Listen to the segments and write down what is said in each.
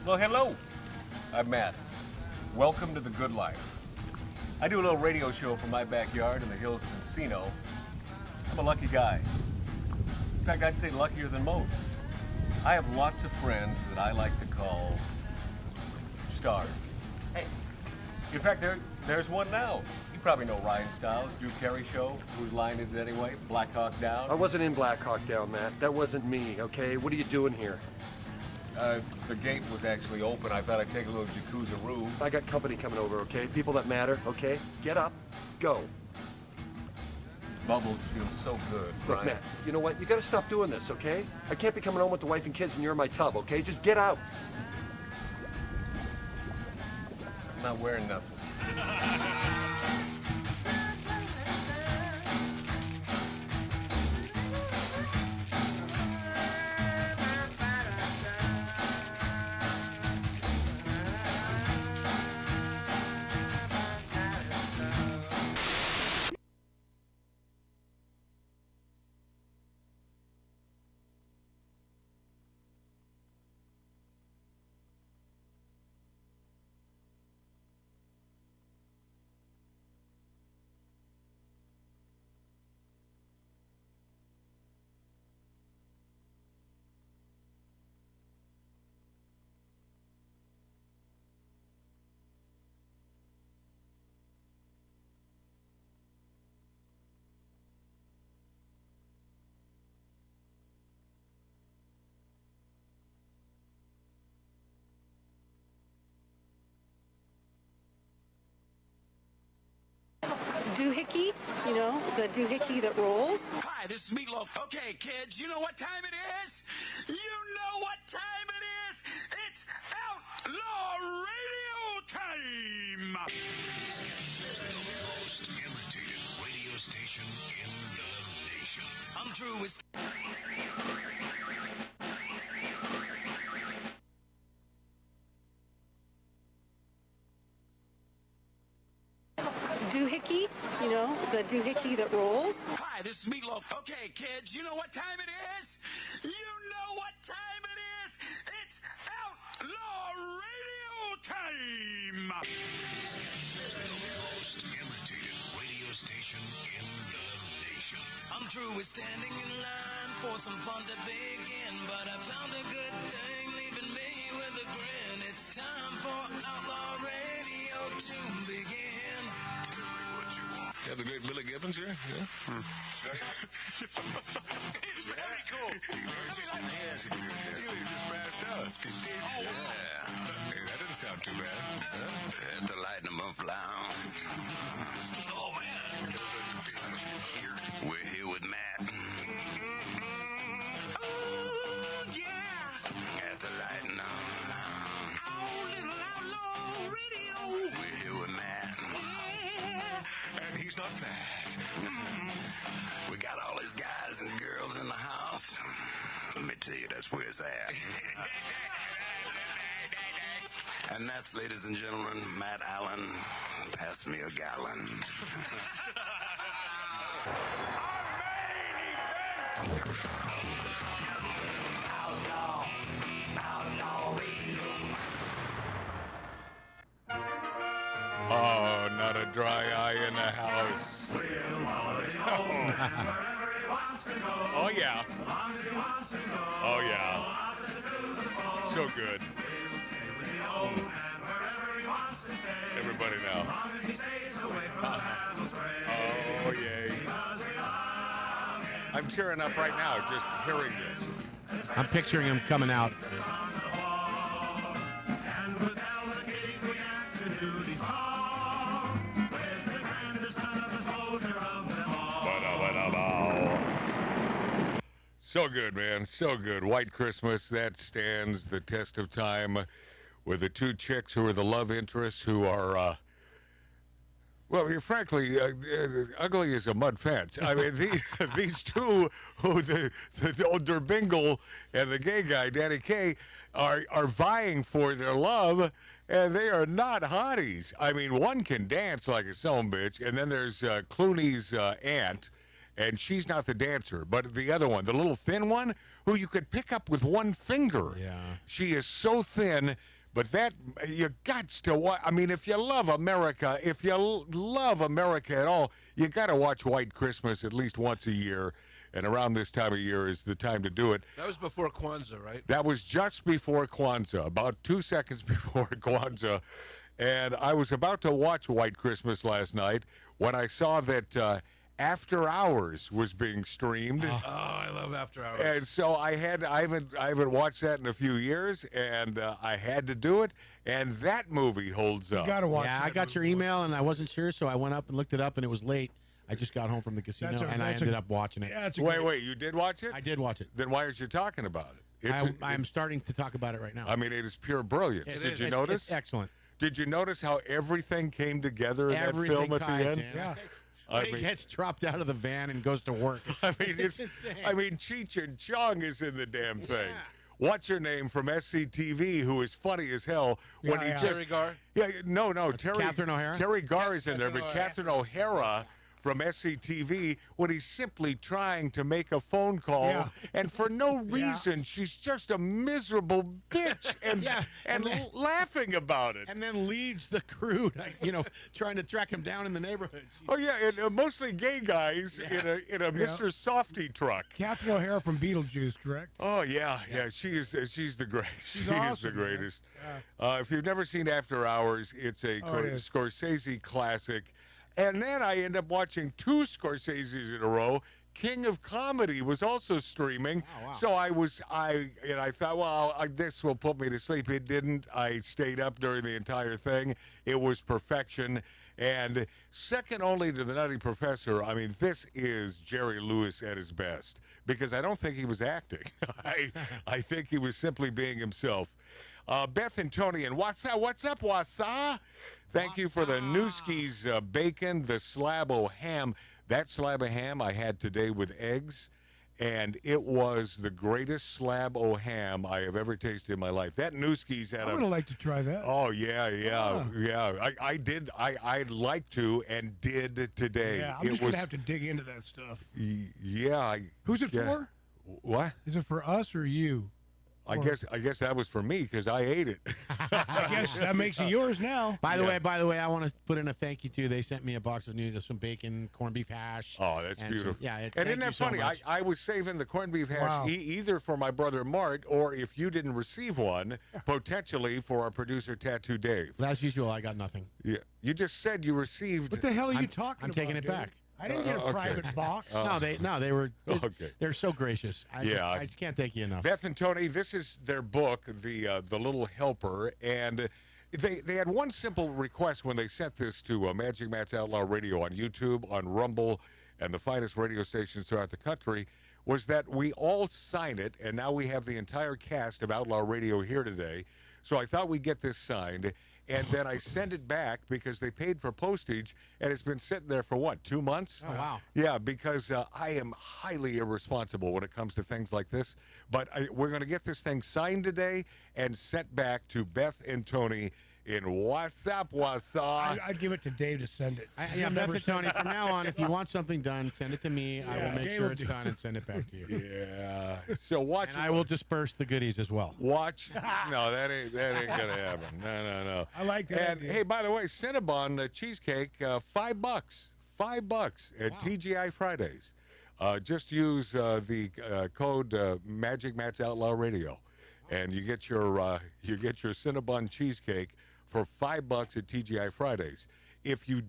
Well, hello. I'm Matt. Welcome to the good life. I do a little radio show from my backyard in the hills of Encino. I'm a lucky guy. In fact, I'd say luckier than most. I have lots of friends that I like to call stars. Hey, in fact, there's one now. You probably know Ryan Stiles, Drew Carey show. Whose line is it anyway? Black Hawk Down? I wasn't in Black Hawk Down, Matt. That wasn't me, okay? What are you doing here? The gate was actually open. I thought I'd take a little jacuzzi-roo. I got company coming over, okay? People that matter, okay? Get up, go. Bubbles feel so good, Look, Ryan. Matt, you know what? You gotta stop doing this, okay? I can't be coming home with the wife and kids and you're in my tub, okay? Just get out. I'm not wearing nothing. Doohickey, you know, the doohickey that rolls. Hi, this is Meatloaf. Okay, kids, you know what time it is? You know what time it is? It's Outlaw Radio time! The most imitated radio station in the nation. I'm through with... Doohickey, you know, the doohickey that rolls. Hi, this is Meatloaf. Okay, kids, you know what time it is? You know what time it is? It's Outlaw Radio time! The most imitated radio station in the nation. I'm through with standing in line for some fun to begin, but I found a good thing leaving me with a grin. It's time for Outlaw Radio to begin. You have the great Billy Gibbons here? Yeah. He's very cool. Yes, he just passed out. Oh, yeah. Hey, that didn't sound too bad. Huh? To lighten him up, loud. Oh, man. We're here with Matt. Oh, yeah. At the lighten up. Oh, little Outlaw Radio. We're here with Matt. Yeah. And he's not fat. We got all these guys and girls in the house. Let me tell you, that's where it's at. And that's, ladies and gentlemen, Matt Allen. Pass me a gallon. Oh, not a dry eye in the house. Oh, yeah. Oh, yeah. So good. Everybody now. Oh, yay. I'm tearing up right now just hearing this. I'm picturing him coming out. So good, man. So good. White Christmas, that stands the test of time with the two chicks who are the love interests who are, well, frankly, ugly as a mud fence. I mean, these two, who the old Durbingle and the gay guy, Danny Kaye, are vying for their love, and they are not hotties. I mean, one can dance like a son bitch, and then there's Clooney's aunt, and she's not the dancer, but the other one, the little thin one, who you could pick up with one finger. Yeah. She is so thin, But that, you got to watch. I mean, if you love America, if you love America at all, you got to watch White Christmas at least once a year. And around this time of year is the time to do it. That was before Kwanzaa, right? That was just before Kwanzaa, about 2 seconds before Kwanzaa. And I was about to watch White Christmas last night when I saw that After Hours was being streamed. Oh, I love After Hours. And so I haven't watched that in a few years, and I had to do it. And that movie holds up. You gotta watch. Yeah, I got your email and I wasn't sure, so I went up and looked it up, and it was late. I just got home from the casino and I ended up watching it. Yeah, Wait, you did watch it? I did watch it. Then why aren't you talking about it? I'm starting to talk about it right now. I mean, it is pure brilliance. Did you notice? It's excellent. Did you notice how everything came together in that film at the end? Yeah. When he gets dropped out of the van and goes to work. I mean, it's insane. I mean, Cheech and Chong is in the damn thing. What's her name from SCTV, who is funny as hell when he just Terry Garr? Yeah, no, Terry. Catherine O'Hara? Terry Garr is in there, but O'Hara. Catherine O'Hara from SCTV when he's simply trying to make a phone call, and for no reason, she's just a miserable bitch and laughing about it. And then leads the crew, trying to track him down in the neighborhood. Oh yeah, and mostly gay guys in a Mr. Softy truck. Catherine O'Hara from Beetlejuice, correct? Oh yeah, she's the great. She's awesome, is the greatest. Yeah. If you've never seen After Hours, it's a it is. Scorsese classic. And then I end up watching 2 Scorseses in a row. King of Comedy was also streaming. Oh, wow. So I thought, well, this will put me to sleep. It didn't. I stayed up during the entire thing. It was perfection. And second only to the Nutty Professor, I mean, this is Jerry Lewis at his best. Because I don't think he was acting. I think he was simply being himself. Beth and Tony, and what's up, wasa? Thank you for the Newski's bacon, the slab o' ham. That slab of ham I had today with eggs, and it was the greatest slab o' ham I have ever tasted in my life. That Newski's had I'm gonna like to try that. Oh, yeah. I did. I'd like to and did today. Yeah, I'm just gonna have to dig into that stuff. Yeah. Who's it for? What? Is it for us or you? I guess that was for me because I ate it. I guess that makes it yours now. By the way, I want to put in a thank you too. They sent me a box of some bacon, corned beef hash. Oh, that's beautiful. And isn't that funny? I was saving the corned beef hash either for my brother Mart or if you didn't receive one, potentially for our producer Tattoo Dave. Well, as usual, I got nothing. Yeah, you just said you received. What the hell are you talking about? I'm taking it back. I didn't get a private box. They were. They're so gracious. I just can't thank you enough. Beth and Tony, this is their book, the Little Helper, and they had one simple request when they sent this to Magic Matt's Outlaw Radio on YouTube, on Rumble, and the finest radio stations throughout the country, was that we all sign it, and now we have the entire cast of Outlaw Radio here today. So I thought we'd get this signed. And then I send it back because they paid for postage, and it's been sitting there for, 2 months? Oh, wow. Yeah, because I am highly irresponsible when it comes to things like this. But we're going to get this thing signed today and sent back to Beth and Tony in What's Up, I'd give it to Dave to send it. Beth and Tony, from now on, if you want something done, send it to me. I will make sure it's done and send it back to you. Yeah. So watch. And I will disperse the goodies as well. Watch. No, that ain't gonna happen. No. I like that. And hey, by the way, Cinnabon cheesecake, $5. $5 at TGI Fridays. Just use the code Magic Matt's Outlaw Radio, and you get your Cinnabon cheesecake for $5 at TGI Fridays. If you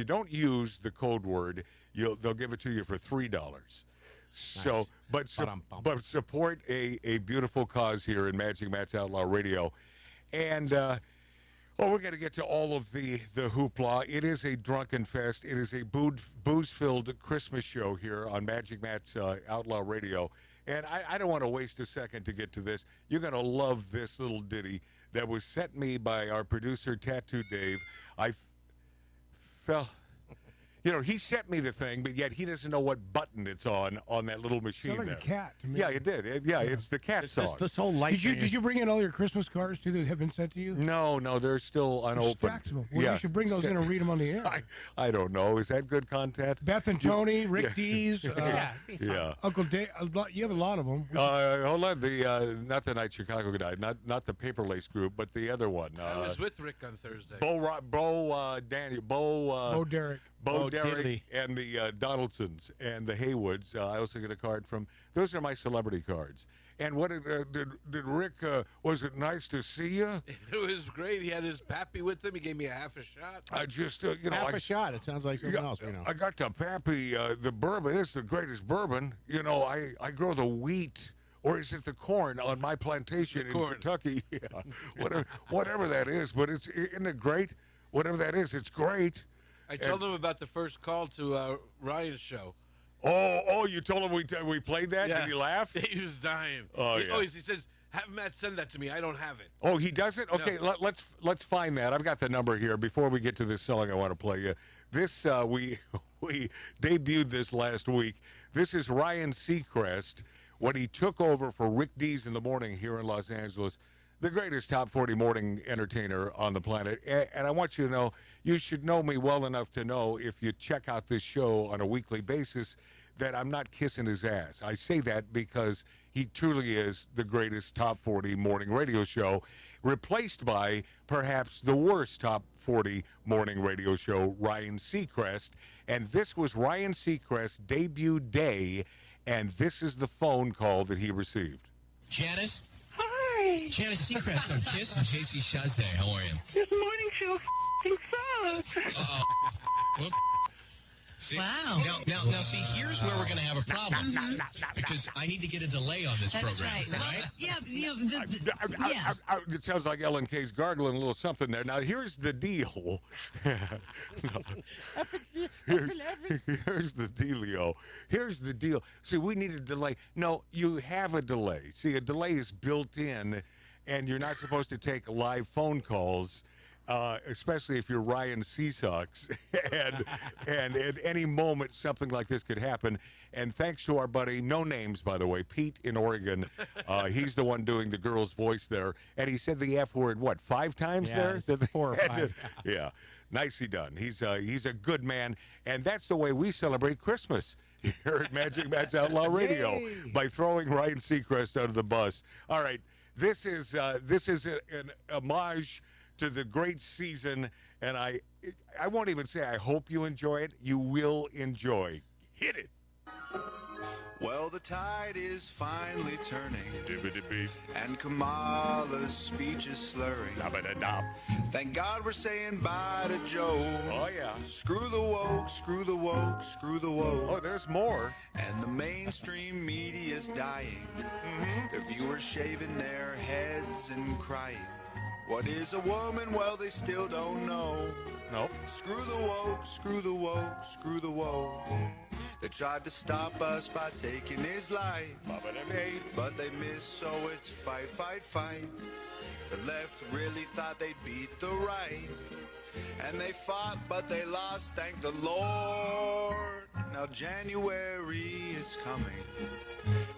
don't use the code word, they'll give it to you for $3. So, but support a beautiful cause here in Magic Matt's Outlaw Radio, and we're going to get to all of the hoopla. It is a drunken fest. It is a booze-filled Christmas show here on Magic Matt's Outlaw Radio, and I don't want to waste a second to get to this. You're going to love this little ditty that was sent me by our producer, Tattoo Dave. You know, he sent me the thing, but yet he doesn't know what button it's on that little machine. Sounded like a cat to me. Yeah, it did. It's the cat song. This whole light. Did you bring in all your Christmas cards too that have been sent to you? No, they're still unopened. Stacks of them. Well, you should bring those in and read them on the air. I don't know. Is that good content? Beth and Tony, Rick Dees, Yeah. Uncle Dave. You have a lot of them. Hold on. The not the Night Chicago Guy, not the Paper Lace Group, but the other one. I was with Rick on Thursday. Bo Derek Diddley. and the Donaldsons and the Haywoods. I also get a card from. Those are my celebrity cards. And what did Rick? Was it nice to see you? It was great. He had his pappy with him. He gave me a half a shot. I just Half a shot. It sounds like something else. I got the pappy, the bourbon. It's the greatest bourbon. You know, I grow the wheat. Or is it the corn on my plantation in Kentucky? Yeah, whatever that is. But isn't it great? Whatever that is, it's great. I told him about the first call to Ryan's show. Oh! You told him we played that? Yeah. Did he laugh? He was dying. Yeah. He says, "Have Matt send that to me. I don't have it." Oh, he doesn't? Okay, No. let's find that. I've got the number here. Before we get to this song, I want to play you. This we debuted this last week. This is Ryan Seacrest when he took over for Rick Dees in the morning here in Los Angeles. The greatest top 40 morning entertainer on the planet. And I want you to know, you should know me well enough to know if you check out this show on a weekly basis that I'm not kissing his ass. I say that because he truly is the greatest top 40 morning radio show, replaced by perhaps the worst top 40 morning radio show, Ryan Seacrest. And this was Ryan Seacrest's debut day, and this is the phone call that he received. Janice? Hi. Janice Seacrest on KISS and JC Chazé. How are you? This morning show f***ing sucks. Uh-oh. Whoop. See? Wow. Now, see, here's where we're going to have a problem. Because I need to get a delay on this That's program. right. Yeah, It sounds like Ellen K's gargling a little something there. Now, here's the deal. Here's the dealio. Here's the deal. See, we need a delay. No, you have a delay. See, a delay is built in, and you're not supposed to take live phone calls. Especially if you're Ryan Seasucks, and at any moment something like this could happen. And thanks to our buddy, no names by the way, Pete in Oregon, he's the one doing the girl's voice there, and he said the F word 5 times there? It's 4 or 5. Yeah, nicely done. He's a good man, and that's the way we celebrate Christmas here at Magic Matt's Outlaw Radio. Yay. By throwing Ryan Seacrest under the bus. All right, this is an homage to the great season, and I won't even say I hope you enjoy it. You will enjoy. Hit it. Well, the tide is finally turning, and Kamala's speech is slurring. Thank God we're saying bye to Joe. Oh, yeah. Screw the woke, screw the woke, screw the woke. Oh, there's more. And the mainstream media's dying. Their viewers shaving their heads and crying. What is a woman? Well, they still don't know. Nope. Screw the woke, screw the woke, screw the woke. They tried to stop us by taking his life, but they missed, so it's fight, fight, fight. The left really thought they'd beat the right, and they fought, but they lost, thank the Lord. Now January is coming.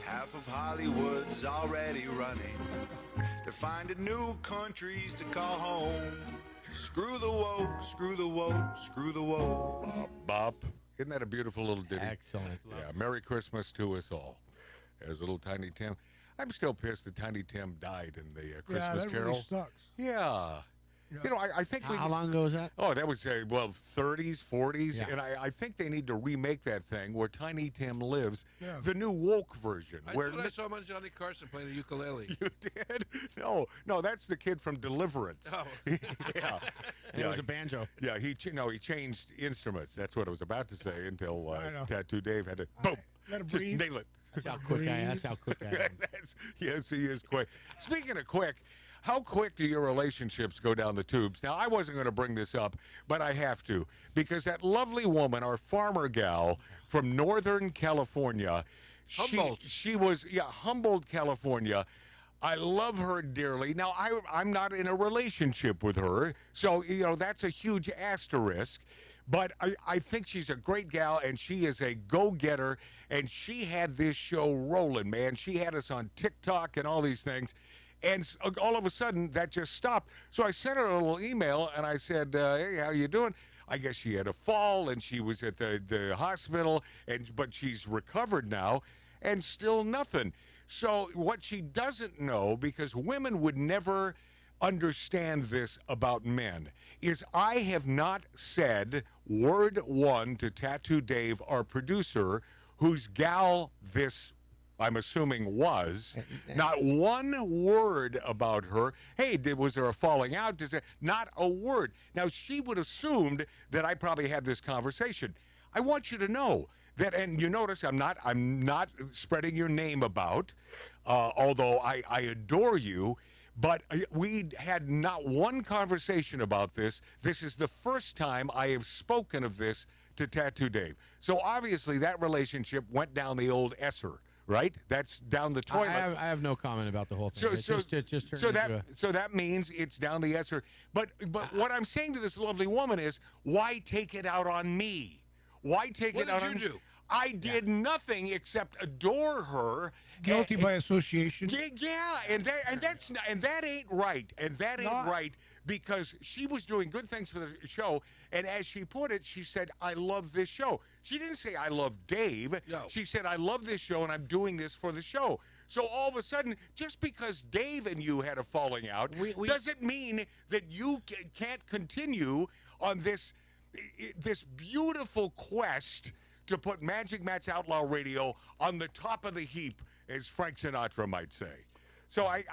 Half of Hollywood's already running. They're finding new countries to call home. Screw the woke, screw the woke, screw the woke. Bob, isn't that a beautiful little ditty? Excellent. Yeah, Merry Christmas to us all. As little Tiny Tim. I'm still pissed that Tiny Tim died in the Christmas that Carol. really sucks. Yeah. You know, I think How long ago was that? Oh, that was, 30s, 40s. Yeah. And I think they need to remake that thing where Tiny Tim lives, Yeah. the new woke version. I where thought I saw him on Johnny Carson playing a ukulele. You did? No, that's the kid from Deliverance. Oh. Yeah. It was a banjo. Yeah, he changed instruments. That's what I was about to say until I know. Tattoo Dave had to boom, Let him just breathe. nail it. That's how quick I am. Yes, he is quick. Speaking of quick, how quick do your relationships go down the tubes? Now, I wasn't going to bring this up, but I have to, because that lovely woman, our farmer gal from Northern California, Humboldt. she was, Humboldt, California. I love her dearly. Now, I'm not in a relationship with her, so, that's a huge asterisk. But I think she's a great gal, and she is a go-getter, and she had this show rolling, man. She had us on TikTok and all these things, and all of a sudden, that just stopped. So I sent her a little email, and I said, hey, how you doing? I guess she had a fall, and she was at the hospital, but she's recovered now, and still nothing. So what she doesn't know, because women would never understand this about men, is I have not said word one to Tattoo Dave, our producer, whose gal this, I'm assuming, was. Not one word about her. Hey, was there a falling out? Not a word. Now, she would assumed that I probably had this conversation. I want you to know that, and you notice I'm not spreading your name about, although I adore you. But we had not one conversation about this. This is the first time I have spoken of this to Tattoo Dave. So obviously that relationship went down the old Esser, right? That's down the toilet. I have no comment about the whole thing. So that means it's down the Esser. But what I'm saying to this lovely woman is, why take it out on me? Why take it out on me? What did you do? I did nothing except adore her. Guilty by association. Yeah, and that ain't right. And that ain't right, because she was doing good things for the show, and as she put it, she said, I love this show. She didn't say I love Dave. No. She said, I love this show, and I'm doing this for the show. So all of a sudden, just because Dave and you had a falling out doesn't mean that you can't continue on this beautiful quest to put Magic Matt's Outlaw Radio on the top of the heap, as Frank Sinatra might say. So I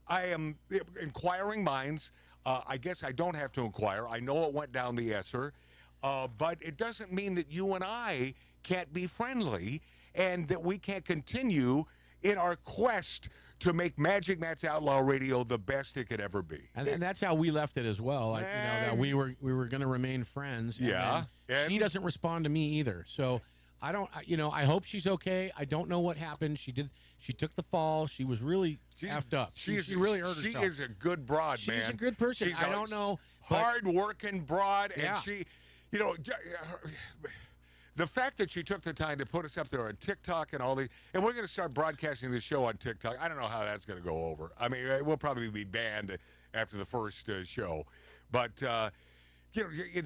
am inquiring minds. I guess I don't have to inquire. I know it went down the Esser, but it doesn't mean that you and I can't be friendly and that we can't continue in our quest to make Magic Matt's Outlaw Radio the best it could ever be. And that's how we left it as well. Like, that we were going to remain friends. And she doesn't respond to me either. So I don't, I hope she's okay. I don't know what happened. She took the fall. She was really effed up. She really hurt herself. She is a good broad, man. She's a good person. I don't know. Hard-working broad. And she, the fact that she took the time to put us up there on TikTok and all these, and we're going to start broadcasting the show on TikTok. I don't know how that's going to go over. I mean, we'll probably be banned after the first show. But,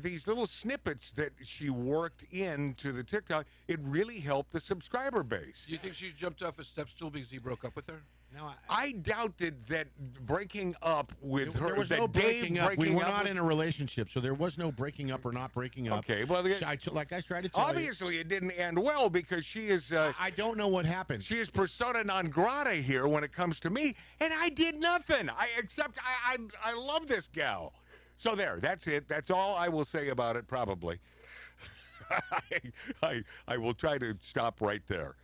these little snippets that she worked into the TikTok, it really helped the subscriber base. Do you think she jumped off a step stool because he broke up with her? No, I doubt that breaking up with her. There was no breaking up. We were not in a relationship, so there was no breaking up or not breaking up. Okay, well, like I tried to tell you. Obviously, it didn't end well because she is. I don't know what happened. She is persona non grata here when it comes to me, and I did nothing. Except I love this gal. So there, that's it. That's all I will say about it. Probably. I will try to stop right there.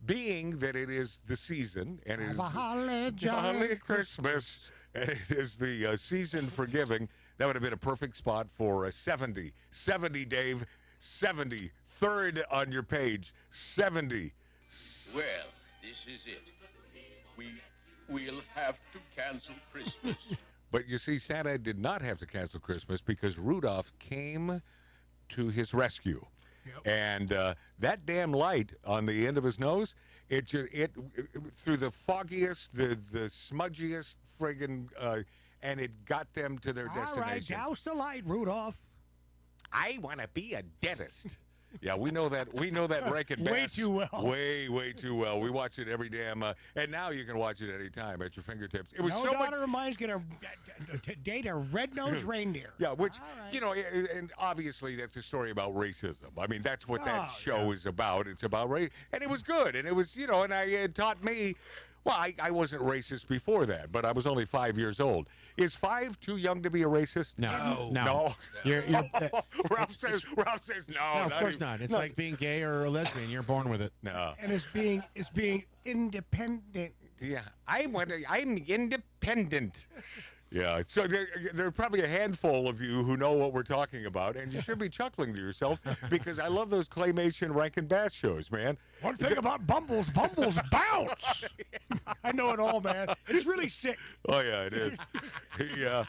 Being that it is the season, and it is holly jolly Christmas, and it is the season for giving, that would have been a perfect spot for 70. 70, Dave. 70. Third on your page. 70. Well, this is it. We'll have to cancel Christmas. But you see, Santa did not have to cancel Christmas because Rudolph came to his rescue. Yep. And that damn light on the end of his nose, it through the foggiest, the smudgiest friggin', and it got them to their destination. All right, douse the light, Rudolph. I want to be a dentist. Yeah, we know that. We know that Rankin Bass way too well. Way too well. We watch it every damn, and now you can watch it any time at your fingertips. It was no so daughter of mine's gonna date a red-nosed reindeer. Yeah, which and obviously that's a story about racism. I mean, that's what that show is about. It's about race, and it was good, and it was and it taught me. Well, I wasn't racist before that, but I was only 5 years old. Is 5 too young to be a racist? No. Ralph says no. No, of course not. It's like being gay or a lesbian. You're born with it. No. And it's being independent. Yeah, I'm independent. Yeah, so there are probably a handful of you who know what we're talking about, and you should be chuckling to yourself because I love those claymation Rankin Bass shows, man. One thing about Bumbles bounce. I know it all, man. It's really sick. Oh yeah, it is. Yeah.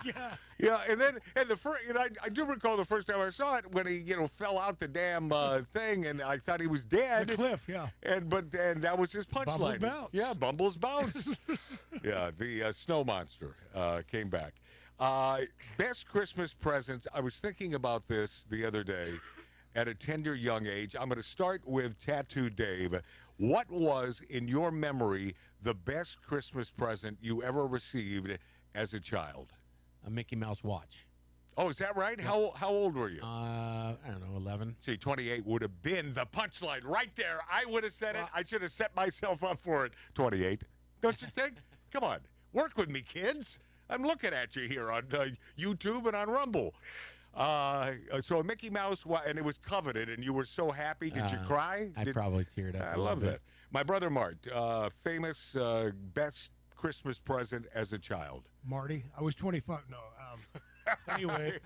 And the first, I do recall the first time I saw it when he, fell out the damn thing, and I thought he was dead. The cliff, yeah. And that was his punchline. Bumbles bounce. Yeah, Bumbles bounce. Yeah, the snow monster came back. Best Christmas presents. I was thinking about this the other day at a tender young age. I'm going to start with Tattoo Dave. What was, in your memory, the best Christmas present you ever received as a child? A Mickey Mouse watch. Oh, is that right? How old were you? I don't know, 11. See, 28 would have been the punchline right there. I would have said it. I should have set myself up for it. 28. Don't you think? Come on. Work with me, kids. I'm looking at you here on YouTube and on Rumble. So a Mickey Mouse, and it was coveted, and you were so happy. Did you cry? I probably teared up. I love that. My brother Mart, famous best Christmas present as a child. Marty, I was 25. No. Anyway,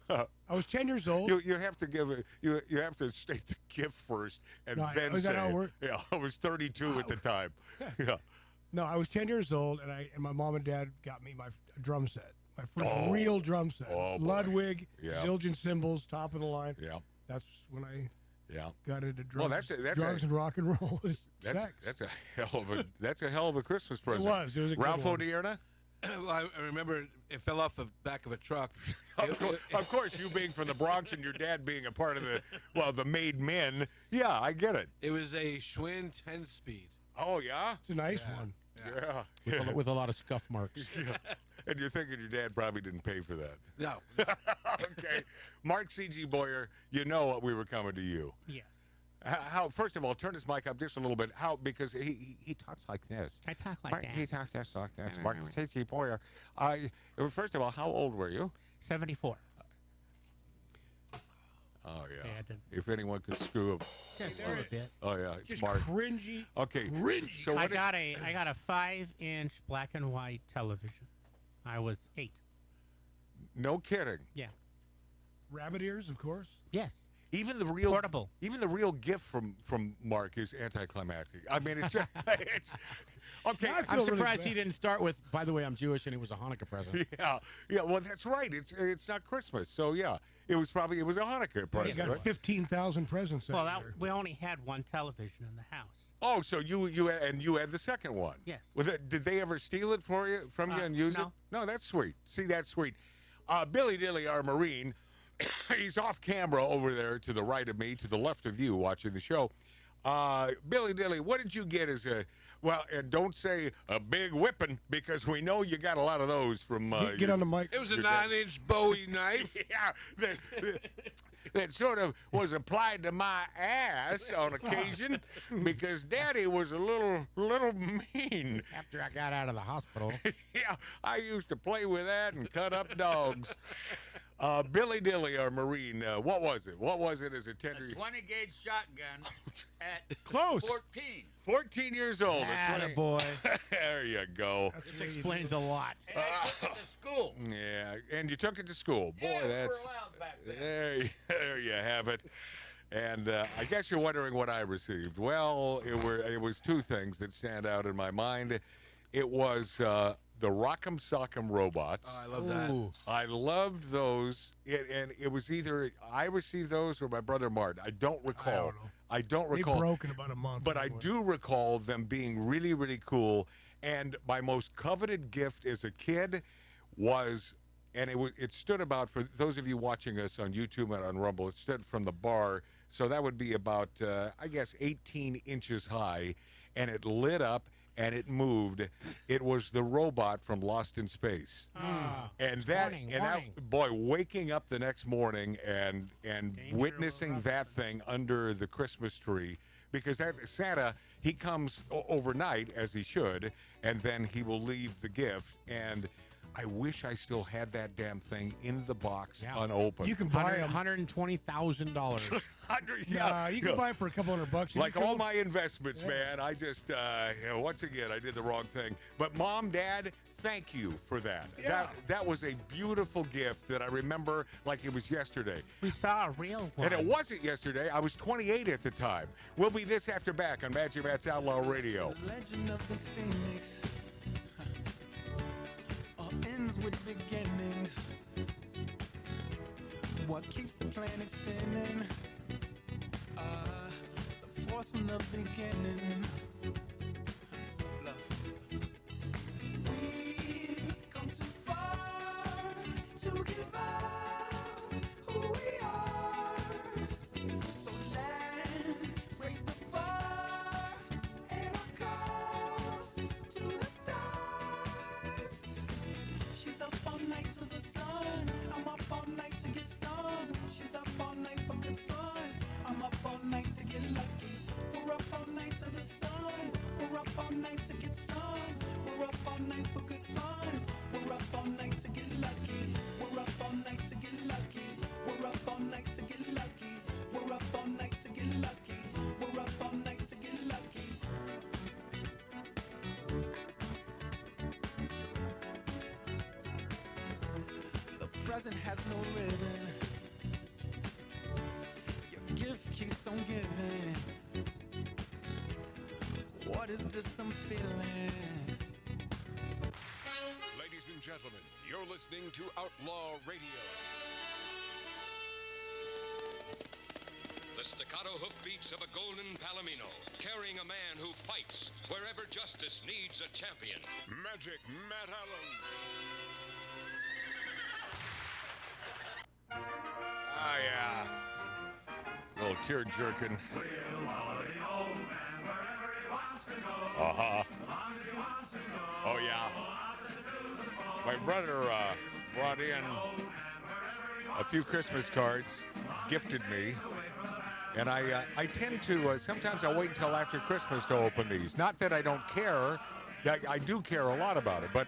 I was 10 years old. You have to give it. You have to state the gift first, and then is say that how it worked? Yeah, I was 32 at the time. Yeah. No, I was 10 years old, and my mom and dad got me my drum set, my first real drum set. Ludwig, Zildjian cymbals, top of the line. Yeah. That's when I got into drugs. Well, drugs and rock and roll. That's a hell of a Christmas present. It was a Ralph good one. O'Nierna? I remember it fell off the back of a truck. Of course, you being from the Bronx and your dad being a part of the Made Men. Yeah, I get it. It was a Schwinn 10-speed. Oh, yeah? It's a nice one. Yeah. With a lot of scuff marks. Yeah. And you're thinking your dad probably didn't pay for that. No. Okay. Mark C.G. Boyer, you know what we were coming to you. Yes. How? First of all, turn his mic up just a little bit. How? Because he talks like this. I talk like that. He talks just like this. Mark C.G. Boyer. First of all, how old were you? 74. Oh yeah. Yeah, if anyone could screw up. Just a little bit. Oh yeah, it's Just Mark. cringy. Okay. Cringy. So I got a 5-inch black and white television. I was 8. No kidding. Yeah. Rabbit ears, of course. Yes. Even the real portable. Even the real gift from Mark is anticlimactic. I mean, it's just it's okay. I'm surprised he didn't start with. By the way, I'm Jewish, and it was a Hanukkah present. Yeah. Well, that's right. It's not Christmas, so yeah, it was a Hanukkah present. You got right? 15,000 presents. We only had one television in the house. Oh, so you had the second one. Yes. Did they ever steal it from you and use it? No, that's sweet. See, that's sweet. Billy Dilly, our Marine. He's off camera over there to the right of me, to the left of you watching the show. Billy Dilly, what did you get as a, and don't say a big whipping, because we know you got a lot of those from... Get on the mic. It was a 9-inch Bowie knife. Yeah, that sort of was applied to my ass on occasion, because Daddy was a little mean. After I got out of the hospital. Yeah, I used to play with that and cut up dogs. Billy Dilly, our Marine, what was it? What was it as a tender? 20-gauge shotgun at Close. 14. 14 years old. Boy. There you go. This explains a lot. And I took it to school. Yeah, and you took it to school. Boy, Yeah, we that's... were allowed back then. There you have it. And I guess you're wondering what I received. Well, it was two things that stand out in my mind. It was... the Rock'em Sock'em robots. Oh, I love that. I loved those. And it was either I received those or my brother Mart. I don't recall. I don't recall. They broke in about a month. But I do recall them being really, really cool. And my most coveted gift as a kid was, and it stood about, for those of you watching us on YouTube and on Rumble, it stood from the bar. So that would be about, I guess, 18 inches high. And it lit up. And it moved. It was the robot from Lost in Space. And that, boy, waking up the next morning and witnessing that thing under the Christmas tree, because that Santa, he comes overnight, as he should, and then he will leave the gift. And I wish I still had that damn thing in the box unopened. You can buy them. $120,000. Nah, you can buy it for a couple $100. Like all my investments, man. I just, once again, I did the wrong thing. But Mom, Dad, thank you for that. Yeah. That was a beautiful gift that I remember like it was yesterday. We saw a real one. And it wasn't yesterday. I was 28 at the time. We'll be this after back on Magic Matt's Outlaw Radio. The legend of the Phoenix all ends with beginnings. What keeps the planet spinning? The force from the beginning. Look. We've come too far to give up who we are. So let's raise the bar and our cups to the stars. She's up all night to the sun. I'm up all night to get some. She's up all night for good fun. I'm up all night to get lucky. We're up all night to the sun. We're up all night to get some. We're up all night for good fun. We're up all night to get lucky. We're up all night to get lucky. We're up all night to get lucky. We're up all night to get lucky. We're up all night to get lucky. The present has no ribbon. Your gift keeps on giving. What is this I'm feeling? Ladies and gentlemen, you're listening to Outlaw Radio. The staccato hoofbeats of a golden palomino, carrying a man who fights wherever justice needs a champion. Magic Matt Allen. Ah, yeah. Little tear jerking. Uh-huh. Oh, yeah. My brother brought in a few Christmas cards, gifted me, and I tend to, sometimes I wait until after Christmas to open these. Not that I don't care. I do care a lot about it, but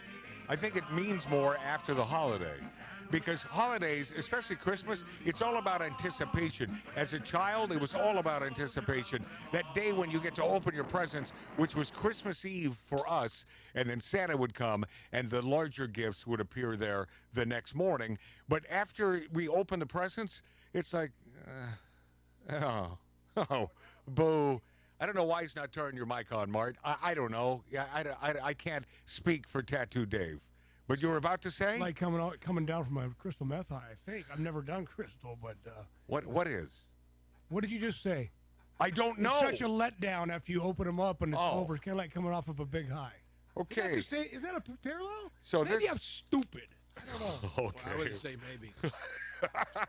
I think it means more after the holiday. Because holidays, especially Christmas, it's all about anticipation. As a child, it was all about anticipation. That day when you get to open your presents, which was Christmas Eve for us, and then Santa would come, and the larger gifts would appear there the next morning. But after we open the presents, it's like, boo. I don't know why he's not turning your mic on, Mart. I don't know. Yeah, I can't speak for Tattoo Dave. But you were about to say? It's like coming down from a crystal meth high, I think. I've never done crystal, but... What is? What did you just say? I don't know. It's such a letdown after you open them up and it's over. It's kind of like coming off of a big high. Okay. Is that a parallel? So maybe I'm stupid. I don't know. Okay. Well, I wouldn't say maybe.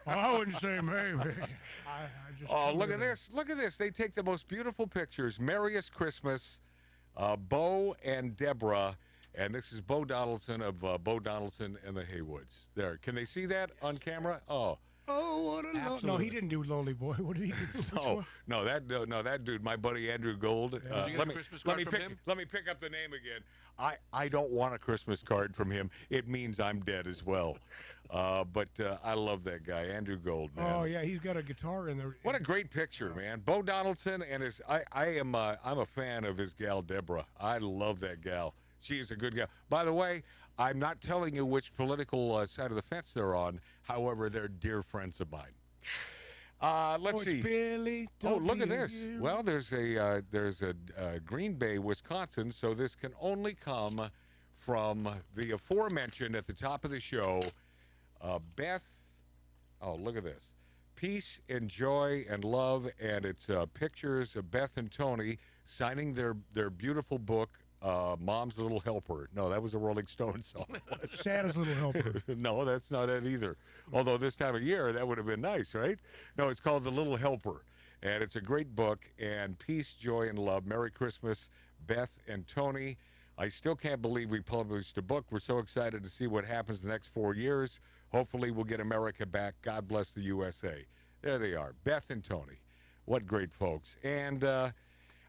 I wouldn't say maybe. Look at this. Look at this. They take the most beautiful pictures. Merriest Christmas, Bo and Deborah. And this is Bo Donaldson of Bo Donaldson and the Haywoods. There. Can they see that on camera? Oh. Oh, what a no, he didn't do Lonely Boy. What did he do? No, that dude, my buddy Andrew Gold. Did you get a Christmas card from him? Let me pick up the name again. I don't want a Christmas card from him. It means I'm dead as well. But I love that guy, Andrew Gold, man. Oh yeah, he's got a guitar in there. What a great picture, man. Bo Donaldson and his. I'm a fan of his gal Deborah. I love that gal. She is a good gal. By the way, I'm not telling you which political side of the fence they're on. However, they're dear friends of mine. Let's see. Billy, look at this. Well, there's a Green Bay, Wisconsin. So this can only come from the aforementioned at the top of the show, Beth. Oh, look at this. Peace and joy and love, and it's pictures of Beth and Tony signing their beautiful book. Mom's Little Helper. No, that was a Rolling Stones song. Santa's Little Helper. No, that's not it either. Although this time of year, that would have been nice, right? No, it's called The Little Helper. And it's a great book. And peace, joy, and love. Merry Christmas, Beth and Tony. I still can't believe we published a book. We're so excited to see what happens the next 4 years. Hopefully we'll get America back. God bless the USA. There they are, Beth and Tony. What great folks. And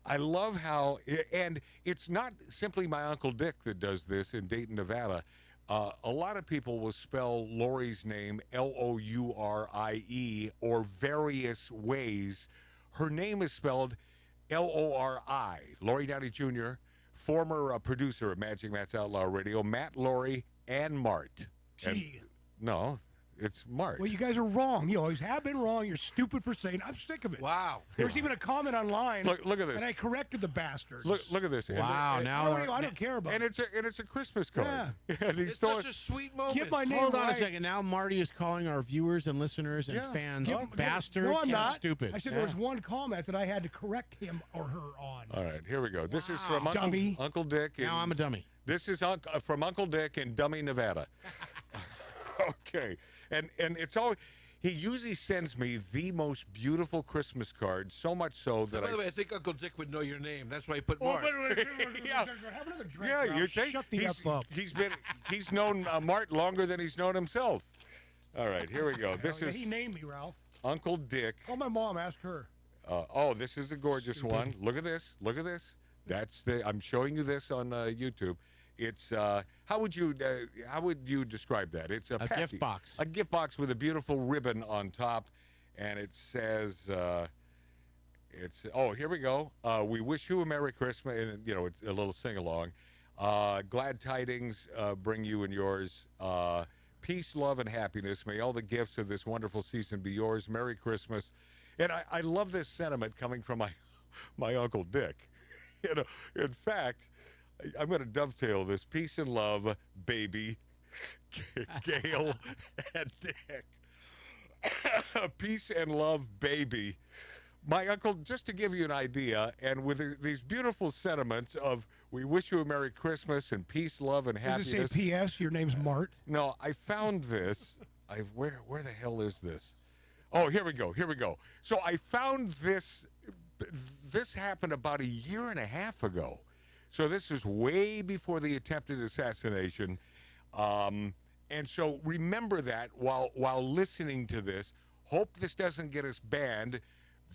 I love how, and it's not simply my Uncle Dick that does this in Dayton, Nevada. A lot of people will spell Lori's name Lourie or various ways. Her name is spelled Lori. Lori Downey Jr., former producer of Magic Matt's Outlaw Radio, Matt, Lori, and Mart. Gee. No, it's Mart. Well, you guys are wrong. You always have been wrong. You're stupid for saying. I'm sick of it. Wow. There's even a comment online. Look at this. And I corrected the bastards. Look at this. Wow. I don't care about. And it's a Christmas card. Yeah. And It's such a sweet moment. Get my name Hold on right. a second. Now Marty is calling our viewers and listeners and fans bastards no, I'm and not. stupid. I said there was one comment that I had to correct him or her on. All right, here we go. This is from Dummy. Uncle Dick. Now I'm a dummy. This is from Uncle Dick in Dummy, Nevada. Okay. And it's all he usually sends me the most beautiful Christmas card, so much so that By the way, I think Uncle Dick would know your name. That's why he put Oh, Mark. Have another drink. Yeah, Ralph. you think Shut the F up. he's known Mart longer than he's known himself. All right, here we go. This is He named me Ralph. Uncle Dick. Call my mom. Ask her. This is a gorgeous one. Look at this. Look at this. I'm showing you this on YouTube. It's how would you describe that? It's a gift box. A gift box with a beautiful ribbon on top, and it says here we go. We wish you a Merry Christmas, and it's a little sing along. Glad tidings bring you and yours. Peace, love, and happiness. May all the gifts of this wonderful season be yours. Merry Christmas. And I love this sentiment coming from my Uncle Dick. In fact, I'm going to dovetail this. Peace and love, baby, Gail and Dick. Peace and love, baby. My uncle, just to give you an idea, and with these beautiful sentiments of we wish you a Merry Christmas and peace, love, and happiness. Does it say P.S.? Your name's Mart? No, I found this. Where the hell is this? Oh, here we go. Here we go. So I found this. This happened about 1.5 years ago. So this is way before the attempted assassination. And so remember that while listening to this. Hope this doesn't get us banned.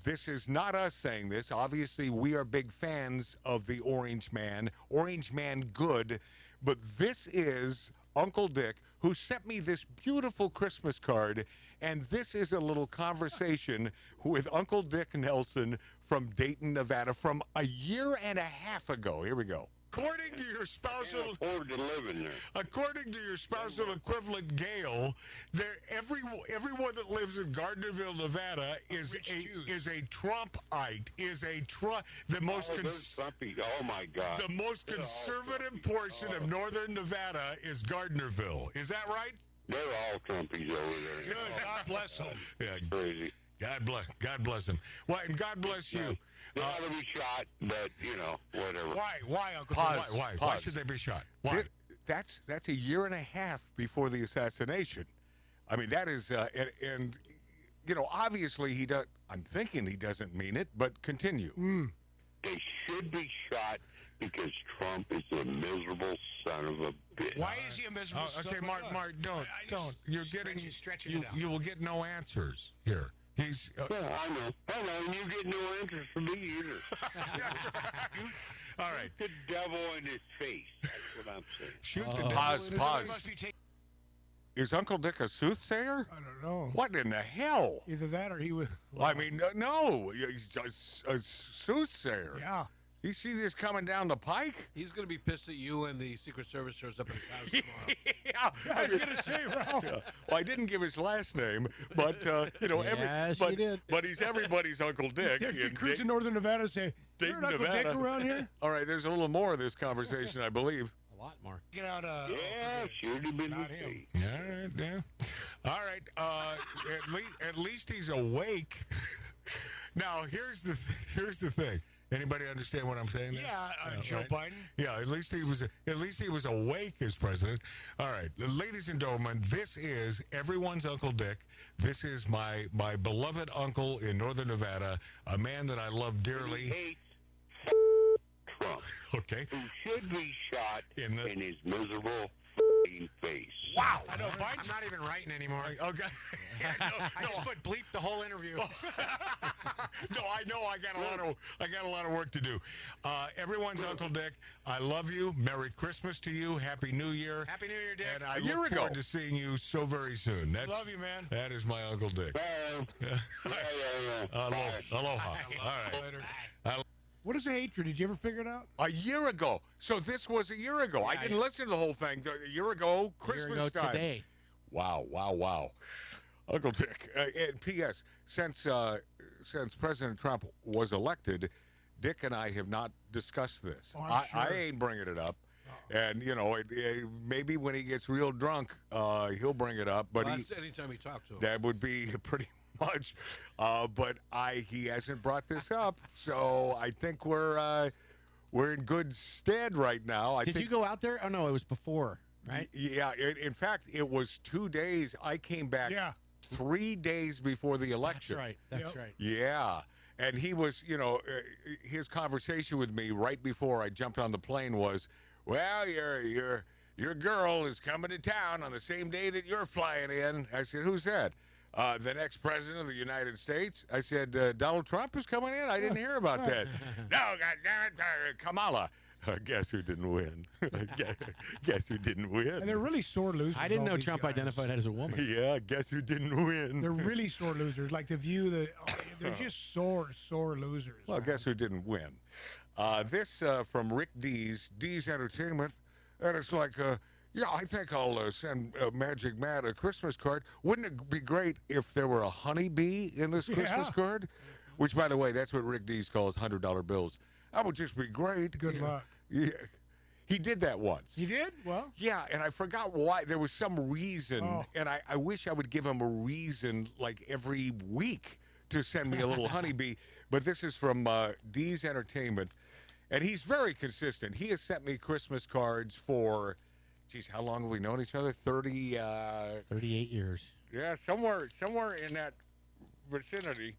This is not us saying this. Obviously, we are big fans of the Orange Man good. But this is Uncle Dick, who sent me this beautiful Christmas card. And this is a little conversation with Uncle Dick Nelson from Dayton, Nevada, from 1.5 years ago. Here we go. According to your spousal, according to your spousal equivalent, Gail, everyone that lives in Gardnerville, Nevada, is a Trumpite. The most oh my God. The most conservative portion of northern Nevada is Gardnerville. Is that right? They're all Trumpies over there. Good. God bless them. Yeah, crazy. God bless them. Well, and God bless you. They ought to be shot, but whatever. Why, Uncle? Why? Why should they be shot? Why? That's 1.5 years before the assassination. I mean, that is, and obviously he does. I'm thinking he doesn't mean it, but continue. They should be shot because Trump is a miserable son of a bitch. Why is he a miserable son of a bitch? Okay, Mark, don't. You're stretching it out. You will get no answers here. He's. Yeah, I know, and you get no answers from me either. All right. Shoot the devil in his face. That's what I'm saying. Shoot the devil. Pause. Is Uncle Dick a soothsayer? I don't know. What in the hell? Either that or he would. Well, I mean, no. He's a soothsayer. Yeah. You see this coming down the pike? He's going to be pissed at you and the Secret Service shows up at his house tomorrow. I was going to say, Ralph. Yeah. Well, I didn't give his last name, but, Yes, you did. But he's everybody's Uncle Dick. You cruise in northern Nevada and say, you're an Uncle Dick around here? All right, there's a little more of this conversation, I believe. A lot more. Get out should have been not the him. Yeah. All right. At least he's awake. Now, here's the thing. Anybody understand what I'm saying there? Yeah, Joe Biden. Yeah, at least he was awake as president. All right, ladies and gentlemen, this is everyone's Uncle Dick. This is my beloved uncle in northern Nevada, a man that I love dearly. He hates Trump. Okay. Who should be shot in his miserable face. Wow. I know Biden's not even writing anymore. Okay. I just put bleep the whole interview. No, I know. I got a lot of work to do. Everyone's Uncle Dick. I love you. Merry Christmas to you. Happy New Year. Happy New Year, Dick. And I look forward to seeing you so very soon. Love you, man. That is my Uncle Dick. Aloha. All right. Later. What is the hatred? Did you ever figure it out? A year ago. So this was a year ago. I didn't listen to the whole thing. A year ago, Christmas time. Today. Wow. Uncle Dick. And P.S. Since President Trump was elected, Dick and I have not discussed this. Oh, I ain't bringing it up. And, maybe when he gets real drunk, he'll bring it up. But that's anytime he talks to him. That would be pretty much. But he hasn't brought this up. So I think we're in good stead right now. Did you go out there? Oh, no, it was before, right? Yeah. In fact, it was 2 days. I came back 3 days before the election. That's right. Yeah. And he was, his conversation with me right before I jumped on the plane was, well, your girl is coming to town on the same day that you're flying in. I said, who's that? The next president of the United States. I said, Donald Trump is coming in? I didn't hear about that. No, goddammit, Kamala. Guess who didn't win? Guess who didn't win? And they're really sore losers. I didn't know Trump identified as a woman. Yeah, guess who didn't win? They're really sore losers. Like The View, they're just sore losers. Well, guess who didn't win? This from Rick Dees, Dees Entertainment. And it's like, I think I'll send Magic Matt a Christmas card. Wouldn't it be great if there were a honeybee in this Christmas card? Which, by the way, that's what Rick Dees calls $100 bills. That would just be great. Good luck. Yeah. He did that once. He did? Well. Yeah, and I forgot why. There was some reason, and I wish I would give him a reason like every week to send me a little honeybee. But this is from Dees Entertainment, and he's very consistent. He has sent me Christmas cards for, geez, how long have we known each other? 38 years. Yeah, somewhere in that vicinity.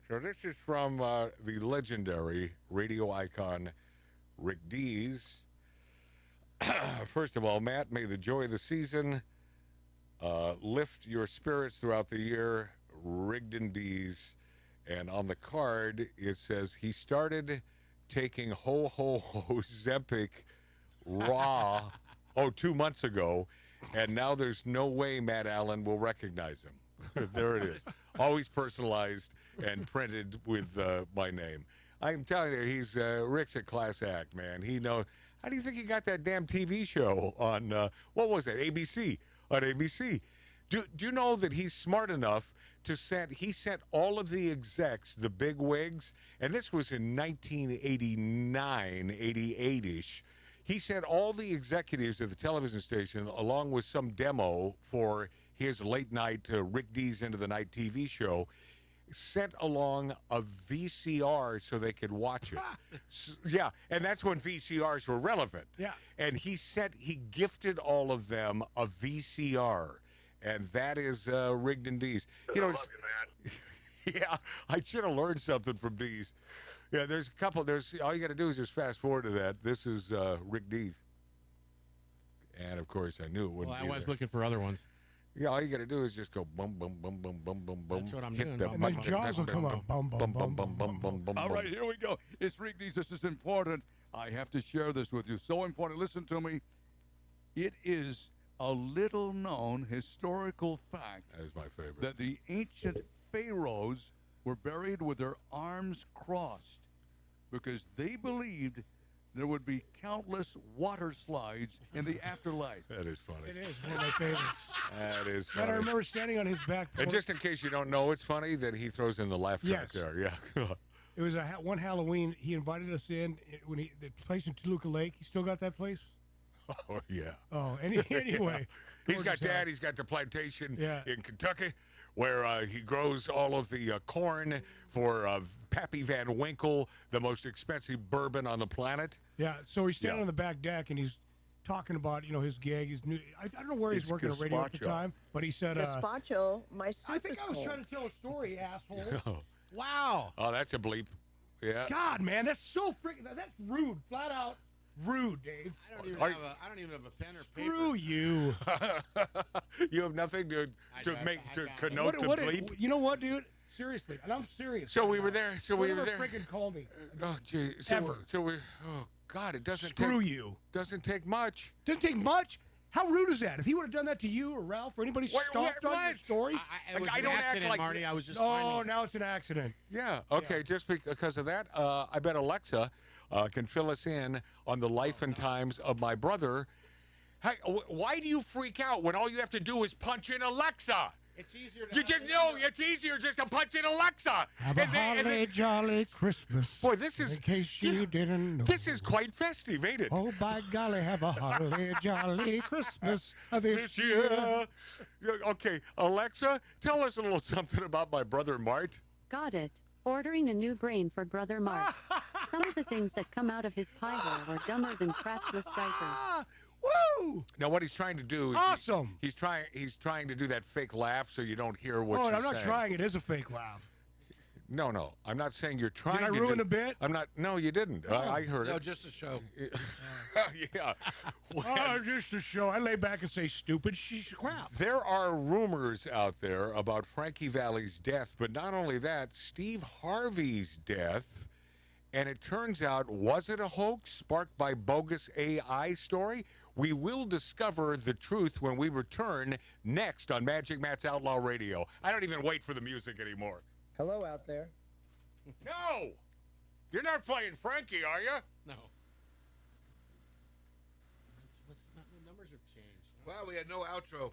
So this is from the legendary radio icon, Rick Dees. First of all, Matt, may the joy of the season lift your spirits throughout the year, Rigdon Dees. And on the card, it says he started taking ho-ho-ho Zempic raw 2 months ago, and now there's no way Matt Allen will recognize him. There it is. Always personalized and printed with my name. I'm telling you, Rick's a class act, man. He knows. How do you think he got that damn TV show on, what was it, ABC? On ABC. Do you know that he's smart enough to he sent all of the execs, the big wigs, and this was in 1989, 88-ish. He sent all the executives of the television station along with some demo for his late night Rick Dees Into the Night TV show, sent along a VCR so they could watch it. Yeah, and that's when VCRs were relevant. Yeah. And he gifted all of them a VCR, and that is Rigdon Dees. I love you, man. Yeah, I should have learned something from Dees. Yeah, there's a couple. All you got to do is just fast forward to that. This is Rick Dees, and of course I knew it wouldn't. Well, I was looking for other ones. Yeah, all you got to do is just go bum, bum, bum, bum, bum, bum, bum. That's what I'm doing. And then Jaws will come up. Bum, bum, bum, bum, bum, bum. All right, here we go. It's Rick Dees. This is important. I have to share this with you. So important. Listen to me. It is a little-known historical fact. That is my favorite. That the ancient pharaohs were buried with their arms crossed because they believed there would be countless water slides in the afterlife. That is funny. It is one of my favorites. That is funny. And I remember standing on his back porch. And just in case you don't know, it's funny that he throws in the laugh track there. Yeah. It was one Halloween. He invited us in when the place in Toluca Lake. He still got that place? Oh, yeah. Oh, anyway. He's got that. He's got the plantation in Kentucky where he grows all of the corn for Pappy Van Winkle, the most expensive bourbon on the planet. Yeah, so he's standing on the back deck, and he's talking about, his gig, his new. I don't know where he's working at radio at the time, but he said, Gazpacho, my soup I think is I was cold. trying to tell a story, asshole. Wow. Oh, that's a bleep. Yeah. God, man, that's so freaking. That's rude, flat out. Rude, Dave. I don't even have a pen or paper. Screw you. You have nothing to connote the bleep. You know what, dude? Seriously, and I'm serious. So we were there. So we were there. Freaking call me. Oh, gee. Oh, God, it doesn't. Screw you. Doesn't take much. Doesn't take much. How rude is that? If he would have done that to you or Ralph or anybody stopped on your story, It was an accident, Marty. I was just. Oh, now it's an accident. Yeah. Okay. Just because of that, I bet Alexa can fill us in on the life and times of my brother. Hey, why do you freak out when all you have to do is punch in Alexa? It's easier to. You just know it's easier just to punch in Alexa. Have a holly jolly Christmas. Boy, this is. In case you didn't know. This is quite festive, ain't it? Oh, by golly, have a holly jolly Christmas this year. Okay, Alexa, tell us a little something about my brother Mart. Got it. Ordering a new brain for Brother Mart. Some of the things that come out of his pie hole are dumber than crotchless diapers. Woo! Now, what he's trying to do is awesome. He's trying to do that fake laugh so you don't hear what you're saying. I'm not trying. It is a fake laugh. No. I'm not saying you're trying. Did I to ruin a bit? I'm not. No, you didn't. I heard it. No, just a show. Yeah. Oh, just a show. I lay back and say stupid crap. There are rumors out there about Frankie Valli's death, but not only that, Steve Harvey's death. And it turns out, was it a hoax sparked by bogus AI story? We will discover the truth when we return next on Magic Matt's Outlaw Radio. I don't even wait for the music anymore. Hello out there. No! You're not playing Frankie, are you? No. The numbers have changed. Well, we had no outro.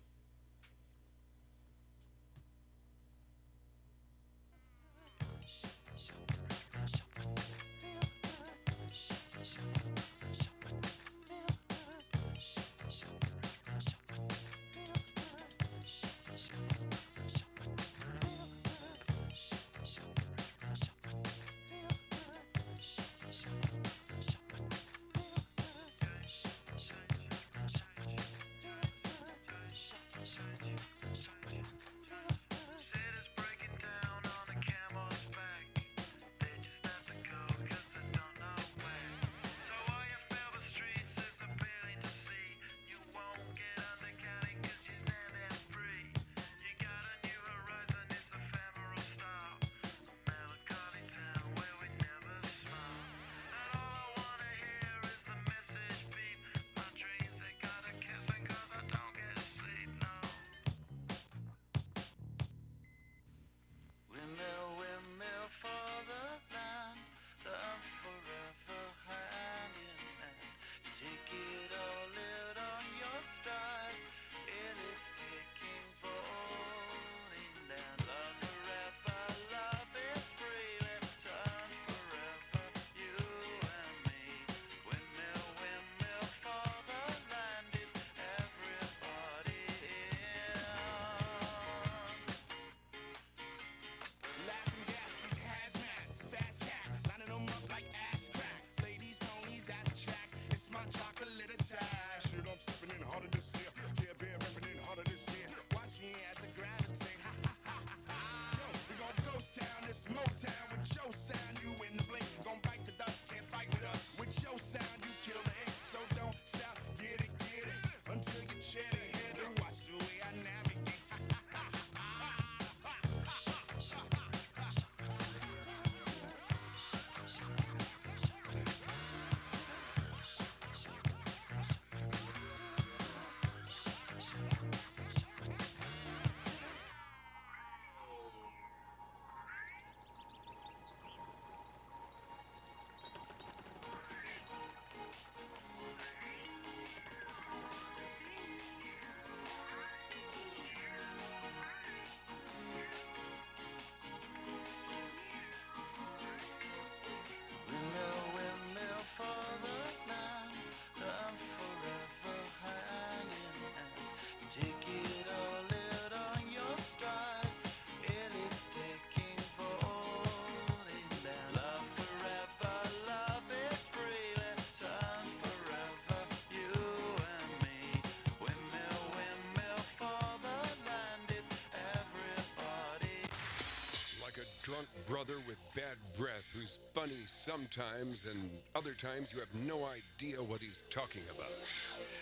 brother with bad breath who's funny sometimes and other times you have no idea what he's talking about.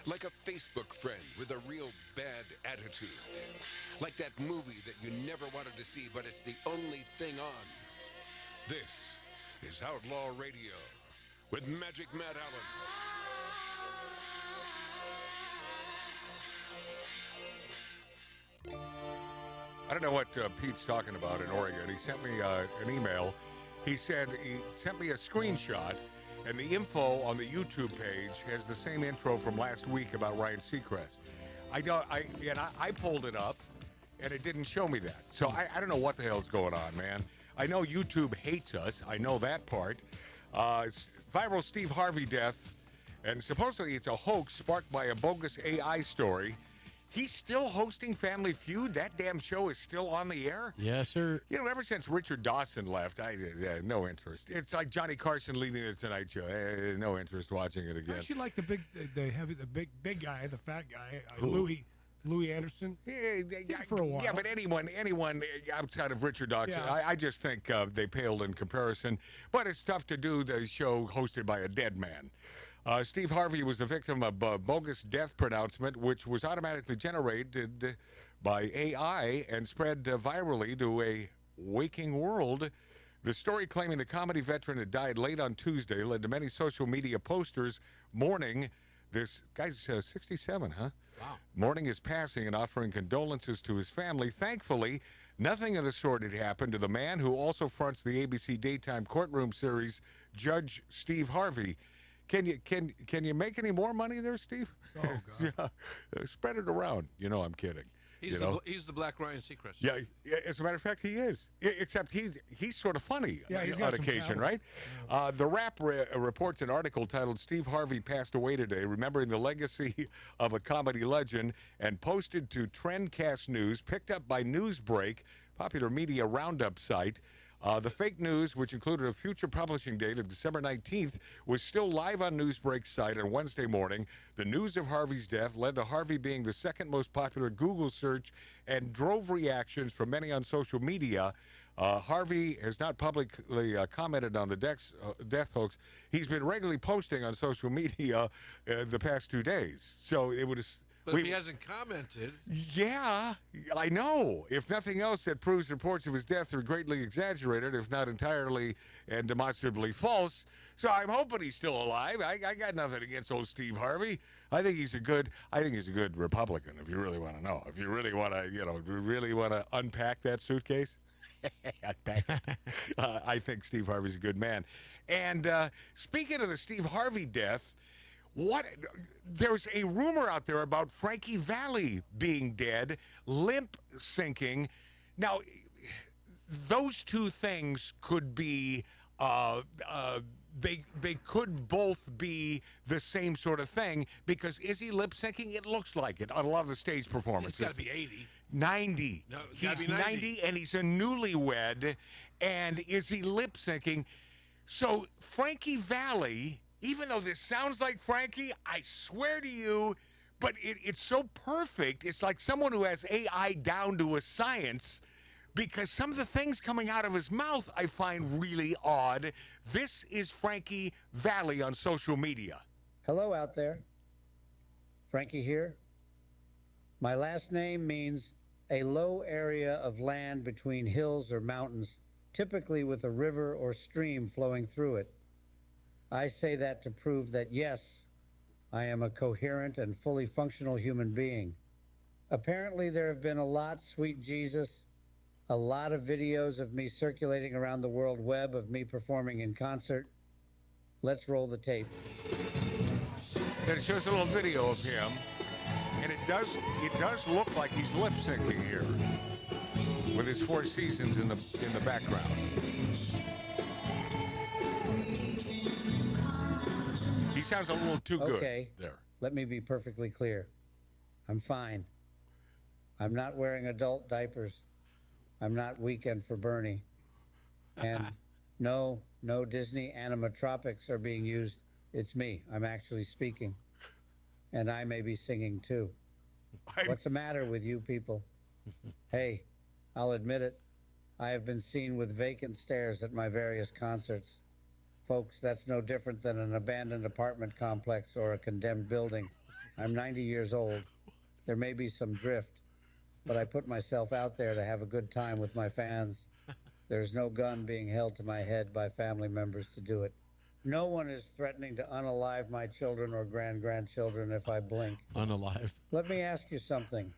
Like a Facebook friend with a real bad attitude. Like that movie that you never wanted to see, but it's the only thing on. This is Outlaw Radio with Magic Matt Allen. I don't know what Pete's talking about in Oregon. He sent me an email. He said he sent me a screenshot, and the info on the YouTube page has the same intro from last week about Ryan Seacrest. I pulled it up, and it didn't show me that. So I don't know what the hell's going on, man. I know YouTube hates us. I know that part. Viral Steve Harvey death, and supposedly it's a hoax sparked by a bogus AI story. He's still hosting Family Feud? That damn show is still on the air? Yes, sir. You know, ever since Richard Dawson left, I no interest. It's like Johnny Carson leaving the Tonight Show. No interest watching it again. I actually like the big guy, the fat guy, Louis Anderson. For a while. Yeah, but anyone outside of Richard Dawson, Yeah. I just think they paled in comparison. But it's tough to do the show hosted by a dead man. Steve Harvey was the victim of a bogus death pronouncement, which was automatically generated by AI and spread virally to a waking world. The story claiming the comedy veteran had died late on Tuesday led to many social media posters mourning this guy's 67, huh? Wow. Mourning his passing and offering condolences to his family. Thankfully, nothing of the sort had happened to the man who also fronts the ABC daytime courtroom series, Judge Steve Harvey. Can you make any more money there, Steve? Oh, God. Yeah, spread it around. You know, I'm kidding. He's the Black Ryan Seacrest. Yeah, as a matter of fact, he is. Except he's sort of funny on occasion, right? The Wrap reports an article titled "Steve Harvey Passed Away Today, Remembering the Legacy of a Comedy Legend," and posted to Trendcast News, picked up by Newsbreak, popular media roundup site. The fake news, which included a future publishing date of December 19th, was still live on Newsbreak's site on Wednesday morning. The news of Harvey's death led to Harvey being the second most popular Google search and drove reactions from many on social media. Harvey has not publicly commented on the death hoax. He's been regularly posting on social media the past 2 days. So it would have... But if he hasn't commented... Yeah, I know. If nothing else, that proves reports of his death are greatly exaggerated, if not entirely and demonstrably false. So I'm hoping he's still alive. I got nothing against old Steve Harvey. I think he's a good Republican, if you really want to know. If you really want to, unpack that suitcase. I think Steve Harvey's a good man. And speaking of the Steve Harvey death, there's a rumor out there about Frankie Valli being dead, limp syncing. Now, those two things could be they could both be the same sort of thing, because is he lip syncing? It looks like it on a lot of the stage performances. He's got to be 80. 90. No, he's 90 and he's a newlywed. And is he lip syncing? So Frankie Valli, even though this sounds like Frankie, I swear to you, but it's so perfect. It's like someone who has AI down to a science, because some of the things coming out of his mouth I find really odd. This is Frankie Valli on social media. Hello out there. Frankie here. My last name means a low area of land between hills or mountains, typically with a river or stream flowing through it. I say that to prove that, yes, I am a coherent and fully functional human being. Apparently, there have been a lot, sweet Jesus, a lot of videos of me circulating around the world web of me performing in concert. Let's roll the tape. And it shows a little video of him, and it does look like he's lip syncing here, with his Four Seasons in the background. He sounds a little too good. Okay, there. Let me be perfectly clear. I'm fine. I'm not wearing adult diapers. I'm not Weekend for Bernie. And no Disney animatropics are being used. It's me. I'm actually speaking. And I may be singing too. What's the matter with you people? Hey, I'll admit it. I have been seen with vacant stares at my various concerts. Folks, that's no different than an abandoned apartment complex or a condemned building. I'm 90 years old. There may be some drift, but I put myself out there to have a good time with my fans. There's no gun being held to my head by family members to do it. No one is threatening to unalive my children or grandchildren if I blink. Unalive. Let me ask you something.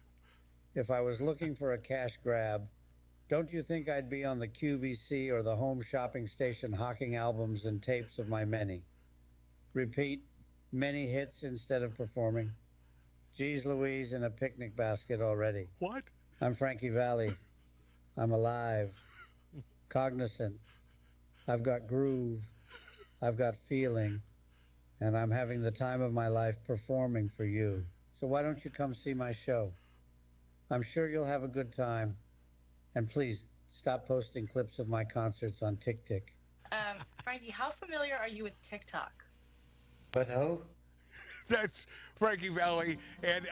If I was looking for a cash grab, don't you think I'd be on the QVC or the home shopping station hawking albums and tapes of my many? Repeat, many hits instead of performing. Geez Louise in a picnic basket already. What? I'm Frankie Valli. I'm alive, cognizant. I've got groove. I've got feeling. And I'm having the time of my life performing for you. So why don't you come see my show? I'm sure you'll have a good time. And please, stop posting clips of my concerts on TikTok. Frankie, how familiar are you with TikTok? With who? That's Frankie Valli, and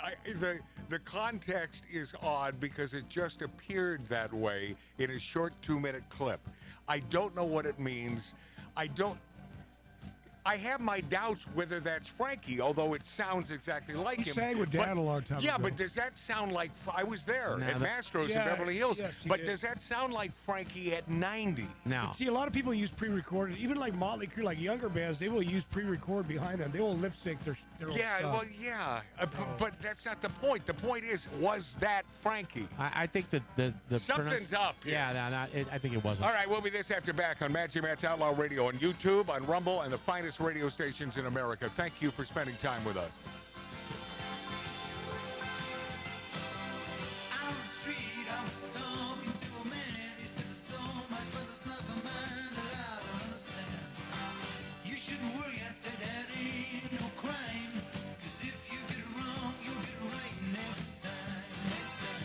the context is odd because it just appeared that way in a short 2-minute clip. I don't know what it means. I have my doubts whether that's Frankie, although it sounds exactly like him. He sang with Dan a long time Yeah, ago. but does that sound like... I was there No, at Mastro's in Beverly Hills. yes, he but did. does that sound like Frankie at 90? Now, See, a lot of people use pre-recorded. Even like Motley Crue, like younger bands, they will use pre-record behind them. They will lip sync their own Yeah, stuff. well, yeah. But that's not the point. The point is, was that Frankie? I think that the Something's up here. Yeah, I think it wasn't. All right, we'll be this after back on Matt J. Matt's Outlaw Radio on YouTube, on Rumble, and the finest radio stations in America. Thank you for spending time with us. Out on the street, I was talking to a man. He said there's so much, but there's nothing, man, that I don't understand. You shouldn't worry, I said that ain't no crime. 'Cause if you get it wrong, you'll get it right next time, next time.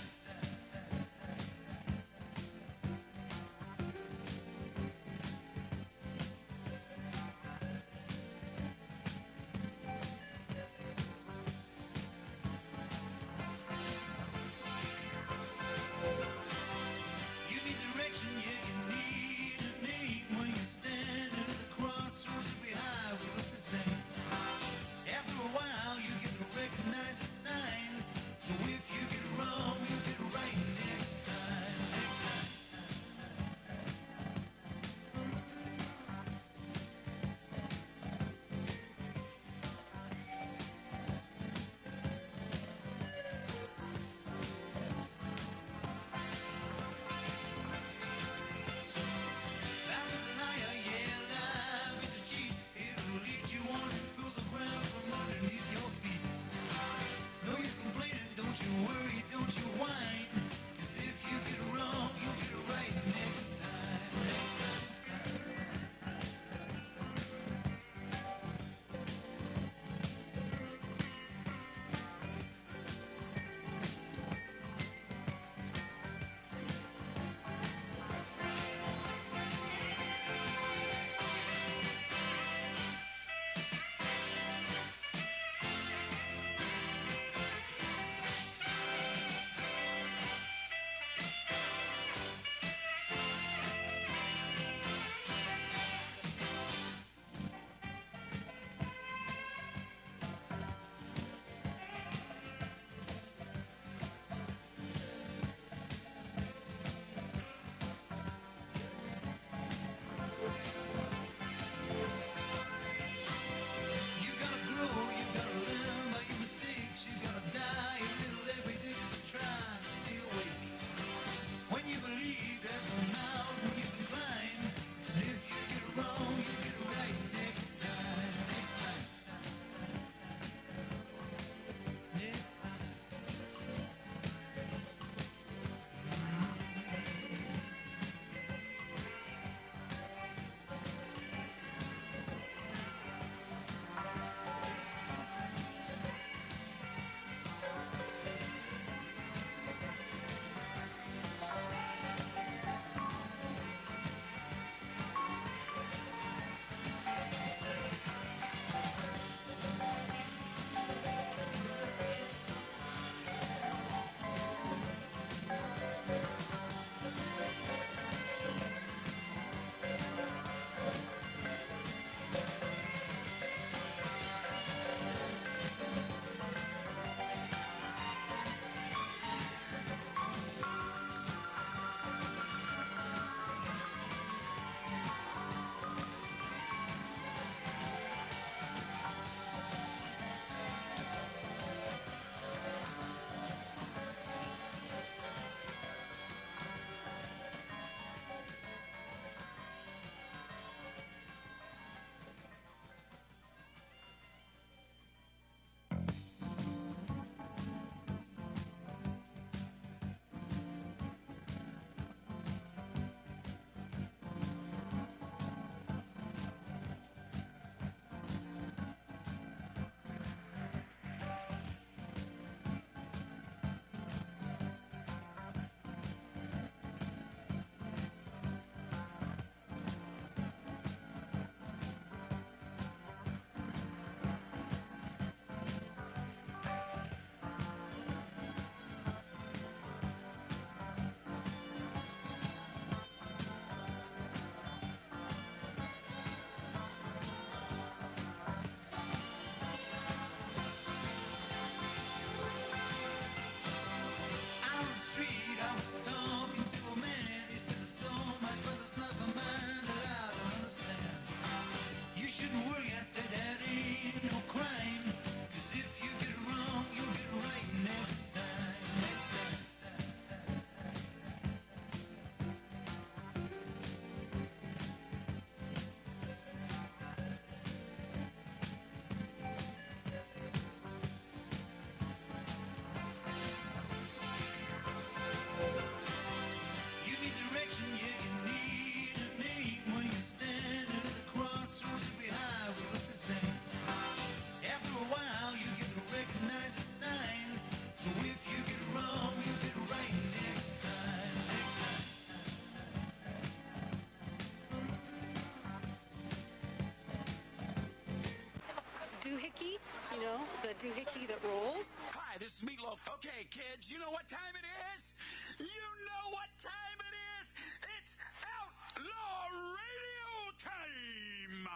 doohickey that rolls? Hi, this is Meatloaf. Okay, kids, you know what time it is? You know what time it is? It's Outlaw Radio time!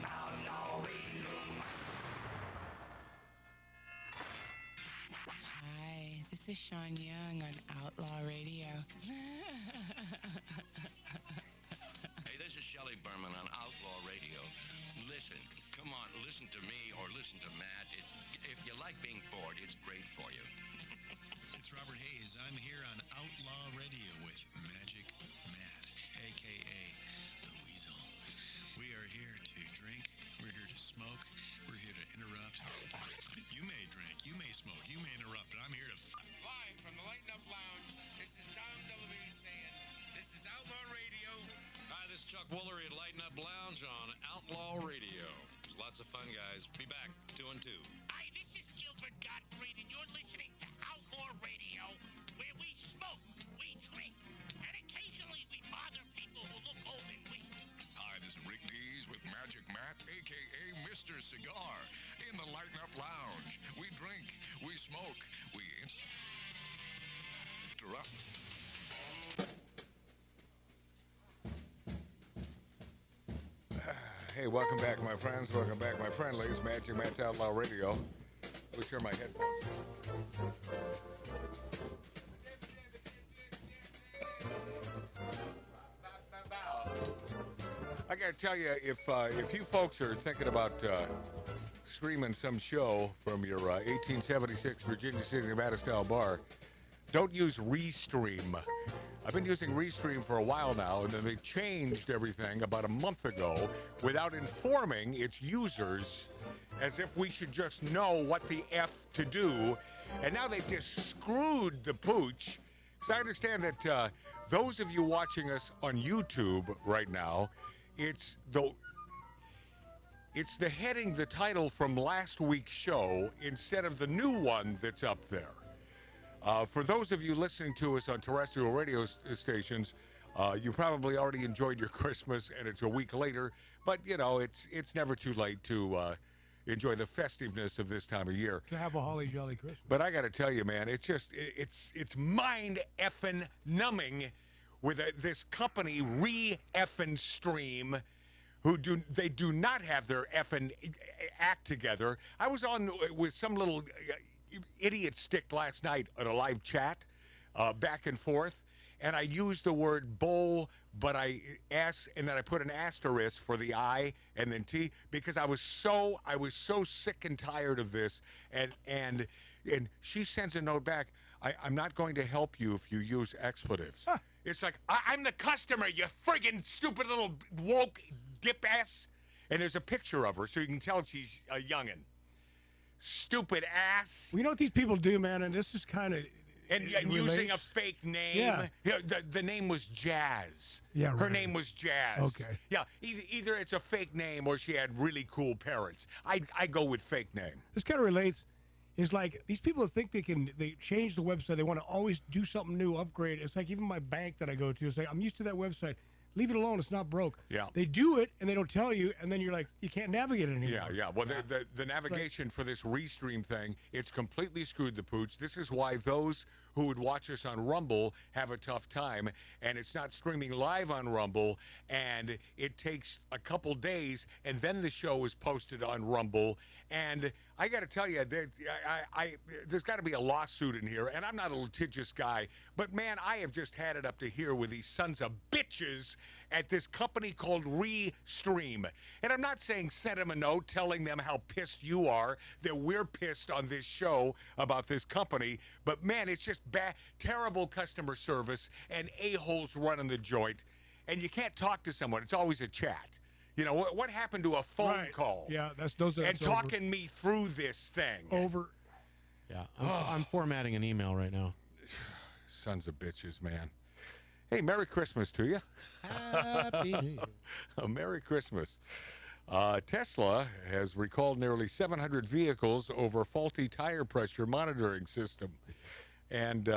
Outlaw Radio. Hi, this is Sean Young on Outlaw Radio. Hey, this is Shelley Berman on Outlaw Radio. Listen, come on, listen to me or listen to Matt. If you like being bored, it's great for you. It's Robert Hayes. I'm here on Outlaw Radio with Magic Matt, a.k.a. The Weasel. We are here to drink. We're here to smoke. We're here to interrupt. You may drink. You may smoke. You may interrupt, but I'm here to... Live from the Lighten Up Lounge, this is Tom DeLuise saying, this is Outlaw Radio. Hi, this is Chuck Woolery at Lighten Up Lounge on Outlaw Radio. Lots of fun, guys. Be back 2 and 2. Hi, this is Gilbert Gottfried, and you're listening to Outlaw Radio, where we smoke, we drink, and occasionally we bother people who look old and weak. Hi, this is Rick Dees with Magic Matt, a.k.a. Mr. Cigar, in the Lighten Up Lounge. We drink, we smoke, we interrupt. Hey, welcome back, my friends. Welcome back, my friendlies. Magic Matt's Outlaw Radio. Let me turn my headphones on. I gotta tell you, if you folks are thinking about streaming some show from your 1876 Virginia City, Nevada style bar, don't use Restream. I've been using Restream for a while now, and then they changed everything about a month ago without informing its users, as if we should just know what the F to do. And now they've just screwed the pooch. So I understand that those of you watching us on YouTube right now, it's the heading, the title from last week's show instead of the new one that's up there. For those of you listening to us on terrestrial radio stations, you probably already enjoyed your Christmas, and it's a week later. But you know, it's never too late to enjoy the festiveness of this time of year. To have a holly jolly Christmas. But I got to tell you, man, it's just it's mind effing numbing with this company re-effing Stream, who do not have their effing act together. I was on with some little idiot stick last night on a live chat, back and forth, and I used the word bowl, but and then I put an asterisk for the I and then T, because I was so sick and tired of this, and she sends a note back. I'm not going to help you if you use expletives. Huh. It's like, I'm the customer, you friggin' stupid little woke dip ass. And there's a picture of her, so you can tell she's a youngin'. Stupid ass. We know what these people do, man, and this is kind of... And using a fake name. Yeah. The name was Jazz. Yeah, Her right. name was Jazz. Okay. Yeah, either it's a fake name or she had really cool parents. I go with fake name. This kind of relates. Is like these people think they change the website. They want to always do something new, upgrade. It's like even my bank that I go to. It's like, I'm used to that website. Leave it alone. It's not broke. Yeah. They do it and they don't tell you, and then you're like, you can't navigate it anymore. Yeah. Well, the navigation for this Restream thing, it's completely screwed the pooch. This is why those who would watch us on Rumble have a tough time, and it's not streaming live on Rumble, and it takes a couple days, and then the show is posted on Rumble. And I got to tell you, there's got to be a lawsuit in here, and I'm not a litigious guy, but man, I have just had it up to here with these sons of bitches at this company called Restream. And I'm not saying send them a note telling them how pissed you are that we're pissed on this show about this company, but man, it's just bad, terrible customer service and a-holes running the joint, and you can't talk to someone. It's always a chat. You know, what happened to a phone call? Yeah, those are talking me through this thing. Over. Yeah, I'm formatting an email right now. Sons of bitches, man. Hey, Merry Christmas to you. Happy New Year. Merry Christmas. Tesla has recalled nearly 700 vehicles over faulty tire pressure monitoring system. And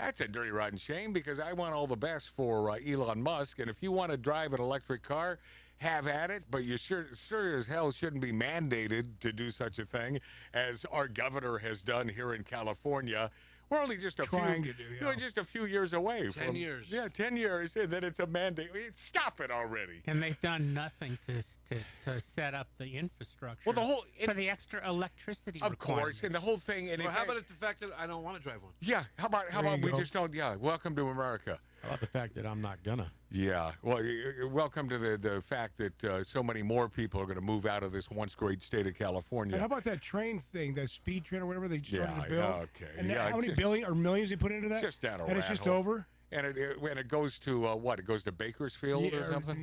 That's a dirty, rotten shame because I want all the best for Elon Musk. And if you want to drive an electric car, have at it. But you sure as hell shouldn't be mandated to do such a thing as our governor has done here in California. We're only just just a few years away. 10 years. Yeah, 10 years, and then it's a mandate. Stop it already. And they've done nothing to set up the infrastructure. Well, the whole for the extra electricity. Of course, and the whole thing. And Well, how about the fact that I don't want to drive one? Yeah, how about we just don't? Yeah, welcome to America. How about the fact that I'm not gonna? Yeah, well, welcome to the fact that so many more people are going to move out of this once great state of California. And how about that train thing, that speed train or whatever they started to build? Okay. And yeah, how many billion or millions they put into that? Just down a And it's rat just hole. over? And it goes to what? It goes to Bakersfield or something?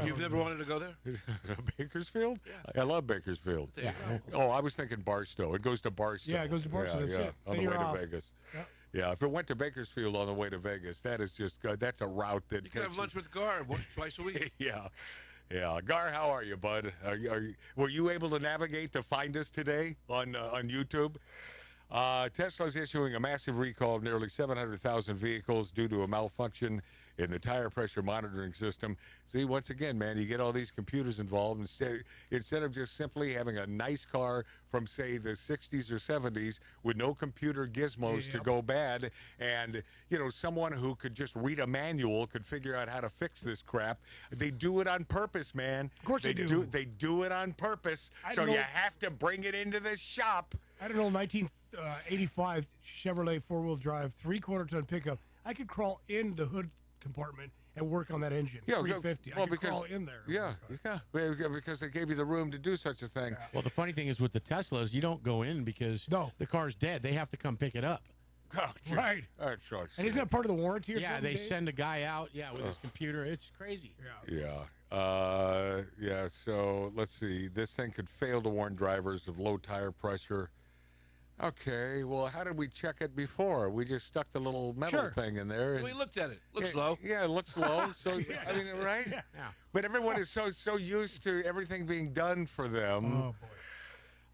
You've never wanted to go there? Bakersfield? Yeah. I love Bakersfield. There you go. Oh, I was thinking Barstow. It goes to Barstow. Yeah, it goes to Barstow. That's it. On Then the way you're off. to Vegas. Yep. Yeah, if it went to Bakersfield on the way to Vegas, that is just good. That's a route that You can have lunch with Gar twice a week. Yeah. Gar, how are you, bud? Were you able to navigate to find us today on YouTube? Tesla's issuing a massive recall of nearly 700,000 vehicles due to a malfunction in the tire pressure monitoring system. See, once again, man, you get all these computers involved. Instead of just simply having a nice car from, say, the 60s or 70s with no computer gizmos to go bad, and, someone who could just read a manual could figure out how to fix this crap. They do it on purpose, man. Of course they do. They do it on purpose, so you have to bring it into the shop. I don't know, 1985 Chevrolet four-wheel drive, 3/4-ton pickup. I could crawl in the hood compartment and work on that engine. 350. I could crawl in there. Yeah, because they gave you the room to do such a thing. Well, the funny thing is with the Teslas, you don't go in because the car's dead. They have to come pick it up. Oh, right. That's so And isn't that part of the warranty or Yeah, something? they Dave? send a guy out, with his computer. It's crazy. Yeah. So let's see. This thing could fail to warn drivers of low tire pressure. Okay, well, how did we check it before? We just stuck the little metal thing in there. We looked at it. Looks low. Yeah, it looks low. So I mean, right? Yeah. But everyone is so used to everything being done for them. Oh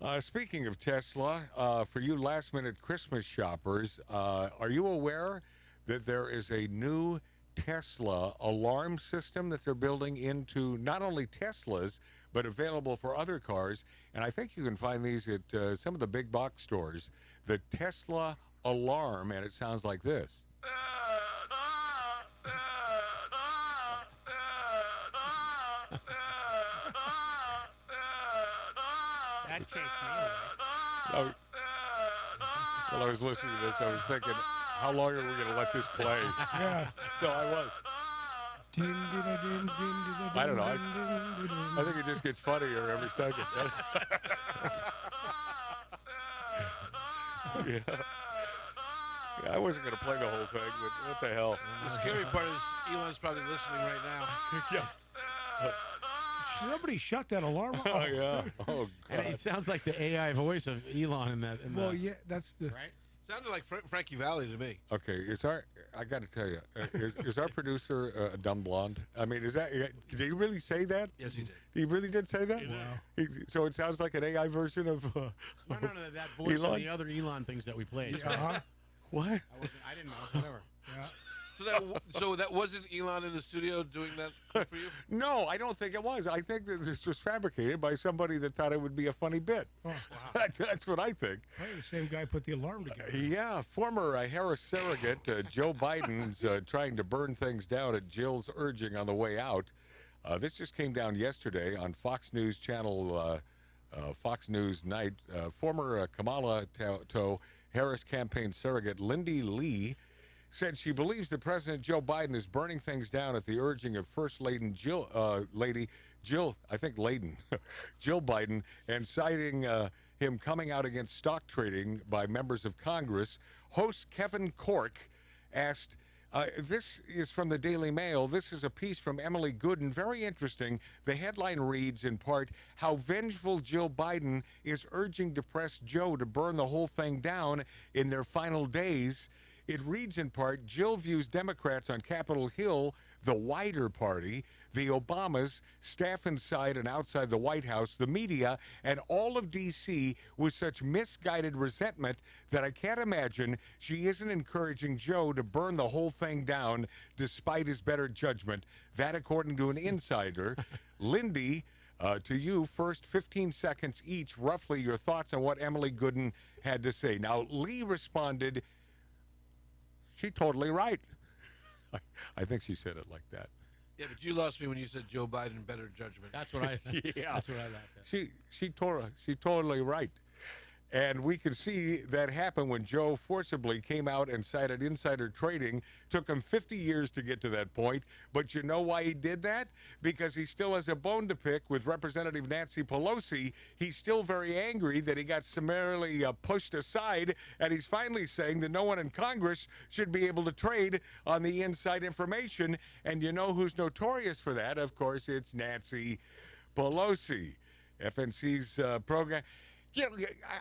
boy. Speaking of Tesla, for you last-minute Christmas shoppers, are you aware that there is a new Tesla alarm system that they're building into not only Teslas, but available for other cars? And I think you can find these at some of the big box stores. The Tesla alarm, and it sounds like this. That chased me away. While I was listening to this, I was thinking, how long are we going to let this play? Yeah. No, I was. I don't know. I think it just gets funnier every second. Yeah. I wasn't going to play the whole thing, but what the hell? The scary part is Elon's probably listening right now. Yeah. Somebody shut that alarm off. Oh, yeah. Oh, God. And it sounds like the AI voice of Elon in that. Well, yeah, that's the... Right? Sounded like Frankie Valli to me. Okay, I got to tell you, is our producer a dumb blonde? I mean, did he really say that? Yes, he did. He really did say that? Wow. So it sounds like an AI version of No, that voice Elon? and the other Elon things that we played. Uh-huh. What? I didn't know. Whatever. Yeah. So that wasn't Elon in the studio doing that clip for you? No, I don't think it was. I think that this was fabricated by somebody that thought it would be a funny bit. Oh, wow. That's what I think. Hey, the same guy put the alarm together. Yeah, former Harris surrogate Joe Biden's trying to burn things down at Jill's urging on the way out. This just came down yesterday on Fox News Channel, Fox News Night. Former Kamala Harris campaign surrogate Lindy Lee said she believes that President Joe Biden is burning things down at the urging of First Lady Jill Biden, and citing him coming out against stock trading by members of Congress. Host Kevin Corke asked, this is from the Daily Mail. This is a piece from Emily Gooden. Very interesting. The headline reads, in part, how vengeful Jill Biden is urging depressed Joe to burn the whole thing down in their final days. It reads in part, Jill views Democrats on Capitol Hill, the wider party, the Obamas, staff inside and outside the White House, the media, and all of D.C. with such misguided resentment that I can't imagine she isn't encouraging Joe to burn the whole thing down despite his better judgment. That, according to an insider. Lindy, to you, first 15 seconds each, roughly your thoughts on what Emily Gooden had to say. Now, Lee responded, she's totally right. I think she said it like that. Yeah, but you lost me when you said Joe Biden better judgment. That's what I. Yeah. That's what I laughed at. She totally right. And we can see that happen when Joe forcibly came out and cited insider trading. Took him 50 years to get to that point. But you know why he did that? Because he still has a bone to pick with Representative Nancy Pelosi. He's still very angry that he got summarily pushed aside. And he's finally saying that no one in Congress should be able to trade on the inside information. And you know who's notorious for that? Of course, it's Nancy Pelosi. FNC's program. Yeah,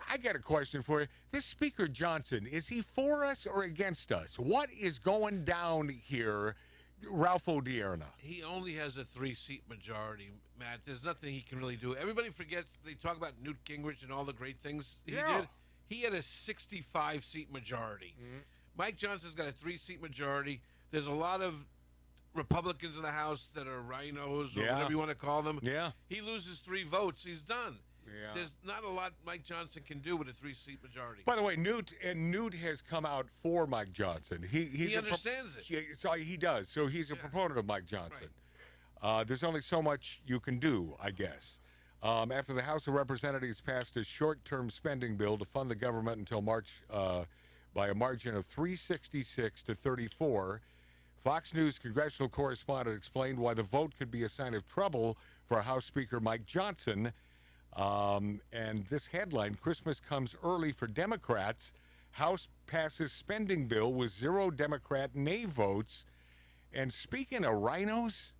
I got a question for you. This Speaker Johnson, is he for us or against us? What is going down here, Ralph Odierna? He only has a 3-seat majority, Matt. There's nothing he can really do. Everybody forgets they talk about Newt Gingrich and all the great things he did. He had a 65-seat majority. Mike Johnson's got a 3-seat majority. There's a lot of Republicans in the House that are rhinos or whatever you want to call them. Yeah. He loses 3 votes, he's done. Yeah. There's not a lot Mike Johnson can do with a 3-seat majority. By the way, Newt has come out for Mike Johnson. He understands it. He does. So he's a proponent of Mike Johnson. Right. There's only so much you can do, I guess. After the House of Representatives passed a short-term spending bill to fund the government until March by a margin of 366 to 34, Fox News congressional correspondent explained why the vote could be a sign of trouble for House Speaker Mike Johnson. And this headline, Christmas comes early for Democrats. House passes spending bill with 0 Democrat nay votes. And speaking of rhinos,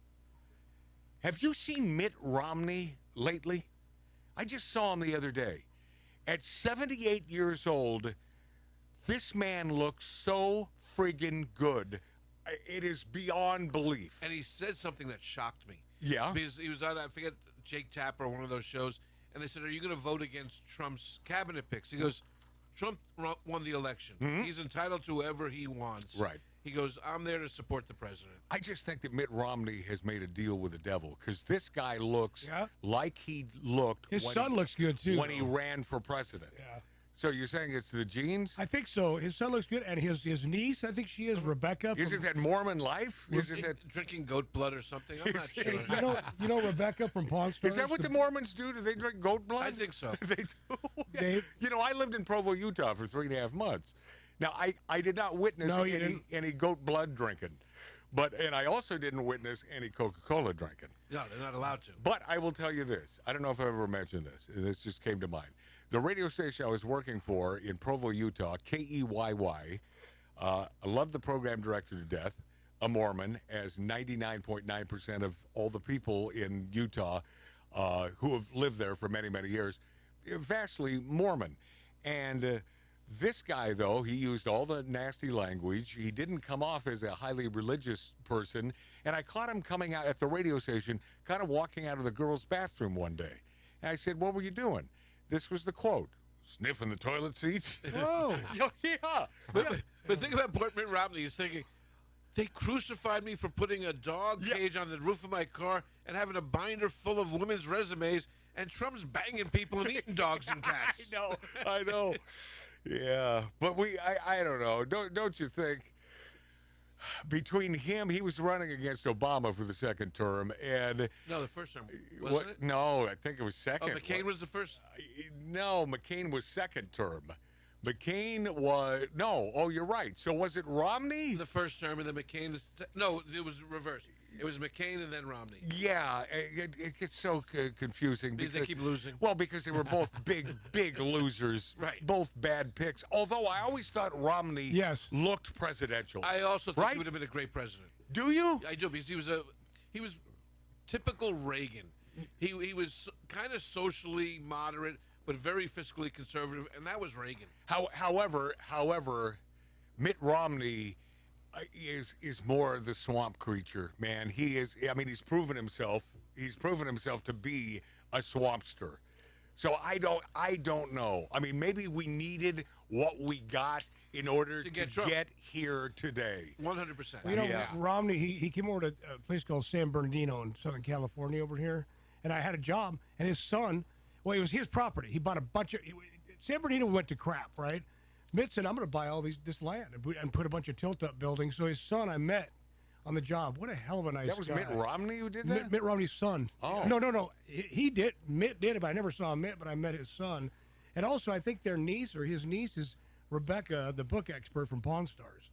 have you seen Mitt Romney lately? I just saw him the other day. At 78 years old, this man looks so friggin' good. It is beyond belief. And he said something that shocked me. Yeah. Because he was on, I forget, Jake Tapper or one of those shows, and they said, are you going to vote against Trump's cabinet picks? He goes, Trump won the election. He's entitled to whoever he wants. Right. He goes, I'm there to support the president. I just think that Mitt Romney has made a deal with the devil because this guy looks like he looked. His son looks good, too. When he ran for president. Yeah. So you're saying it's the genes? I think so. His son looks good, and his niece, I think she is Rebecca. Isn't that Mormon life? Isn't that drinking goat blood or something? I'm not sure. You know Rebecca from Pawn Stars? Is that what the Mormons do? Do they drink goat blood? I think so. They do. You know, I lived in Provo, Utah for 3.5 months. Now, I did not witness any goat blood drinking. And I also didn't witness any Coca-Cola drinking. No, they're not allowed to. But I will tell you this. I don't know if I've ever mentioned this. And this just came to mind. The radio station I was working for in Provo, Utah, KEYY, I love the program director to death, a Mormon, as 99.9% of all the people in Utah who have lived there for many, many years, vastly Mormon. And this guy, though, he used all the nasty language. He didn't come off as a highly religious person. And I caught him coming out at the radio station, kind of walking out of the girls' bathroom one day. And I said, what were you doing? This was the quote. Sniffing the toilet seats. Whoa. Yeah. But think about Mitt Romney. He's thinking, they crucified me for putting a dog cage on the roof of my car and having a binder full of women's resumes, and Trump's banging people and eating dogs and cats. I know. Yeah. But I don't know. Don't you think? Between him, he was running against Obama for the second term, and no, the first term wasn't it? No, I think it was second. Oh, McCain was the first. No, McCain was second term. McCain was no. Oh, you're right. So was it Romney? The first term, and then McCain. No, it was reversed. It was McCain and then Romney. Yeah, it gets so confusing because they keep losing. Well, because they were both big losers. Right. Both bad picks. Although I always thought Romney looked presidential. I also think he would have been a great president. Do you? I do, because he was typical Reagan. He was kind of socially moderate, but very fiscally conservative, and that was Reagan. However, Mitt Romney is more the swamp creature, man. He is. I mean, he's proven himself. He's proven himself to be a swampster. So I don't know. I mean, maybe we needed what we got in order to get here today. 100%. You know, Romney, he came over to a place called San Bernardino in Southern California over here, and I had a job, and his son, well, it was his property. He bought a bunch of, San Bernardino went to crap, right? Mitt said, I'm going to buy all this land and put a bunch of tilt-up buildings. So his son I met on the job. What a hell of a nice guy. That was Mitt Romney who did that? Mitt Romney's son. Oh. No. He did. Mitt did it, but I never saw Mitt, but I met his son. And also, I think their niece or his niece is Rebecca, the book expert from Pawn Stars.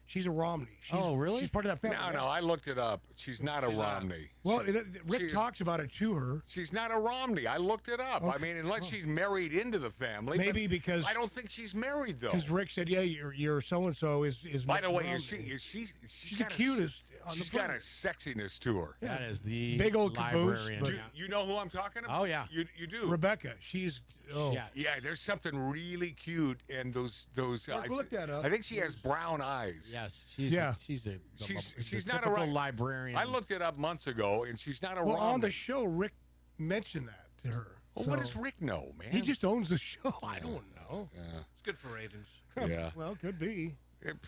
She's a Romney. Oh, really? She's part of that family. No, I looked it up. She's not a Romney. Well, Rick talks about it to her. She's not a Romney. I looked it up. Okay. I mean, unless she's married into the family. Maybe because I don't think she's married though. Because Rick said, "Yeah, your so and so is." By the way, Romney. she's the cutest. She's got a sexiness to her. That is the big old librarian. caboose. You know who I'm talking about? Oh yeah, you do. Rebecca. She's yeah. There's something really cute, and those. Look that up. I think she has brown eyes. Yes, she's she's not a librarian. I looked it up months ago, and she's not a Well, Romney. on the show, Rick mentioned that to her. Well, what does Rick know, man? He just owns the show. I don't know. It's good for ratings. Yeah. Well, could be. That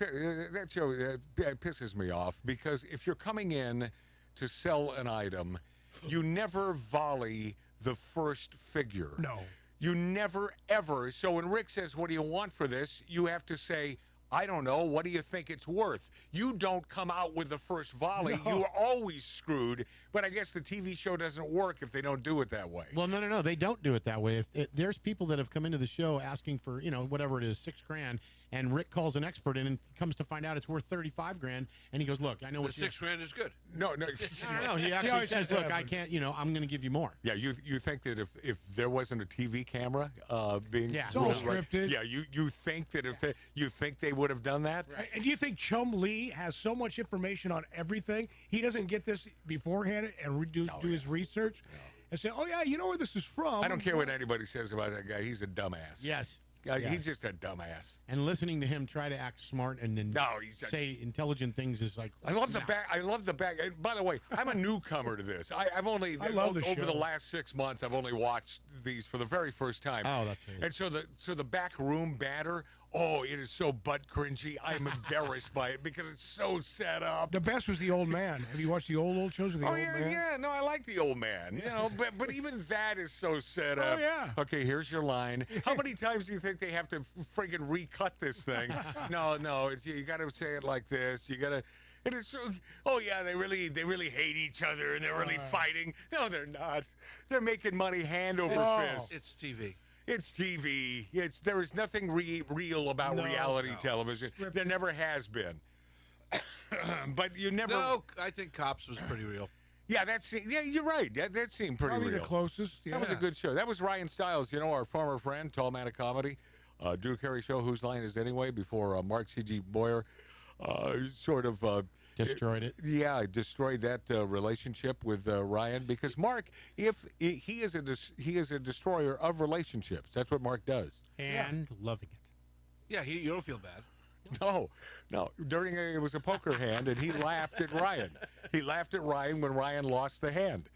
pisses me off because if you're coming in to sell an item, you never volley the first figure. No. You never, ever. So when Rick says, what do you want for this? You have to say, I don't know. What do you think it's worth? You don't come out with the first volley. No. You're always screwed. But I guess the TV show doesn't work if they don't do it that way. Well, no. They don't do it that way. There's people that have come into the show asking for, whatever it is, $6,000, and Rick calls an expert in and comes to find out it's worth $35,000, and he goes, look, I know what $6,000 is good. No. He actually says, look, I can't, I'm going to give you more. Yeah, you think that if there wasn't a TV camera being it's all scripted. Yeah, you think that if they would have done that? Right. And do you think Chum Lee has so much information on everything? He doesn't get this beforehand and do his research and say, oh, yeah, you know where this is from. I don't care what anybody says about that guy. He's a dumbass. Yes. He's just a dumbass. And listening to him try to act smart and then say intelligent things is like. I love the back. By the way, I'm a newcomer to this. I've only love over the last 6 months. I've only watched these for the very first time. Oh, that's right. And so the back room banter. Oh, it is so butt cringy. I'm embarrassed by it because it's so set up. The best was the old man. Have you watched the old shows with the old man? Yeah. No, I like the old man. But even that is so set up. Oh yeah. Okay, here's your line. How many times do you think they have to friggin' recut this thing? No. You got to say it like this. You got to. It is so. Oh yeah, they really hate each other and they're really fighting. No, they're not. They're making money hand over fist. It's TV. It's TV. There is nothing real about reality television. There never has been. But you never. No, I think Cops was pretty real. Yeah, you're right. That seemed pretty Probably real. the closest. Yeah. That was a good show. That was Ryan Stiles, our former friend, tall man of comedy. Drew Carey show, Whose Line Is It Anyway? Before Mark C.G. Boyer sort of destroyed it. Yeah, destroyed that relationship with Ryan because Mark, he is a destroyer of relationships. That's what Mark does. And loving it. Yeah, you don't feel bad. No. It was a poker hand, and he laughed at Ryan. He laughed at Ryan when Ryan lost the hand.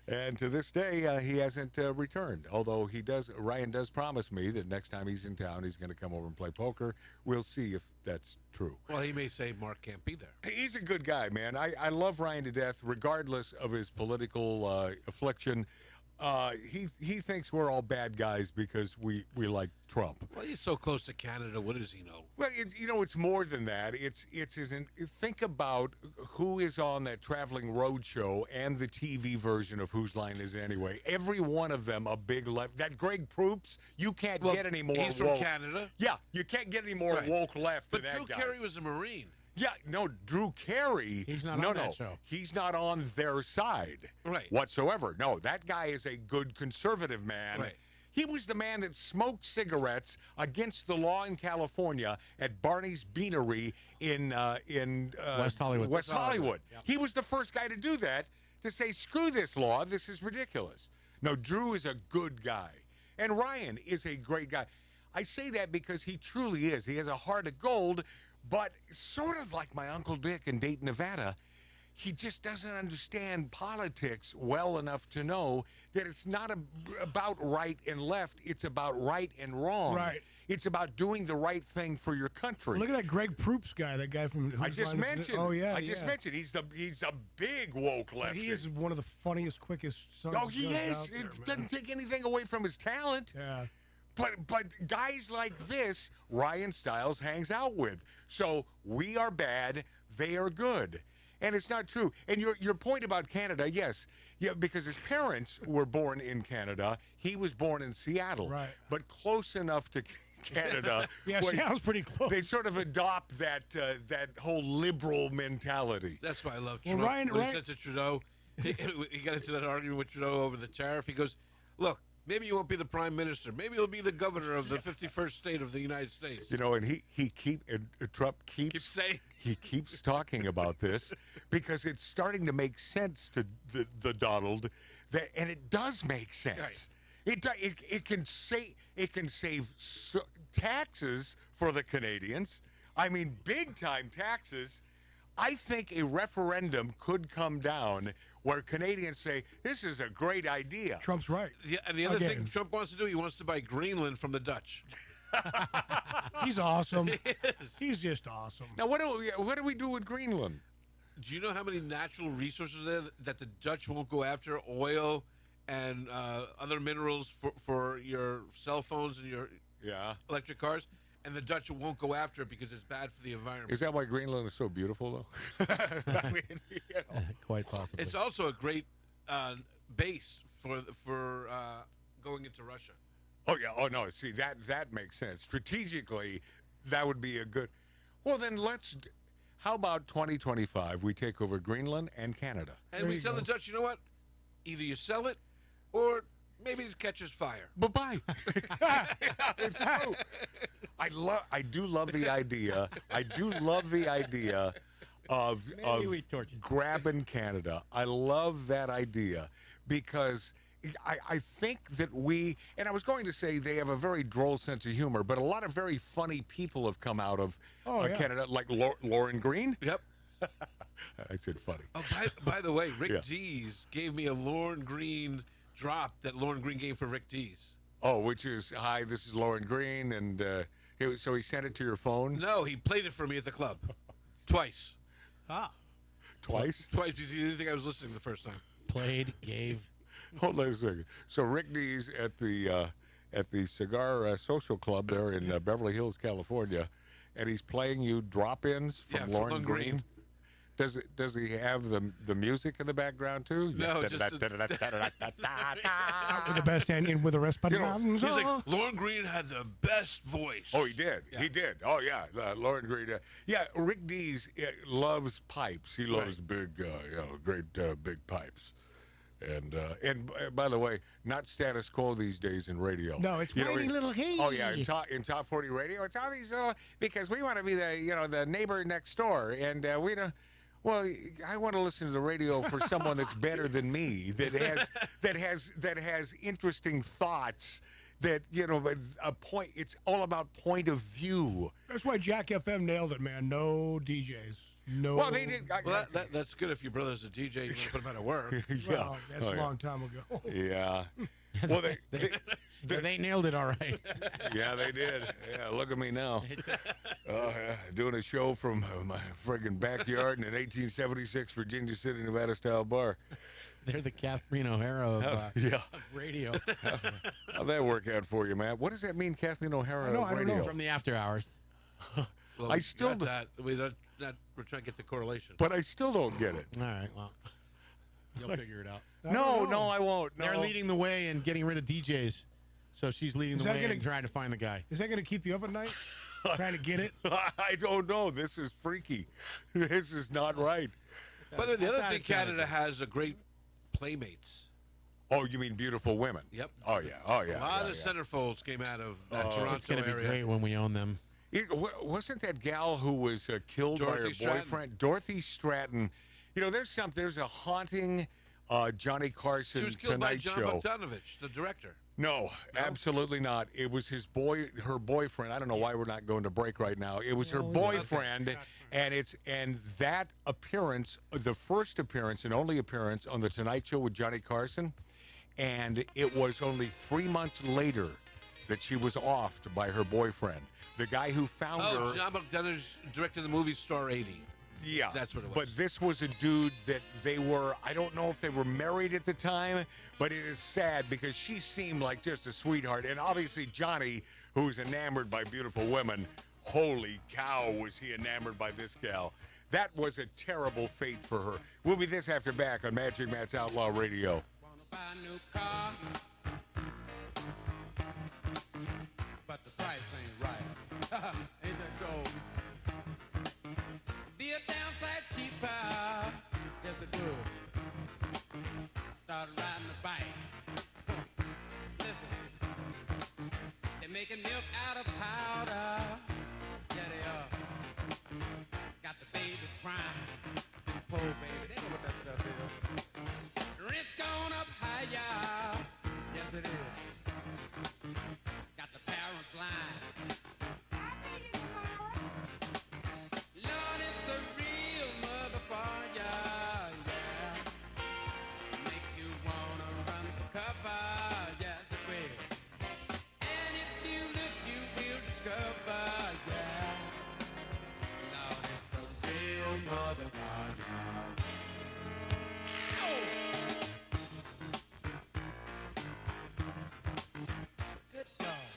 And to this day, he hasn't returned. Although Ryan does promise me that next time he's in town, he's going to come over and play poker. We'll see if that's true. Well, he may say Mark can't be there. He's a good guy, man. I love Ryan to death, regardless of his political affliction. He thinks we're all bad guys because we like Trump. Well, he's so close to Canada. What does he know? Well, it's more than that. Think about who is on that traveling road show and the TV version of Whose Line Is It Anyway. Every one of them a big left. That Greg Proops, you can't get any more. He's woke. from Canada. Yeah, you can't get any more woke left. But than that Drew guy. Carey was a Marine. Yeah, no, Drew Carey. He's not on that show. He's not on their side whatsoever. No, that guy is a good conservative man. Right. He was the man that smoked cigarettes against the law in California at Barney's Beanery in West Hollywood. West Hollywood. Yep. He was the first guy to do that, to say, screw this law, this is ridiculous. No, Drew is a good guy. And Ryan is a great guy. I say that because he truly is. He has a heart of gold, But sort of like my Uncle Dick in Dayton, Nevada, he just doesn't understand politics well enough to know that it's not about right and left. It's about right and wrong. Right. It's about doing the right thing for your country. Look at that Greg Proops guy, that guy from. I just mentioned. Oh yeah, I just mentioned he's a big woke leftist. He is one of the funniest, quickest sons. Oh, he is. Out there, It doesn't take anything away from his talent. Yeah. But guys like this, Ryan Stiles hangs out with. So we are bad, they are good. And it's not true. And your point about Canada, yes. Yeah, because his parents were born in Canada. He was born in Seattle. Right. But close enough to Canada. Yeah, Seattle's pretty close. They sort of adopt that whole liberal mentality. That's why I love Well, Trump. Ryan- when Ryan- he said to Trudeau, he got into that argument with Trudeau over the tariff. He goes, look, maybe you won't be the prime minister. Maybe you'll be the governor of the 51st state of the United States. You know, and Trump keeps saying. He keeps talking about this because it's starting to make sense to the Donald, and it does make sense. Right. It can save taxes for the Canadians. I mean, big time taxes. I think a referendum could come down where Canadians say, this is a great idea. Trump's right. Yeah, and the other thing Trump wants to do, he wants to buy Greenland from the Dutch. He's awesome. He is. He's just awesome. Now, what do we do with Greenland? Do you know how many natural resources there that the Dutch won't go after? Oil and other minerals for your cell phones and your electric cars, and the Dutch won't go after it because it's bad for the environment. Is that why Greenland is so beautiful, though? I mean, Quite possibly. It's also a great base for going into Russia. Oh yeah. Oh no. See, that makes sense. Strategically, that would be a good. Well, then how about 2025? We take over Greenland and Canada. And we tell the Dutch, you know what? Either you sell it, or maybe it catches fire. Bye-bye. It's true. I do love the idea. I do love the idea of grabbing Canada. I love that idea because I think that and I was going to say they have a very droll sense of humor, but a lot of very funny people have come out of Canada, like Lauren Green. Yep. I said funny. Oh, by the way, Rick Yeah. Dees gave me a Lauren Green drop that Lauren Green gave for Rick Dees. Oh, which is, hi, this is Lauren Green, and so he sent it to your phone? No, he played it for me at the club. Twice. Ah. Twice? Twice, because he didn't think I was listening the first time. Played, gave. Hold on a second. So Rick Dees at the Cigar Social Club there in Beverly Hills, California, and he's playing you drop-ins from Lauren Green. Does he have the music in the background too? No, just With the best ending with the rest of the mountains. He's like, Lauren Green had the best voice. Oh, he did. Yeah. He did. Oh, yeah. Lauren Green. Rick Dees loves pipes. He loves big, great big pipes. And by the way, not status quo these days in radio. No, it's whiny little hey. Oh yeah, in top 40 radio, it's all these because we want to be the neighbor next door, and we don't. Well, I want to listen to the radio for someone that's better than me, that has interesting thoughts. That a point. It's all about point of view. That's why Jack FM nailed it, man. No DJs. No. Well, they did. Well, that's good if your brother's a DJ. You want to put him out of work. Well, that's a long time ago. Yeah. Well, they nailed it all right. Yeah, they did. Yeah, look at me now. Doing a show from my friggin' backyard in an 1876 Virginia City, Nevada style bar. They're the Kathleen O'Hara of radio. How'd that work out for you, Matt? What does that mean, Kathleen O'Hara of radio? I don't know. From the after hours. Well, I still got that. We're trying to get the correlation. But I still don't get it. All right, well, you'll figure it out. No, I won't. No. They're leading the way and getting rid of DJs. So she's leading the way and trying to find the guy. Is that going to keep you up at night? Trying to get it? I don't know. This is freaky. This is not right. But the other thing, Canada has a great Playmates. Oh, you mean beautiful women? Yep. Oh, yeah. A lot of centerfolds came out of that Toronto It's going to be area. great when we own them. Wasn't that gal who was killed by her boyfriend, Dorothy Stratton? There's a haunting Johnny Carson She was killed by Tonight John Show. Bogdanovich, the director. No, absolutely not. It was her boyfriend. I don't know why we're not going to break right now. It was her boyfriend, and that appearance, the first appearance and only appearance on the Tonight Show with Johnny Carson, and it was only 3 months later that she was offed by her boyfriend, the guy who found her. John Bogdanovich directed the movie Star 80. Yeah, that's what it was. But this was a dude that they were, I don't know if they were married at the time, but it is sad because she seemed like just a sweetheart. And obviously Johnny, who's enamored by beautiful women, holy cow, was he enamored by this gal. That was a terrible fate for her. We'll be this after back on Magic Matt's Outlaw Radio. Buy a new car, but the price ain't right. Ain't that gold? Be a downside cheaper, yes it would. Start riding a bike. Listen, they're making milk out of powder. Yeah, they are. Got the babies crying. Poor baby, they know what that stuff is. Rent's gone up higher. Yes, it is. Got the parents lying. Lord, it's a real motherfucker, yeah. Make you wanna run for cover, yes, it will. And if you look, you will discover, yeah. Lord, it's a real motherfucker. Good dog.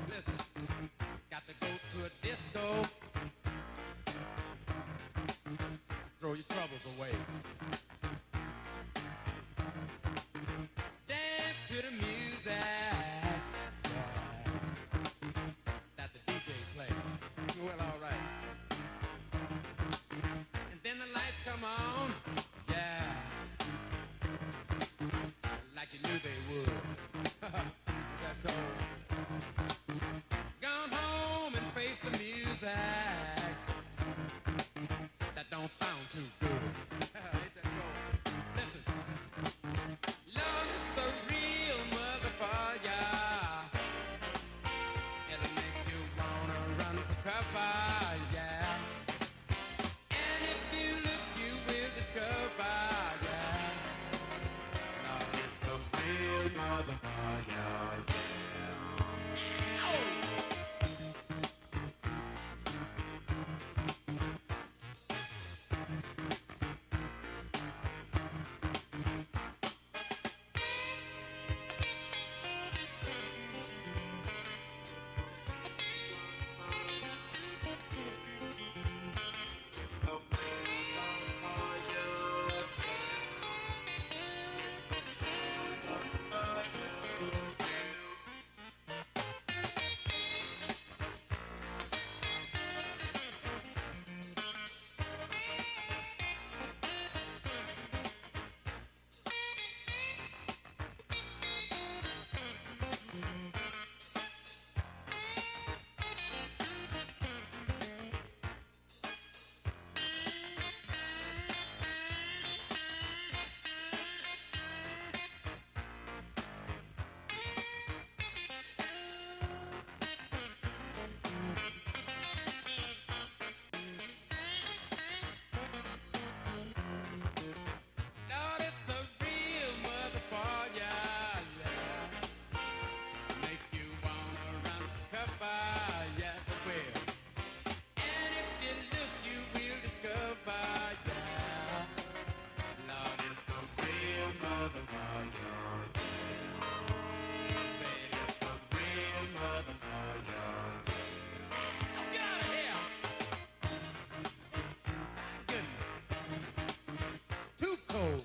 Listen, got to go to a disco. Throw your troubles away. Dance to the music that the DJ plays. Well, all right. And then the lights come on. Yeah. Like you knew they would. That cold. Gone home and face the music. That don't sound too good. Ain't that cold? Listen. Lord, it's a real motherfucker. It'll make you wanna run for cover, yeah. And if you look, you will discover, yeah. Lord, it's a real motherfucker, yeah. Lord, it's a real motherfucker, yeah. Make you wanna run for cover, yes it will. And if you look, you will discover, yeah. Lord, it's a real motherfucker. Say it's a real motherfucker. Oh, get out of here! Too cold.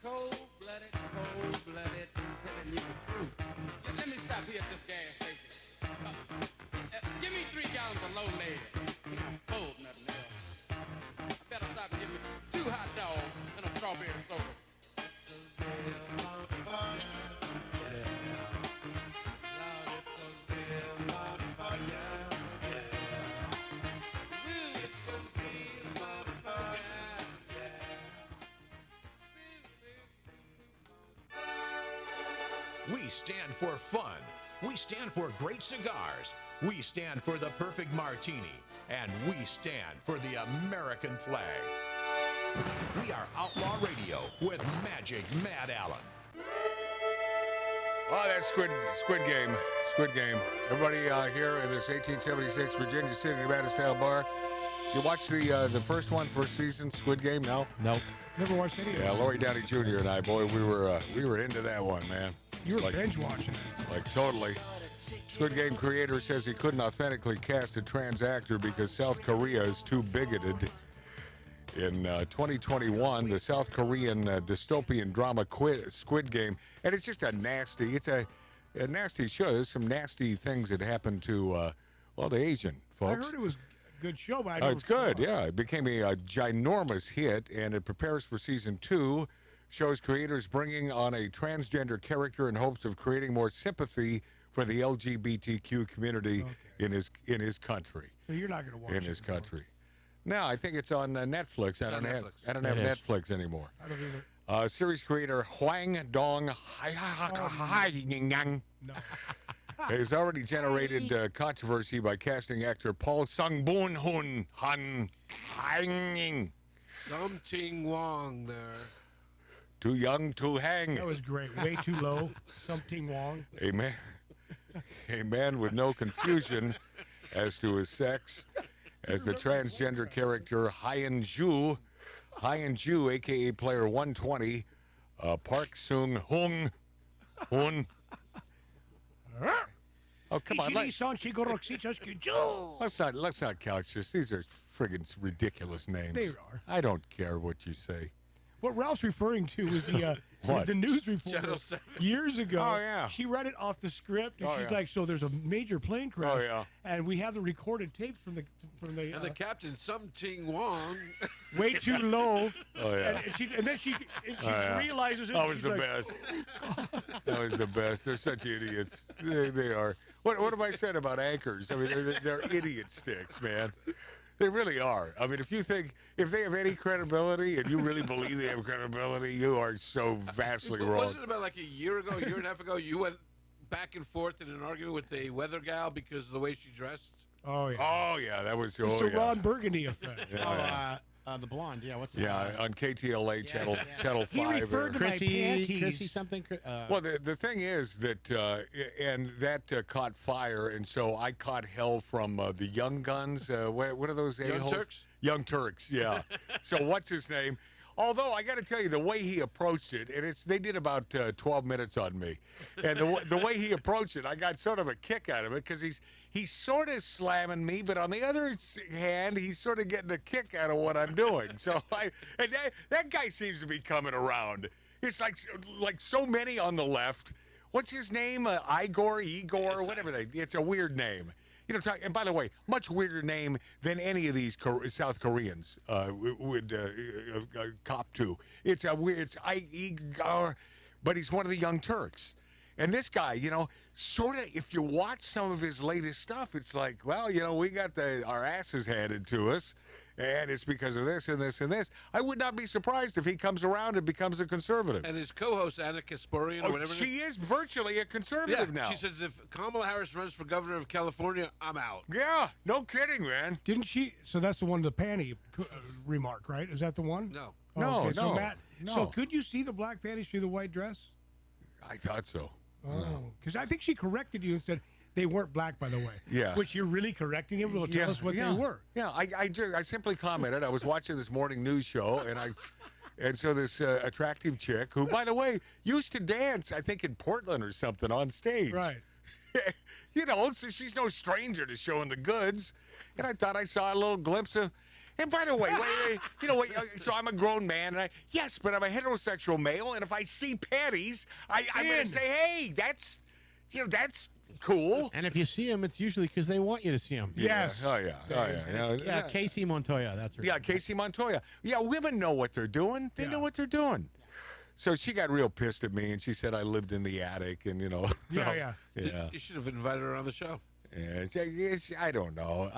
Cold-blooded, cold-blooded. I'm telling you the truth. Yeah, let me stop here at this gas station. Give me 3 gallons of low lead. I'm full, nothing else. I better stop and give me 2 hot dogs and a strawberry soda. It's a real motherfucker. Lord, it's a real motherfucker. We stand for fun. We stand for great cigars. We stand for the perfect martini. And we stand for the American flag. We are Outlaw Radio with Magic Matt Allen. Oh, that's Squid Game. Squid Game. Everybody here in this 1876 Virginia City, Nevada style bar. You watch the first one, first season, Squid Game? No? Nope. Never watched any of Yeah, it. Lori Downey Jr. and I, boy, we were into that one, man. You were binge watching it. Like, totally. Squid Game creator says he couldn't authentically cast a trans actor because South Korea is too bigoted. In 2021, the South Korean dystopian drama Squid Game, and it's just a nasty show. There's some nasty things that happen to, the Asian folks. I heard it was a good show, but I Oh, never it's good, saw it. yeah. It became a ginormous hit, and it prepares for season 2. Shows creators bringing on a transgender character in hopes of creating more sympathy for the LGBTQ community in his country. So you're not going to watch it. In his country. No, I think it's on Netflix. I don't have It is. Netflix anymore. I don't either. Series creator Hwang Dong has already generated controversy by casting actor Paul Sung-boon Hun Han Hang. Something wrong there. Too young to hang. That was great. Way too low. Something wrong. A man with no confusion as to his sex, as the transgender character Hyeon Ju, a.k.a. Player 120, Park Sung-hung. Oh, come on. Let's not couch this. These are friggin' ridiculous names. They are. I don't care what you say. What Ralph's referring to was the What? the news reporter Channel 7. years ago. Oh, yeah. She read it off the script, and Oh, she's yeah. like, "So there's a major plane crash, yeah. and we have the recorded tapes from the And the captain, something wrong. way too low." Oh, yeah. And then she yeah. realizes it. That and was she's the like, best. That was the best. They're such idiots. They are. What have I said about anchors? I mean, they're idiot sticks, man. They really are. I mean, if they have any credibility, and you really believe they have credibility, you are so vastly wrong. Wasn't it about like a year and a half ago, you went back and forth in an argument with the weather gal because of the way she dressed? Oh, yeah. Oh, yeah, that was... It's the Ron Burgundy effect. The blonde. Yeah, what's Yeah, on KTLA channel 5. He referred to my panties. Chrissy something. Well, the thing is that, and that caught fire, and so I caught hell from the Young Guns. What are those Young a-holes? Turks? Young Turks, yeah. So what's his name? Although I got to tell you, the way he approached it, and they did about 12 minutes on me, and the way he approached it, I got sort of a kick out of it because he's sort of slamming me, but on the other hand, he's sort of getting a kick out of what I'm doing. So that guy seems to be coming around. It's like so many on the left. What's his name? Igor, whatever it's a weird name. You know, and by the way, much weirder name than any of these South Koreans would cop to. It's Igor, but he's one of the Young Turks. And this guy, you know, sort of, if you watch some of his latest stuff, it's like, well, you know, we got our asses handed to us, and it's because of this and this and this. I would not be surprised if he comes around and becomes a conservative. And his co-host, Anna Kasparian, or whatever. She is virtually a conservative now. She says, if Kamala Harris runs for governor of California, I'm out. Yeah, no kidding, man. Didn't she? So that's the one, the panty remark, right? Is that the one? No. Oh, No, okay. So no, Matt, no. so could you see the black panties through the white dress? I thought so. Oh, because I think she corrected you and said they weren't black, by the way. Yeah. Which you're really correcting him. Will tell us what they were. Yeah, I simply commented. I was watching this morning news show, and so this attractive chick, who, by the way, used to dance, I think, in Portland or something on stage. Right. You know, so she's no stranger to showing the goods. And I thought I saw a little glimpse of. And by the way, wait, you know, so I'm a grown man, and yes, but I'm a heterosexual male, and if I see panties, I'm going to say, hey, that's cool. And if you see them, it's usually because they want you to see them. Yes. Oh, yeah. Yeah, Casey Montoya. That's her. Yeah, Casey Montoya. Yeah, women know what they're doing. They know what they're doing. So she got real pissed at me, and she said I lived in the attic, and, you know. Yeah. You should have invited her on the show. I don't know.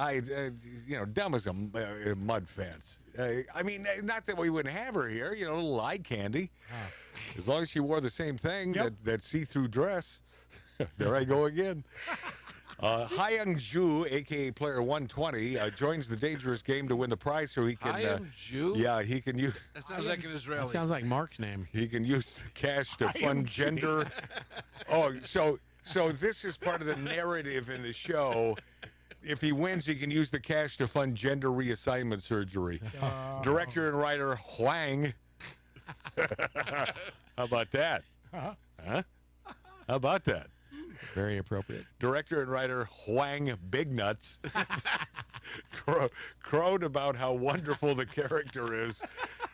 Dumb as a mud fence. I mean, not that we wouldn't have her here. A little eye candy. As long as she wore the same thing, that see-through dress. There I go again. Hyung Ju, a.k.a. Player 120, joins the dangerous game to win the prize so he can... Hyung Ju? Yeah, he can use... That sounds like an Israeli. That sounds like Mark's name. He can use the cash to fund gender... So this is part of the narrative in the show. If he wins, he can use the cash to fund gender reassignment surgery. Director and writer Huang. How about that? Huh? How about that? Very appropriate. Director and writer Huang Big Nuts crowed about how wonderful the character is,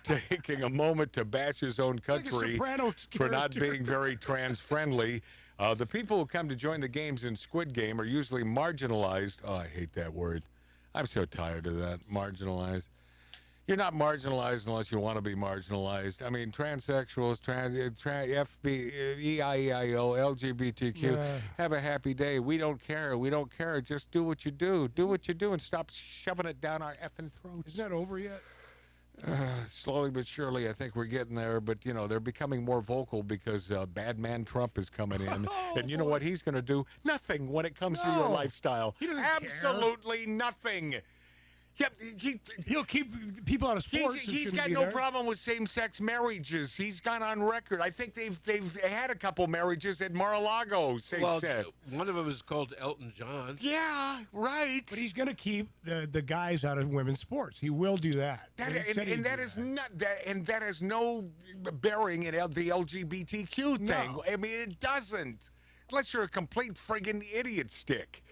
taking a moment to bash his own country for not being very trans-friendly. The people who come to join the games in Squid Game are usually marginalized. Oh, I hate that word. I'm so tired of that, marginalized. You're not marginalized unless you want to be marginalized. I mean, transsexuals, EIEIO, LGBTQ, have a happy day. We don't care. We don't care. Just do what you do. Do what you do and stop shoving it down our effing throats. Is that over yet? Slowly but surely, I think we're getting there. But, they're becoming more vocal because Bad Man Trump is coming in. And you know what he's going to do? Nothing when it comes to your lifestyle. He doesn't Absolutely nothing. Yep, he'll keep people out of sports. He's got no problem with same-sex marriages. He's gone on record. I think they've had a couple marriages at Mar-a-Lago. One of them is called Elton John. Yeah, right. But he's going to keep the guys out of women's sports. He will do that. That has no bearing in the LGBTQ thing. No. I mean, it doesn't. Unless you're a complete friggin' idiot stick.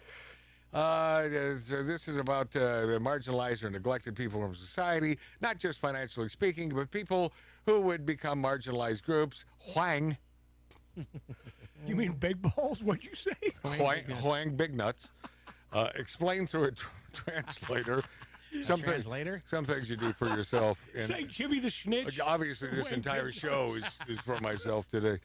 So this is about marginalized or neglected people from society, not just financially speaking, but people who would become marginalized groups. Huang. You mean big balls? What'd you say? Huang Big Nuts. Explained through a translator. Some things you do for yourself. It's like Jimmy the Snitch. Obviously, this entire show is for myself today.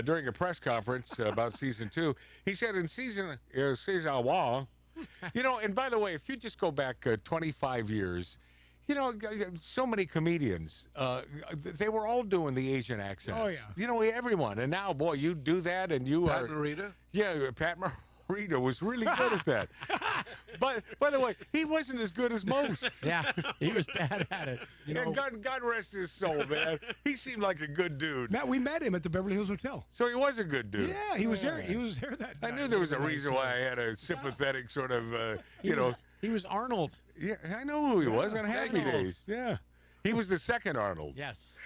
During a press conference about season 2, he said in season 1, and by the way, if you just go back 25 years, so many comedians, they were all doing the Asian accents. Oh, yeah. Everyone. And now, boy, you do that and you Pat Morita? Yeah, Pat Morita was really good at that. But, by the way, he wasn't as good as most. Yeah, he was bad at it. God rest his soul, man. He seemed like a good dude. Matt, we met him at the Beverly Hills Hotel. So he was a good dude. Yeah, he was there. He was there that night. I knew there was a reason why I had a sympathetic sort of, He was Arnold. Yeah, I know who he was on Happy Days. Yeah. He was the second Arnold. Yes.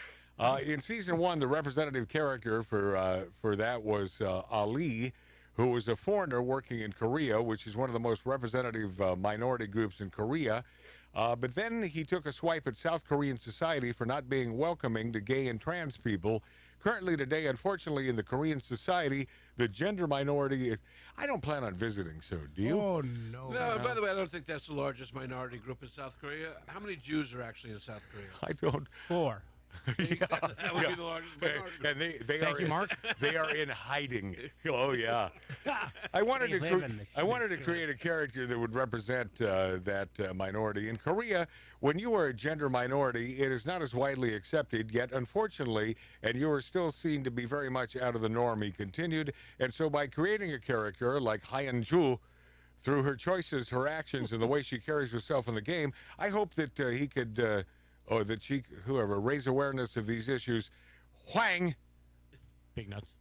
In season 1, the representative character for that was Ali, who was a foreigner working in Korea, which is one of the most representative minority groups in Korea. But then he took a swipe at South Korean society for not being welcoming to gay and trans people. Currently today, unfortunately, in the Korean society, the gender minority... I don't plan on visiting soon, do you? Oh, no. No, by the way, I don't think that's the largest minority group in South Korea. How many Jews are actually in South Korea? I don't... 4. That would be the largest minority group. And they Thank you, Mark. They are in hiding. Oh yeah. I wanted to create a character that would represent that minority in Korea. When you are a gender minority, it is not as widely accepted yet, unfortunately, and you are still seen to be very much out of the norm. He continued, and so by creating a character like Hyun Ju, through her choices, her actions, and the way she carries herself in the game, I hope that he could. Or that whoever raise awareness of these issues. Huang Big Nuts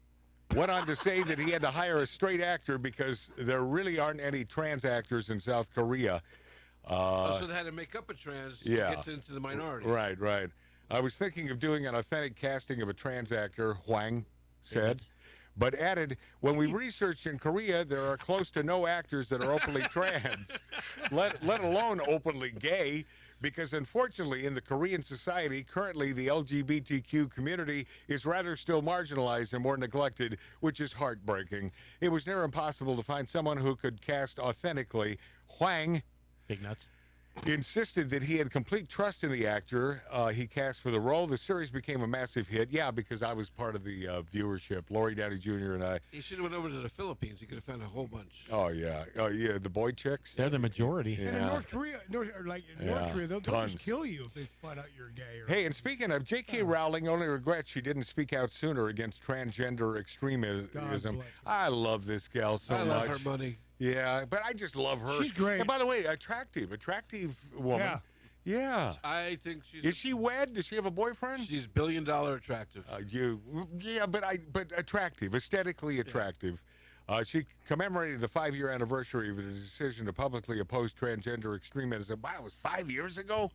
went on to say that he had to hire a straight actor because there really aren't any trans actors in South Korea. So they had to make up a trans to get into the minority. Right. I was thinking of doing an authentic casting of a trans actor, Huang said, but added, when we researched in Korea, there are close to no actors that are openly trans, let alone openly gay. Because unfortunately, in the Korean society, currently the LGBTQ community is rather still marginalized and more neglected, which is heartbreaking. It was near impossible to find someone who could cast authentically Huang Big Nuts insisted that he had complete trust in the actor he cast for the role. The series became a massive hit. Yeah, because I was part of the viewership. Laurie Downey Jr. and I. He should have went over to the Philippines. He could have found a whole bunch. Oh yeah, the boy chicks. They're the majority. Yeah. And in North Korea, North Korea, they'll tons. just kill you if they find out you're gay. Or Hey, and speaking of, J.K. Rowling only regrets she didn't speak out sooner against transgender extremism. I love this gal so much. I love her money. Yeah, but I just love her. She's great. And by the way, attractive woman. Yeah. I think she's. Is she wed? Does she have a boyfriend? She's $1 billion attractive. But attractive, aesthetically attractive. She commemorated the 5-year anniversary of the decision to publicly oppose transgender extremism. Wow, it was 5 years ago?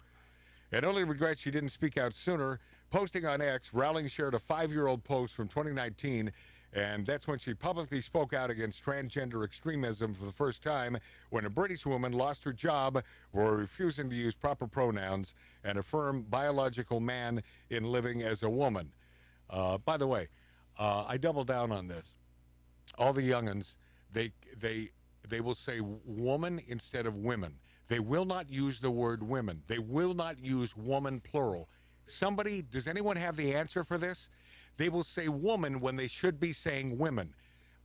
And only regrets she didn't speak out sooner. Posting on X, Rowling shared a 5-year-old post from 2019, and that's when she publicly spoke out against transgender extremism for the first time, when a British woman lost her job for refusing to use proper pronouns and affirm biological man in living as a woman. By the way, I double down on this. All the young'uns, they will say woman instead of women. They will not use the word women. They will not use woman plural. Does anyone have the answer for this? They will say woman when they should be saying women.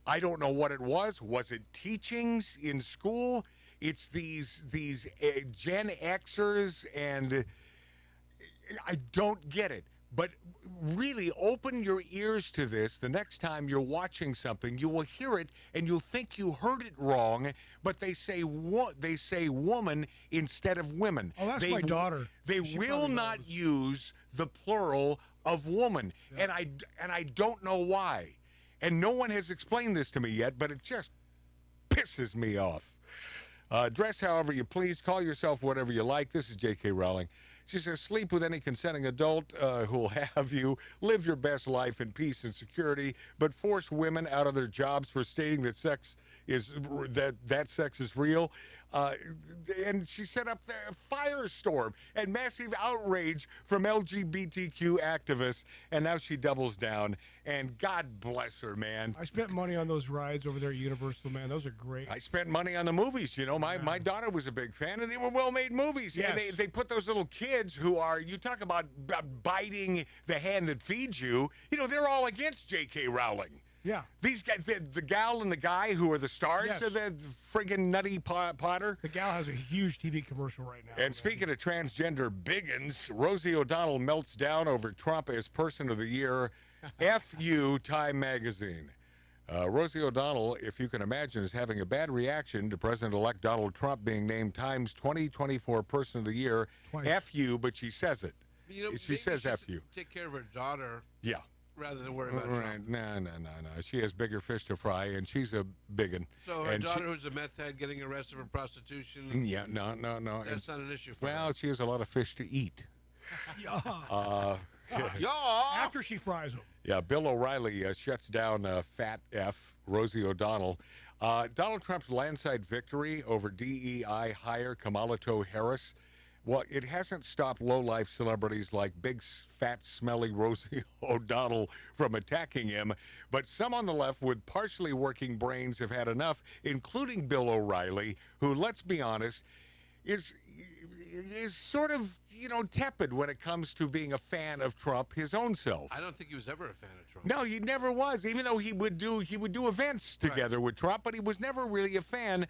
I don't know what it was. Was it teachings in school? It's these Gen Xers, and I don't get it. But really open your ears to this. The next time you're watching something, you will hear it and you'll think you heard it wrong, but they say woman instead of women. Oh, that's my daughter. They will not use the plural of woman. Yeah. And I don't know why. And no one has explained this to me yet, but it just pisses me off. Dress however you please, call yourself whatever you like. This is J.K. Rowling. She says, sleep with any consenting adult who will have you. Live your best life in peace and security, but force women out of their jobs for stating that sex is real. And she set up the firestorm and massive outrage from LGBTQ activists, and now she doubles down. And God bless her, man. I spent money on those rides over there at Universal, man. Those are great. I spent money on the movies. You know, my daughter was a big fan, and they were well-made movies. Yes. And they put those little kids who are, you talk about biting the hand that feeds you, you know, they're all against J.K. Rowling. Yeah. These guys, the gal and the guy who are the stars of the friggin' Nutty Potter. The gal has a huge TV commercial right now. And speaking of transgender biggins, Rosie O'Donnell melts down over Trump as Person of the Year. F you, Time Magazine. Rosie O'Donnell, if you can imagine, is having a bad reaction to President-elect Donald Trump being named Time's 2024 Person of the Year. 20. F you, but she says it. You know, she says F you. Take care of her daughter. Yeah. Rather than worry about Trump. No. She has bigger fish to fry, and she's a biggin. So her daughter, who's a meth head, getting arrested for prostitution. Yeah, no. That's not an issue for her. Well, she has a lot of fish to eat. After she fries them. Yeah, Bill O'Reilly shuts down Fat F, Rosie O'Donnell. Donald Trump's landslide victory over DEI hire Kamala Harris. Well, it hasn't stopped low-life celebrities like big, fat, smelly Rosie O'Donnell from attacking him, but some on the left with partially working brains have had enough, including Bill O'Reilly, who, let's be honest, is sort of, tepid when it comes to being a fan of Trump his own self. I don't think he was ever a fan of Trump. No, he never was, even though he would do events together with Trump, but he was never really a fan.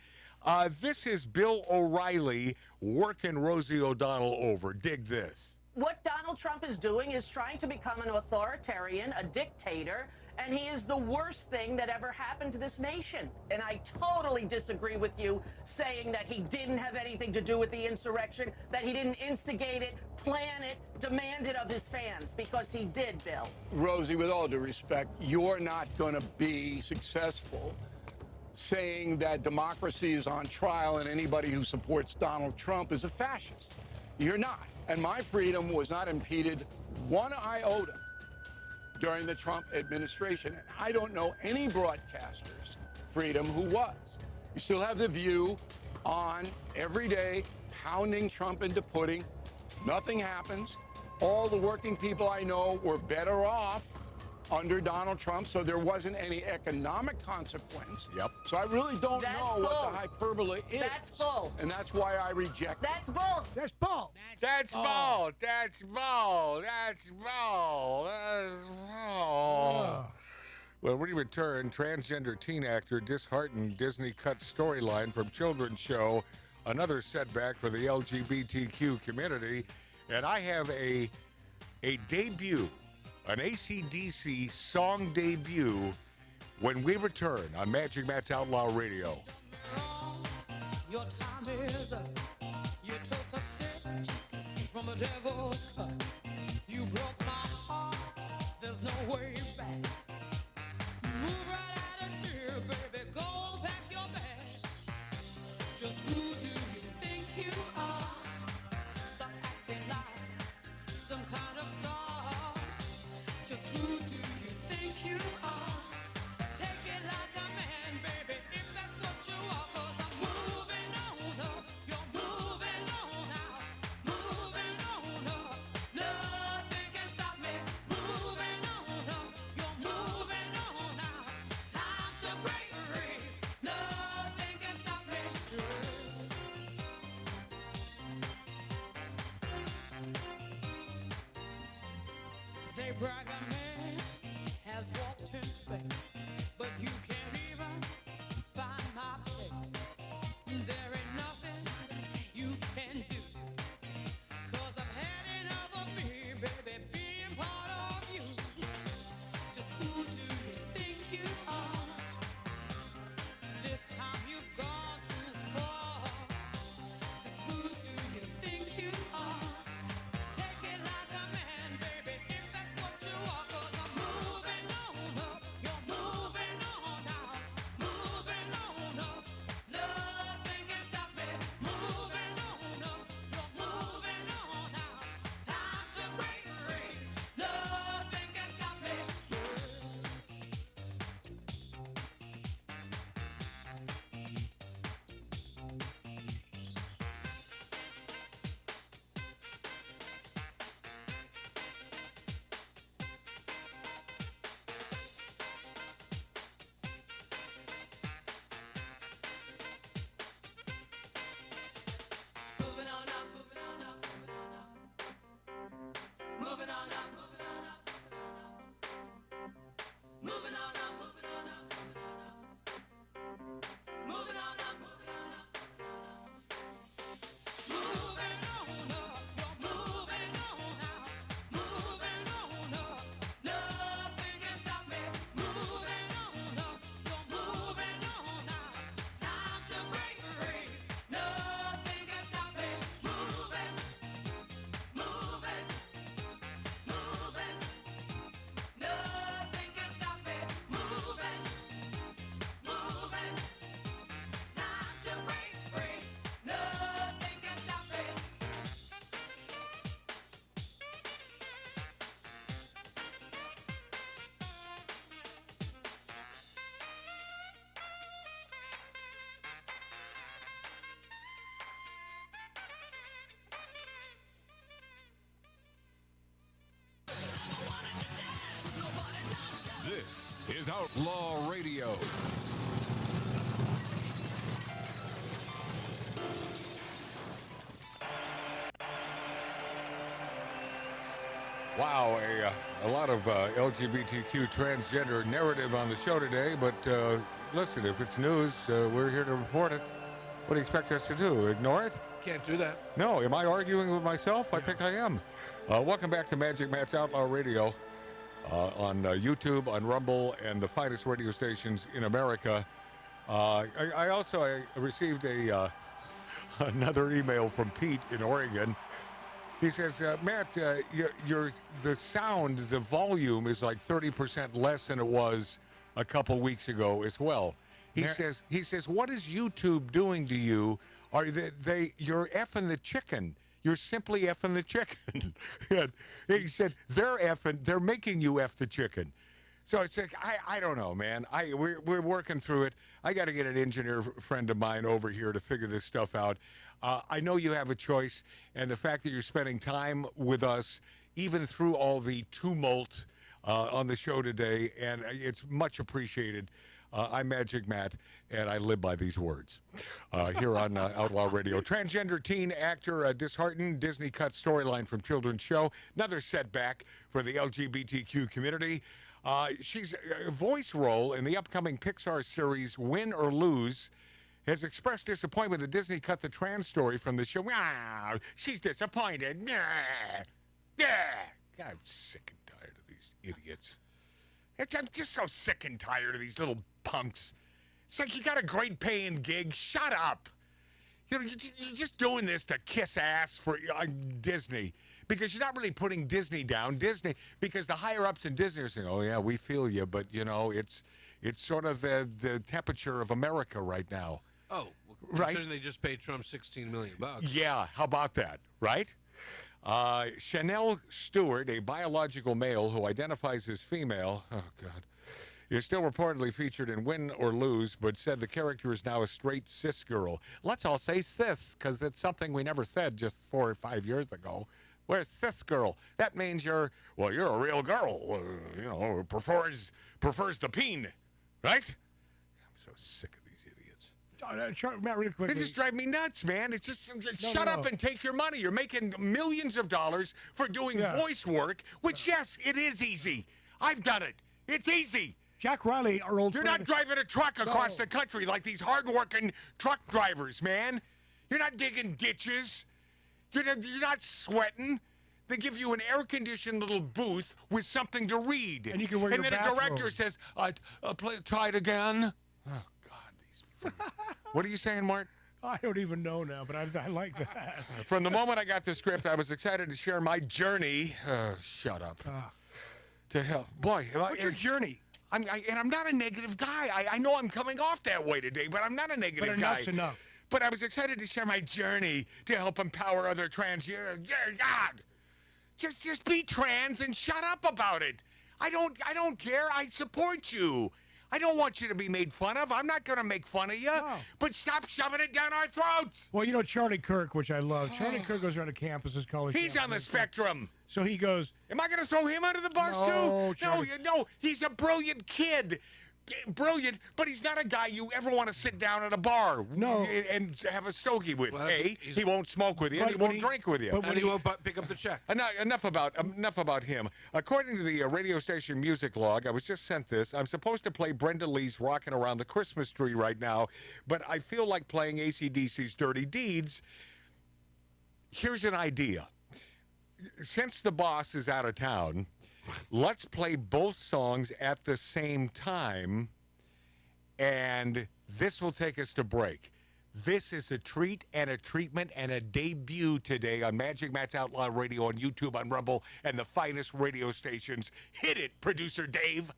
This is Bill O'Reilly working Rosie O'Donnell over. Dig this. What Donald Trump is doing is trying to become an authoritarian, a dictator, and he is the worst thing that ever happened to this nation. And I totally disagree with you saying that he didn't have anything to do with the insurrection, that he didn't instigate it, plan it, demand it of his fans, because he did, Bill. Rosie, with all due respect, you're not going to be successful saying that democracy is on trial and anybody who supports Donald Trump is a fascist. You're not. And my freedom was not impeded one iota during the Trump administration. And I don't know any broadcaster's freedom who was. You still have The View on every day, pounding Trump into pudding. Nothing happens. All the working people I know were better off under Donald Trump, so there wasn't any economic consequence. Yep. So I really don't That's know bull. what the hyperbole is. That's bull. And that's why I reject That's bull. That's bull. That's ball. That's ball. That's ball. That's ball. When we return, transgender teen actor disheartened Disney cut storyline from children's show. Another setback for the LGBTQ community. And I have a debut, an ACDC song debut when we return on Magic Matt's Outlaw Radio. Your time is up. You took a sip from the devil's cup. You broke my heart. There's no way back. Move right out of here, baby. Go pack your bags. Just who do you think you are? Stop acting like some kind of star. Just who do you think you are? Take it like a man, baby, if that's what you are. 'Cause I'm moving on up. You're moving on out. Moving on up. Nothing can stop me. Moving on up. You're moving on out. Time to break free. Nothing can stop me. They brag a man has walked in space, but you can't even find my place. There ain't nothing you can do, 'cause I've had enough of me, baby, being part of you. Just who do you think you are? This time you've gone too far. Just who do you think you are? Take it like a man, baby, if that's what you are. 'Cause I'm moving on up. You're moving on out. Moving on up. Nothing can stop me. Moving on up. You're moving on out. Time to break free. Nothing can stop me. Moving on up, moving on up, moving on up. Moving on up, moving on up, moving on up. Moving on up, moving on up, moving on up. Moving on up, you're moving on out. Moving on up, nothing can stop me. Moving on up, you're moving on out. Time to break free. Nothing can stop me. Moving, moving, moving. Nothing can stop me. Moving, moving. Time to break free. Nothing can stop me. This is Outlaw Radio. Wow, a lot of LGBTQ transgender narrative on the show today, but listen, if it's news, we're here to report it. What do you expect us to do? Ignore it? Can't do that. No, am I arguing with myself? I think I am. Welcome back to Magic Matt's Outlaw Radio on YouTube, on Rumble, and the finest radio stations in America. I also received another email from Pete in Oregon. He says, Matt, the sound, the volume is like 30% less than it was a couple weeks ago as well. He says, what is YouTube doing to you? Are you're effing the chicken. You're simply effing the chicken. And he said, they're making you F the chicken. So it's like, I don't know, man. We're working through it. I got to get an engineer friend of mine over here to figure this stuff out. I know you have a choice, and the fact that you're spending time with us, even through all the tumult on the show today, and it's much appreciated. I'm Magic Matt, and I live by these words here on Outlaw Radio. Transgender teen actor disheartened, Disney cut storyline from children's show. Another setback for the LGBTQ community. She's a voice role in the upcoming Pixar series Win or Lose. Has expressed disappointment that Disney cut the trans story from the show. Ah, she's disappointed. God, I'm sick and tired of these idiots. I'm just so sick and tired of these little punks. It's like you got a great paying gig. Shut up. You're just doing this to kiss ass for Disney, because you're not really putting Disney down. Disney, because the higher ups in Disney are saying, "Oh yeah, we feel you," but it's sort of the temperature of America right now. Oh, well, right. Considering they just paid Trump $16 million. Yeah, how about that, right? Chanel Stewart, a biological male who identifies as female, oh God, is still reportedly featured in Win or Lose, but said the character is now a straight cis girl. Let's all say cis, because it's something we never said just 4 or 5 years ago. We're a cis girl. That means you're a real girl, prefers the peen, right? I'm so sick of these idiots. Matt, really quickly. They just drive me nuts, man. It's just, shut up and take your money. You're making millions of dollars for doing voice work, which, yes, it is easy. I've done it. It's easy. Jack Riley, our old You're friend. not driving a truck across the country like these hard-working truck drivers, man. You're not digging ditches. You're not sweating. They give you an air-conditioned little booth with something to read. And you can wear and your then bathrobe. a director says, try it again. Oh, God. What are you saying, Mart? I don't even know now, but I like that. From the moment I got the script, I was excited to share my journey. Shut up. To hell. Boy. What's your journey? I'm not a negative guy. I know I'm coming off that way today, but I'm not a negative guy. But enough's enough. But I was excited to share my journey to help empower other trans. God. Just be trans and shut up about it. I don't care. I support you. I don't want you to be made fun of. I'm not going to make fun of you. No. But stop shoving it down our throats. Well, Charlie Kirk, which I love. Charlie Kirk goes around to campuses, college. He's on the spectrum. So he goes. Am I going to throw him under the bus too? No. He's a brilliant kid. Brilliant, but he's not a guy you ever want to sit down at a bar and have a stogie with. Well, he won't smoke with you, and he won't drink with you. And he won't pick up the check. Enough about him. According to the radio station music log, I was just sent this. I'm supposed to play Brenda Lee's Rockin' Around the Christmas Tree right now, but I feel like playing ACDC's Dirty Deeds. Here's an idea. Since the boss is out of town, let's play both songs at the same time, and this will take us to break. This is a treat and a treatment and a debut today on Magic Matt's Outlaw Radio, on YouTube, on Rumble, and the finest radio stations. Hit it, Producer Dave.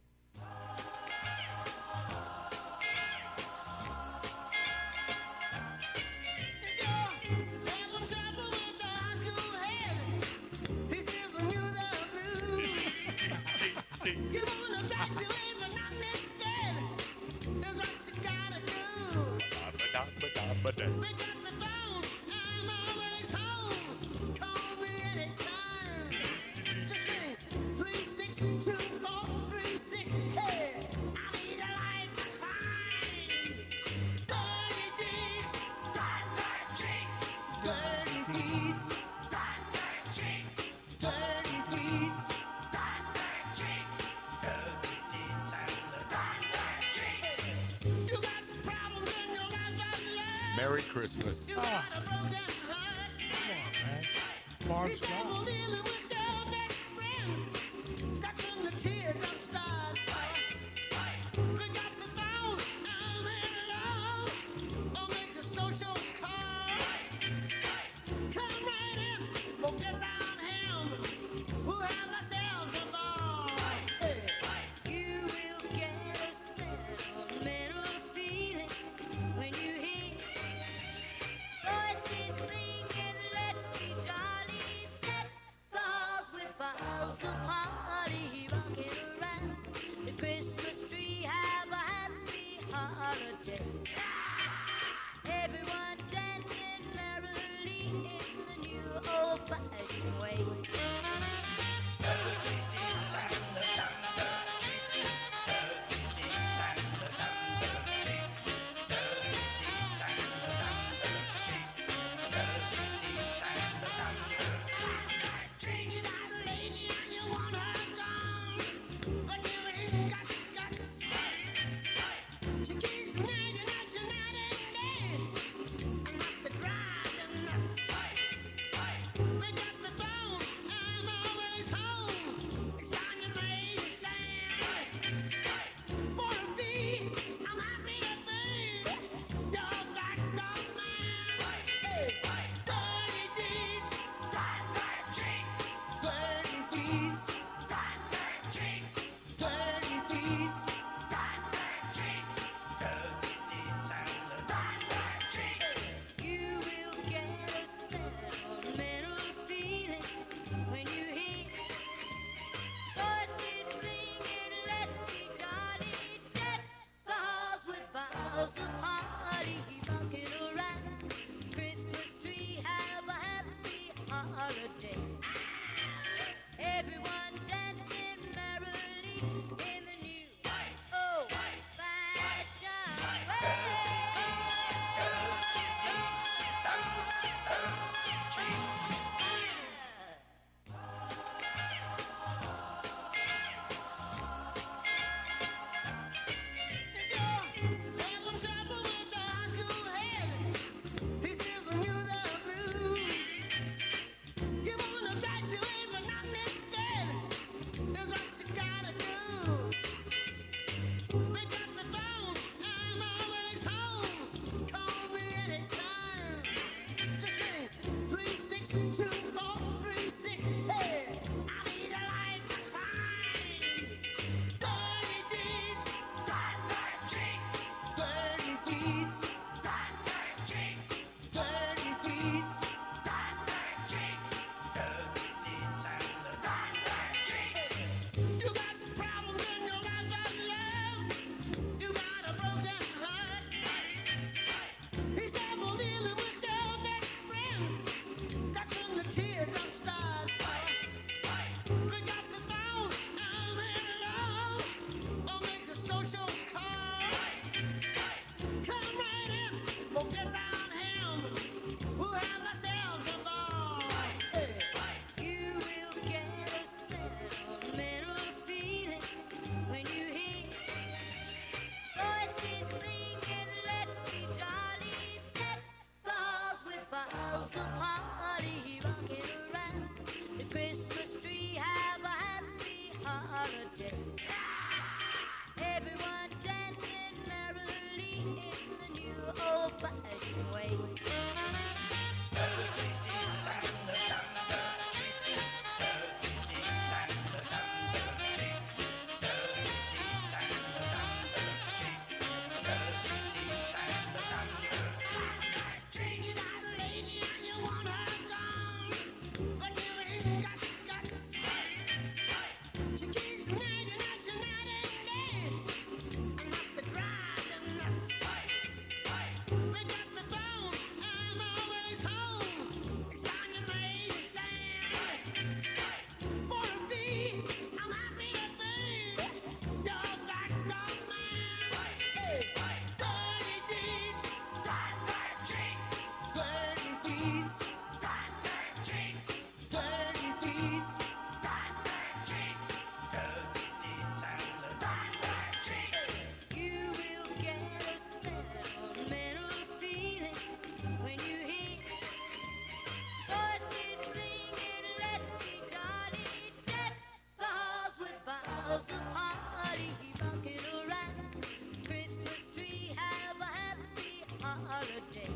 Merry Christmas. Come on, man. Mark Scott. holiday. Everyone dancing merrily in the new old-fashioned way. He's giving you the blues. You wanna graduate monotonous bed. That's what you gotta do. Pick up the phone, I'm always home. Call me anytime. Just ring 362-436. Hey, I need a life to find. Dirty deeds, dirty cheek. Dirty deeds, dirty cheek. Dirty deeds, dirty cheek. Dirty deeds and the dirty cheek. You got problems in your life of love. You got a broken heart. He's double dealing with your best friend. That's when the teardrops start. Pick up the phone, I'm in love. Or make a social call. Come right in, we'll get around him. We'll have ourselves a ball. You will get a sentimental feeling when you hear voices singing, let's be jolly. Let the halls with boughs of holly rocking around the Christmas tree. Have a happy holiday. Everyone dancing merrily in the new old-fashioned way. You got a lady and you want her gone, but you ain't got the guts. She keeps nagging at you night and day, enough to drive them nuts. Pick up the phone, I'm always home. It's time to make a stand. For a fee, I'm happy to be your backdog man. Dirty deeds, dirty cheek. Dirty deeds, dirty cheek. Dirty deeds, dirty cheek. Dirty deeds and the dirty cheek. You will get a sentimental feeling when you hear voices singing, let's be jolly. Deck the halls with boughs of holly rocking around Christmas tree. Have a happy holiday.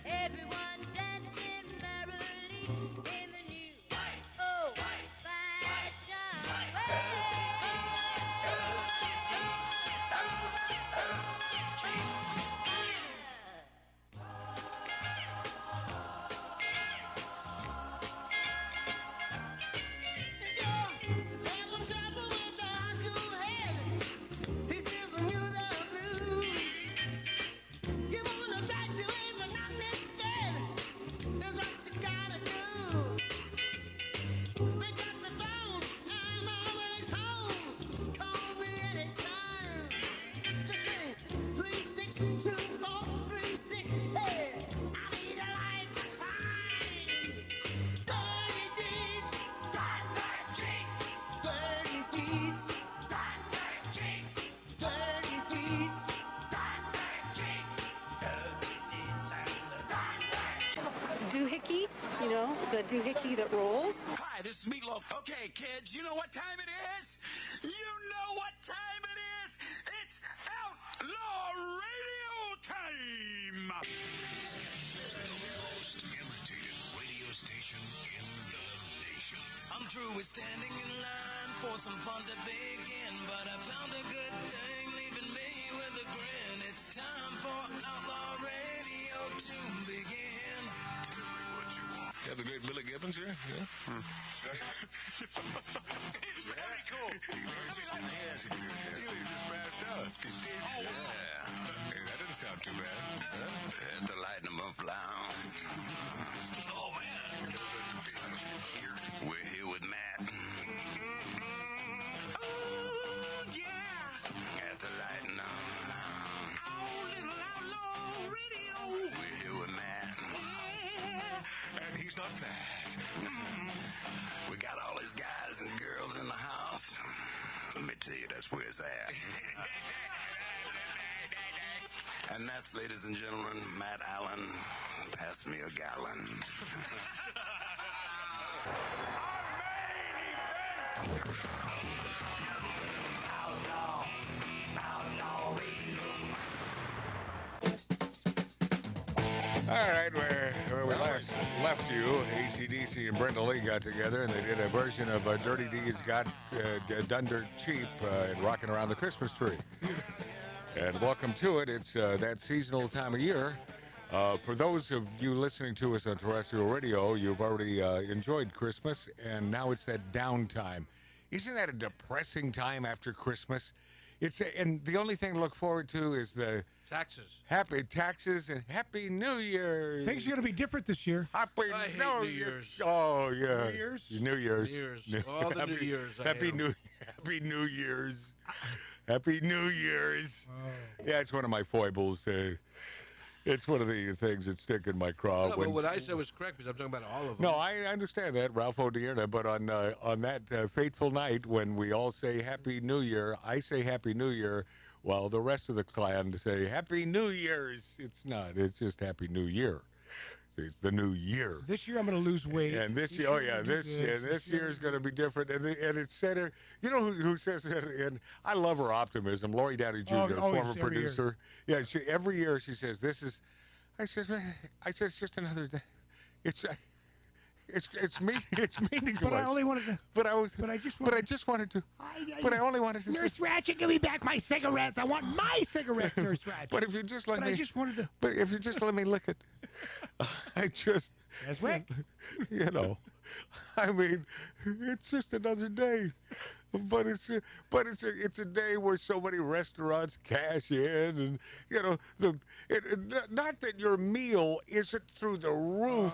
Everyone dancing merrily in the new old-fashioned way. Having trouble with the high school head. He's giving you the blues. You wanna graduate monotonous bed. That's what you gotta do. Pick up the phone, I'm always home. Call me anytime. Just ring 362-436. Hey, I need a life to find. Dirty deeds, dirty cheek. Dirty deeds, dirty cheek. Dirty deeds, dirty cheek. Dirty deeds and the dirty cheek. Doohickey, you know, the doohickey that rolls. Hi, this is Meatloaf. Okay, kids, you know what time it is? You know what time it is? It's Outlaw Radio time! The most imitated radio station in the nation. I'm through with standing in line for some fun to begin, but I found a good thing leaving me with a grin. It's time for Outlaw Radio to begin. You have the great Billy Gibbons here? Yeah. It's very cool. He's just passed out. Yeah. Hey, that didn't sound too bad. Huh? Had to lighten them up loud. Oh, man. fat. We got all these guys and girls in the house. Let me tell you, that's where it's at. And that's, ladies and gentlemen, Matt Allen. Pass me a gallon. All right, where we last left you, ACDC and Brenda Lee got together and they did a version of Dirty Dees Got Done Dirt Cheap and Rocking Around the Christmas Tree. And welcome to it. It's that seasonal time of year. For those of you listening to us on terrestrial radio, you've already enjoyed Christmas, and now it's that downtime. Isn't that a depressing time after Christmas? And the only thing to look forward to is the taxes. Happy taxes and Happy New Year. Things are going to be different this year. Happy I hate New Year's. Oh yeah. New Year's? New Year's. New Year's. All the New Years. I Happy hate 'em. Happy New Year's. Happy New Year's. Oh. Yeah, it's one of my foibles. It's one of the things that stick in my craw. No, but what I said was correct because I'm talking about all of them. No, I understand that, Ralph O'Dearna, but on that fateful night when we all say Happy New Year, I say Happy New Year, while the rest of the clan say Happy New Year's. It's not. It's just Happy New Year. It's the new year. This year I'm going to lose weight. And this year's going to be different. And it's center. You know who says that? And I love her optimism. Lori Downey Jr., former producer. Yeah, every year she says, "This is." I said, "It's just another day. It's me. It's meaningless." But I only wanted to. But I just wanted to. But I only wanted to. Nurse Ratchet, give me back my cigarettes. I want my cigarettes, Nurse Ratchet. But if you just let me. I just wanted to. But if you just let me lick it, I just. That's right. You know, I mean, it's just another day. But it's a day where so many restaurants cash in, and you know not that your meal isn't through the roof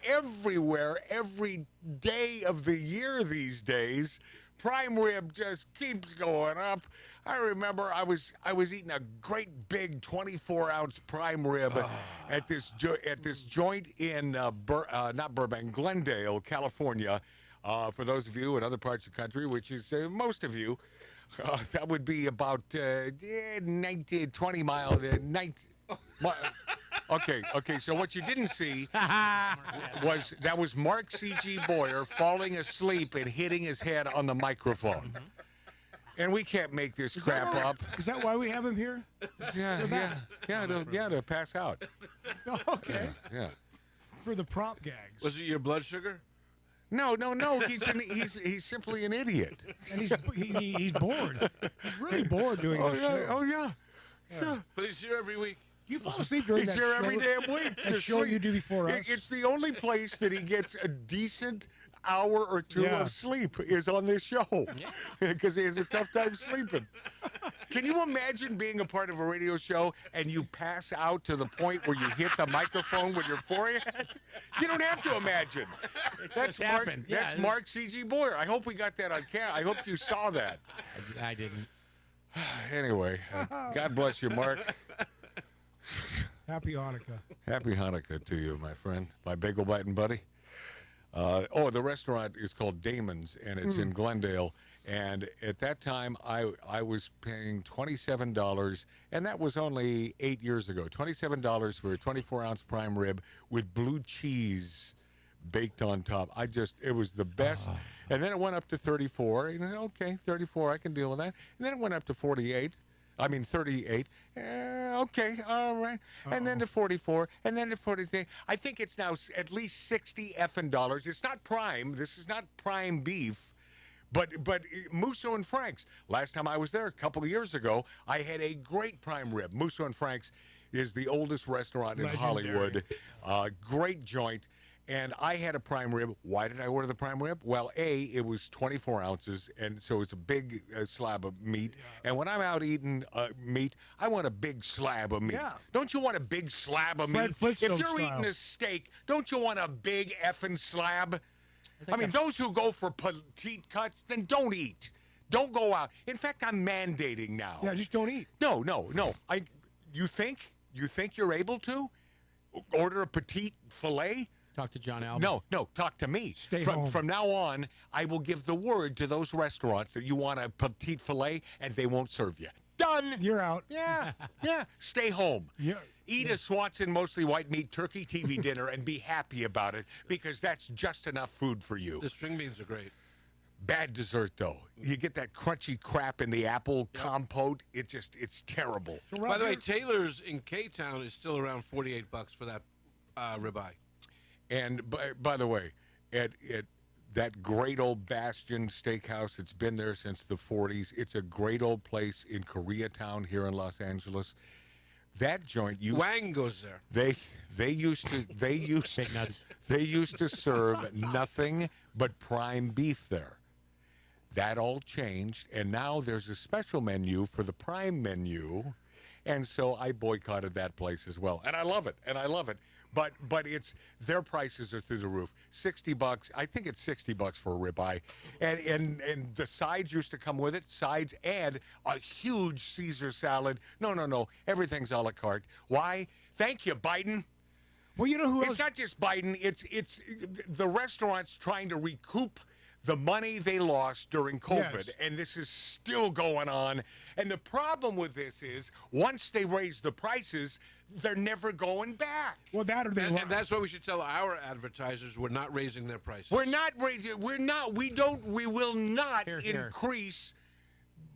everywhere, every day of the year these days. Prime rib just keeps going up. I remember I was eating a great big 24-ounce prime rib at this joint in not Burbank, Glendale, California. For those of you in other parts of the country, which is most of you, that would be about 20 miles. Okay. So what you didn't see was Mark C.G. Boyer falling asleep and hitting his head on the microphone. And we can't make this crap up. Is that why we have him here? Yeah, to pass out. Okay. Yeah. For the prop gags. Was it your blood sugar? No. He's simply an idiot. And he's bored. He's really bored doing this show. Oh yeah. But he's here every week. You fall asleep during He's that here show. every damn week. That show you do before us. It's the only place that he gets a decent hour or two of sleep is on this show. Because he has a tough time sleeping. Can you imagine being a part of a radio show and you pass out to the point where you hit the microphone with your forehead? You don't have to imagine. That's Mark. happened. That's Mark C.G. Boyer. I hope we got that on camera. I hope you saw that. I didn't. Anyway, God bless you, Mark. Happy Hanukkah. Happy Hanukkah to you, my friend, my bagel biting buddy. The restaurant is called Damon's, and it's in Glendale. And at that time, I was paying $27, and that was only 8 years ago. $27 for a 24-ounce prime rib with blue cheese baked on top. It was the best. And then it went up to 34. And okay, 34, I can deal with that. And then it went up to 38. 38. Okay, all right. And then to 44, and then to 43. I think it's now at least 60 effing dollars. It's not prime. This is not prime beef. But Musso and Frank's. Last time I was there a couple of years ago, I had a great prime rib. Musso and Frank's is the oldest restaurant in Hollywood. Great joint. And I had a prime rib. Why did I order the prime rib? Well, it was 24 ounces, and so it's a big slab of meat. Yeah. And when I'm out eating meat, I want a big slab of meat. Yeah. Don't you want a big slab of meat? If you're eating a steak, don't you want a big effing slab? I mean, those who go for petite cuts, then don't eat. Don't go out. In fact, I'm mandating now. Yeah, just don't eat. No. You think you're able to order a petite filet? Talk to John Alvin. No, talk to me. Stay home. From now on, I will give the word to those restaurants that you want a petite filet, and they won't serve you. Done. You're out. Yeah, yeah. Stay home. Yeah. Eat a Swanson mostly white meat turkey TV dinner and be happy about it, because that's just enough food for you. The string beans are great. Bad dessert though. You get that crunchy crap in the apple compote. It's terrible. By the way, Taylor's in K-Town is still around $48 for that ribeye. And by the way, at that great old Bastion Steakhouse, it's been there since the 40s. It's a great old place in Koreatown here in Los Angeles. That joint, Wang goes there. They used to serve nothing but prime beef there. That all changed, and now there's a special menu for the prime menu, and so I boycotted that place as well. And I love it. But it's their prices are through the roof. $60. I think it's $60 for a ribeye, and the sides used to come with it. Sides and a huge Caesar salad. No. Everything's a la carte. Why? Thank you, Biden. Well, you know who else? It's not just Biden. It's the restaurants trying to recoup the money they lost during COVID, Yes. and this is still going on. And the problem with this is, once they raise the prices, they're never going back. Well, that or they. And that's what we should tell our advertisers. We're not raising their prices. We will not increase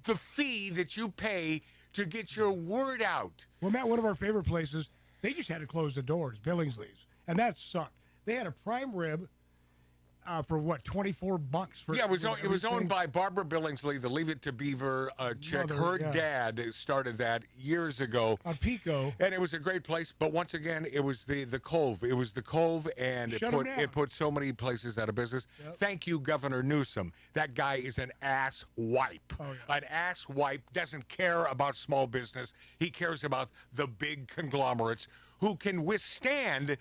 the fee that you pay to get your word out. Well, Matt, one of our favorite places, they just had to close the doors, Billingsley's, and that sucked. They had a prime rib for what, $24 for? Yeah, it was owned by Barbara Billingsley, the Leave It to Beaver chick. Her dad started that years ago on Pico, and it was a great place. But once again, it was the Cove. It was the Cove, and it put so many places out of business. Yep. Thank you, Governor Newsom. That guy is an ass wipe. Oh, yeah. An ass wipe, doesn't care about small business. He cares about the big conglomerates who can withstand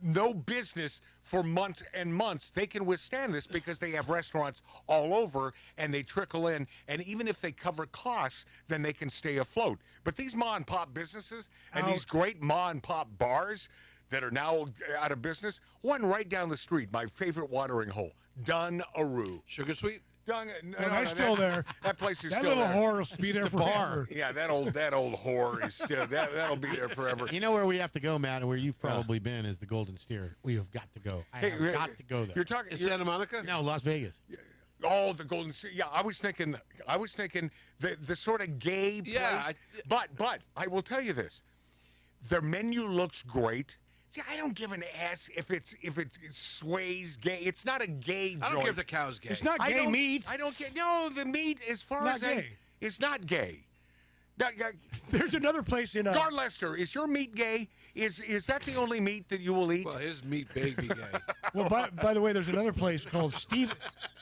no business for months and months. They can withstand this because they have restaurants all over, and they trickle in, and even if they cover costs, then they can stay afloat. But these ma and pop businesses and these great ma and pop bars that are now out of business, one right down the street, my favorite watering hole, Dun-a-Roo. Sugar Sweet? That's still there. That place is that still there. That little whore will be there forever. Yeah, that old whore is still that'll be there forever. You know where we have to go, Matt, and where you've probably been is the Golden Steer. We have got to go. I have got to go there. You're talking Santa Monica? No, Las Vegas. Oh, the Golden Steer. Yeah, I was thinking the sort of gay place. Yeah, but I will tell you this. Their menu looks great. See, I don't give an ass if it sways gay. It's not a gay joint. I don't care if the cow's gay. It's not gay meat. I don't get. No, the meat, as far Not as gay. it's not gay. There's another place in. Gar Lester, is your meat gay? Is that the only meat that you will eat? Well, his meat may be gay. Well, by the way, there's another place called Steve.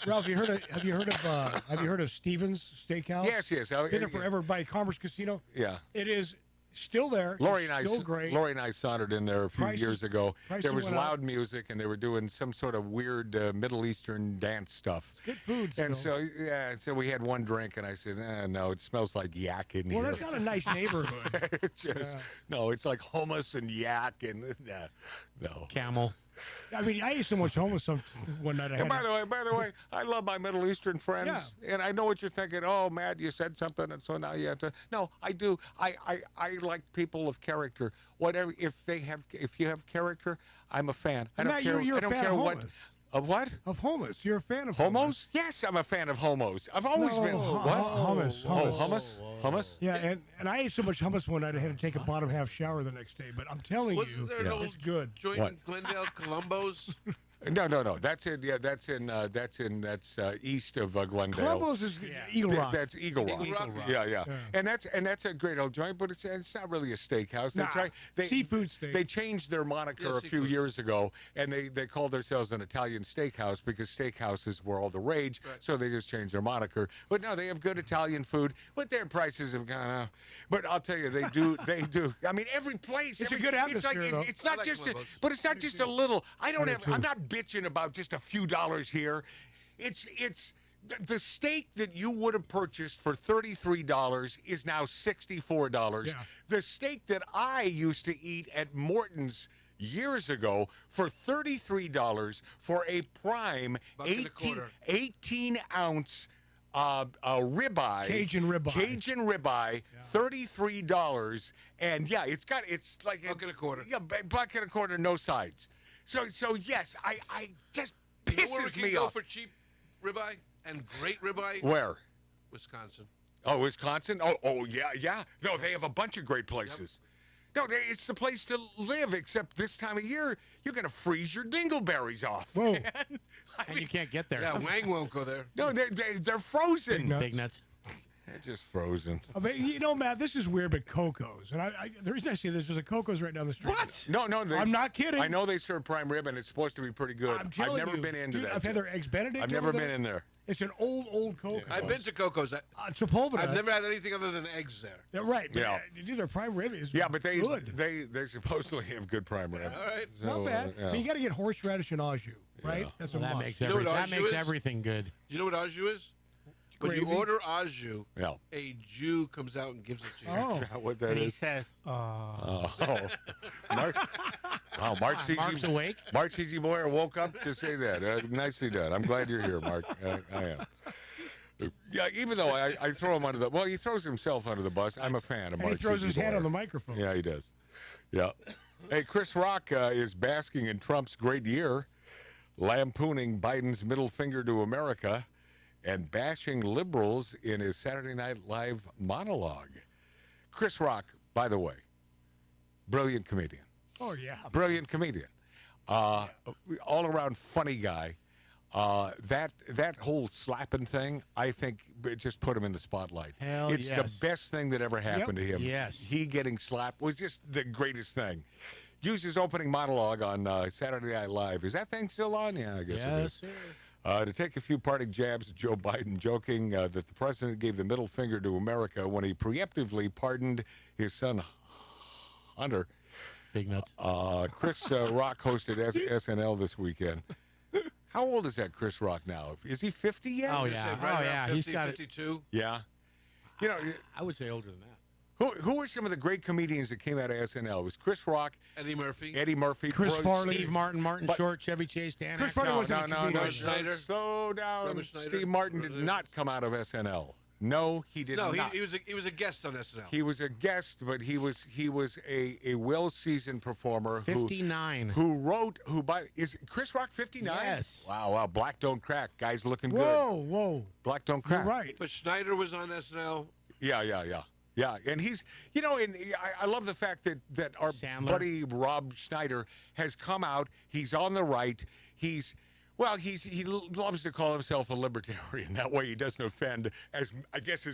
Ralph, have you heard of Stevens Steakhouse? Yes. Been there forever by Commerce Casino. Yeah. It is still there. Lori It's and still great. I sauntered in there a few years ago. prices There was went loud up. music, and they were doing some sort of weird Middle Eastern dance stuff. It's good food. And still. so we had one drink, and I said, no, it smells like yak in here. Well, that's not a nice neighborhood. It's just no, it's like hummus and yak and no. Camel. I mean, I ate so much hummus one night. And by the way, I love my Middle Eastern friends, and I know what you're thinking. Oh, Matt, you said something, and so now you have to. No, I do. I like people of character. Whatever, if you have character, I'm a fan. I don't Matt, care. You're I don't a fan care of what. hummus. Of what? Of hummus. You're a fan of Homos? Yes, I'm a fan of homos. I've always been. What? Hummus. Oh, hummus? Hummus? Yeah, and I ate so much hummus one night I had to take a bottom half shower the next day. But I'm telling Wasn't you, there an old it's good. joint in Glendale, Columbo's? No. That's in. Yeah, that's east of Glendale. Columbus is Eagle Rock. That's Eagle Rock. Eagle Rock. Yeah. And that's a great old joint, but it's not really a steakhouse. Seafood steak. They changed their moniker a few years ago, and they called themselves an Italian steakhouse because steakhouses were all the rage. Right. So they just changed their moniker. But no, they have good Italian food, but their prices have gone up. But I'll tell you, they do. I mean, every place. It's a good atmosphere, though. It's not like just. Columbus. But it's not just a little. I do too. I'm not bitching about just a few dollars here. It's the steak that you would have purchased for $33 is now $64. Yeah. The steak that I used to eat at Morton's years ago for $33 for a prime Buck and a quarter. 18-ounce ribeye. Cajun ribeye. Cajun ribeye, $33. And yeah, it's like Buck and a quarter. Yeah, buck and a quarter, no sides. So yes, I just You know where we pisses can me go off. for cheap ribeye and great ribeye? Where? Wisconsin. Oh, Wisconsin? Oh, yeah. No, they have a bunch of great places. No, it's the place to live, except this time of year, you're going to freeze your dingleberries off. Whoa. Man. And you can't get there. Yeah, Wang won't go there. No, they're frozen. Big nuts. They're just frozen. I mean, you know, Matt, this is weird, but Coco's. And the reason I say this is a Coco's right down the street. What? No. I'm not kidding. I know they serve prime rib, and it's supposed to be pretty good. I'm I've telling never you, been into dude, that. I've had their eggs Benedict. I've never over been there. in there. It's an old Coco's. I've been to Coco's. Sepulveda. I've never had anything other than eggs there. Yeah, right. But, Yeah. Dude, their prime rib is Yeah, but they good. supposedly have good prime rib. All right. Not bad. yeah. But you got to get horseradish and au jus, right? Yeah. That's Well, a that must. makes, You know what that au jus makes is? everything good. You know what au jus is? When you Gravy? order au jus, Yeah. a Jew comes out and gives it to you. Oh. Is that what that And he is? says, Oh. Mark. Wow, Mark's easy. Mark's awake? Mark's easy boy woke up to say that. Nicely done. I'm glad you're here, Mark. I am. Yeah, even though I throw him under the... Well, he throws himself under the bus. I'm a fan of And Mark. he throws his hand on the microphone. Yeah, he does. Yeah. Hey, Chris Rock is basking in Trump's great year, lampooning Biden's middle finger to America, and bashing liberals in his Saturday Night Live monologue. Chris Rock, by the way, brilliant comedian. Oh, yeah. Brilliant comedian. All around funny guy. That whole slapping thing, I think it just put him in the spotlight. Hell it's yes. the best thing that ever happened to him. Yes. He getting slapped was just the greatest thing. Used his opening monologue on Saturday Night Live. Is that thing still on? Yeah, I guess it Yes, is. sir. To take a few parting jabs at Joe Biden, joking that the president gave the middle finger to America when he preemptively pardoned his son Hunter. Big nuts. Chris Rock hosted SNL this weekend. How old is that Chris Rock now? Is he 50 yet? Oh, I'd yeah. say Oh, right yeah. around He's 50, got it. 52. Yeah. You know, I would say older than that. who are some of the great comedians that came out of SNL? It was Chris Rock, Eddie Murphy. Chris Farley. Steve Martin, Martin But- Short, Chevy Chase, Dan Chris Aykroyd. Farley No, wasn't a no, comedian. Roy Schneider. Slow down. Robert Schneider. Steve Martin did not come out of SNL. No, he did No, not. he was a guest on SNL. He was a guest, but he was a well-seasoned performer 59. Is Chris Rock 59? Yes. Wow, Black Don't Crack. Guy's looking Whoa, good. whoa. Black Don't You're Crack. right. But Schneider was on SNL. Yeah, and he's, and I love the fact that our Sandler. buddy Rob Schneider has come out. He's on the right. He loves to call himself a libertarian. That way he doesn't offend, as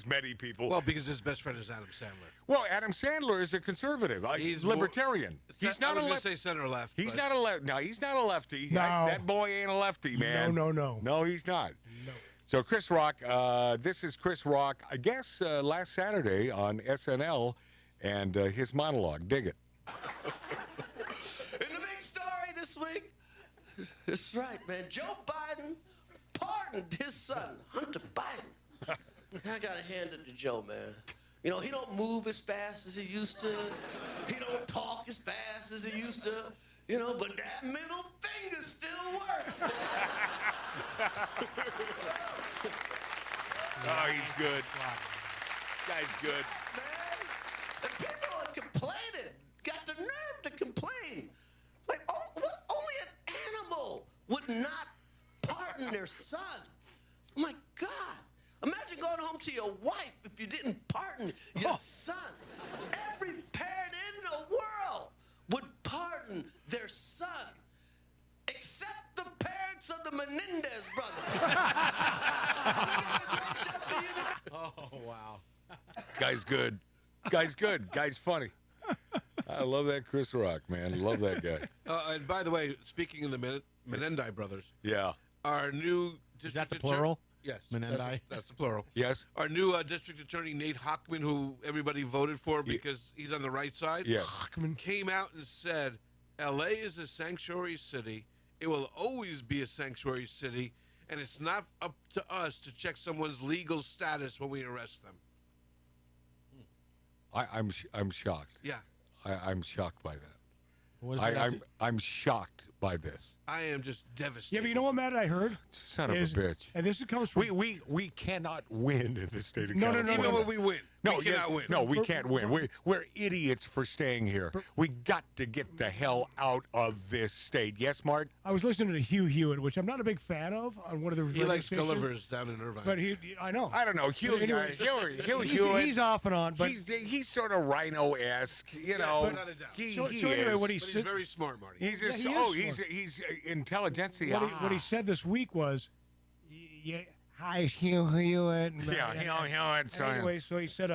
many people. Well, because his best friend is Adam Sandler. Well, Adam Sandler is a conservative. He's more- libertarian. He's I not was a going left. to say center left. He's but- not a left. No, he's not a lefty. No. That boy ain't a lefty, man. No. No, he's not. No. So Chris Rock, this is Chris Rock, I guess last Saturday on SNL, and his monologue. Dig it. In the big story this week, that's right, man. Joe Biden pardoned his son, Hunter Biden. I gotta hand it to Joe, man. You know, he don't move as fast as he used to. He don't talk as fast as he used to. You know, but that middle finger still works, man. Oh, he's good. Guy's good. Man, and people are complaining. Got the nerve to complain. Like, only an animal would not pardon their son. Oh my God. Imagine going home to your wife if you didn't pardon your son. Every parent in the world would pardon their son, except the parents of the Menendez brothers. Oh, wow. Guy's good. Guy's funny. I love that Chris Rock, man. Love that guy. And by the way, speaking of the Menendez brothers, Yeah. our new Is that the district attorney- plural? Yes. Menendez? That's the plural. Yes. Our new district attorney, Nate Hockman, who everybody voted for because he's on the right side, Yeah. came out and said, L.A. is a sanctuary city. It will always be a sanctuary city, and it's not up to us to check someone's legal status when we arrest them. I'm shocked. Yeah. I'm shocked by that. I'm shocked by this. I am just devastated. Yeah, but you know what, Matt? I heard. Son of a bitch. And this comes from. We cannot win in the state of No, California. no, no, Even when we win, we cannot win. No, we can't win. We're idiots for staying here. We got to get the hell out of this state. Yes, Mark? I was listening to Hugh Hewitt, which I'm not a big fan of, on one of the. He radio likes stations. Gullivers down in Irvine. But I know. I don't know. Hugh Anyway, Hewitt. he's off and on, but He's sort of rhino-esque, you know. without a doubt. He anyway, is. what he But he's said, very smart, Marty. He's Yeah, just, he is smart. he's intelligentsia. what he said this week was, yeah, hi, Hugh Hewitt. and, Yeah, Hugh Hewitt. So Anyway, so he said,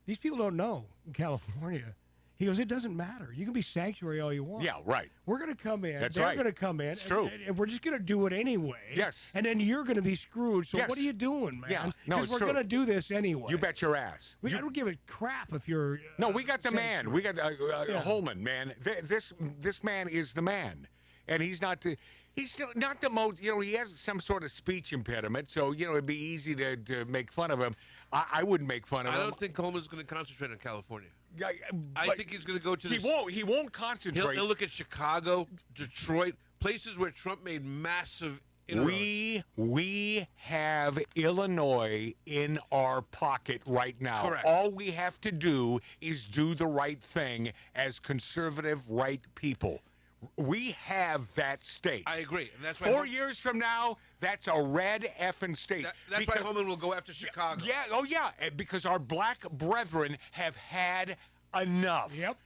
these people don't know in California. He goes, it doesn't matter. You can be sanctuary all you want. Yeah, right. We're going to come in. That's They're right. going to come in. It's true. And we're just going to do it anyway. Yes. And then you're going to be screwed. So Yes. what are you doing, man? Yeah. No, Because it's we're true. going to do this anyway. You bet your ass. I don't give a crap if you're. No, we got the man. sanctuary. We got Yeah. Holman, man. This man is the man, and he's not the. He's still not the most, you know, he has some sort of speech impediment, so, you know, it'd be easy to make fun of him. I wouldn't make fun of I him. don't think Coleman's going to concentrate on California. I but think he's going to go to He the. he won't concentrate. He'll look at Chicago, Detroit, places where Trump made massive inroads. We have Illinois in our pocket right now. Correct. All we have to do is do the right thing as conservative right people. We have that state. I agree. And that's why 4 years from now, that's a red effing state. That's why Holman will go after Chicago. Yeah, oh yeah, because our black brethren have had enough. Yep.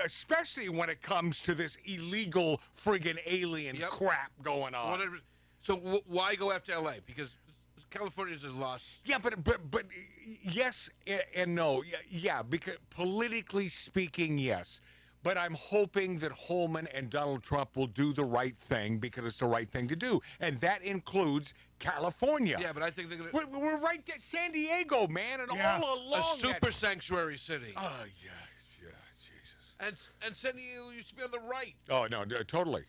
Especially when it comes to this illegal friggin' alien crap going on. 100%. So why go after L.A.? Because California's a loss. Yeah, but yes and no. Yeah, because politically speaking, yes. But I'm hoping that Holman and Donald Trump will do the right thing because it's the right thing to do. And that includes California. Yeah, but I think they're going to... We're right there, San Diego, man, and all along a super sanctuary city. Oh, yeah, Jesus. And San Diego used to be on the right. Oh, no, totally.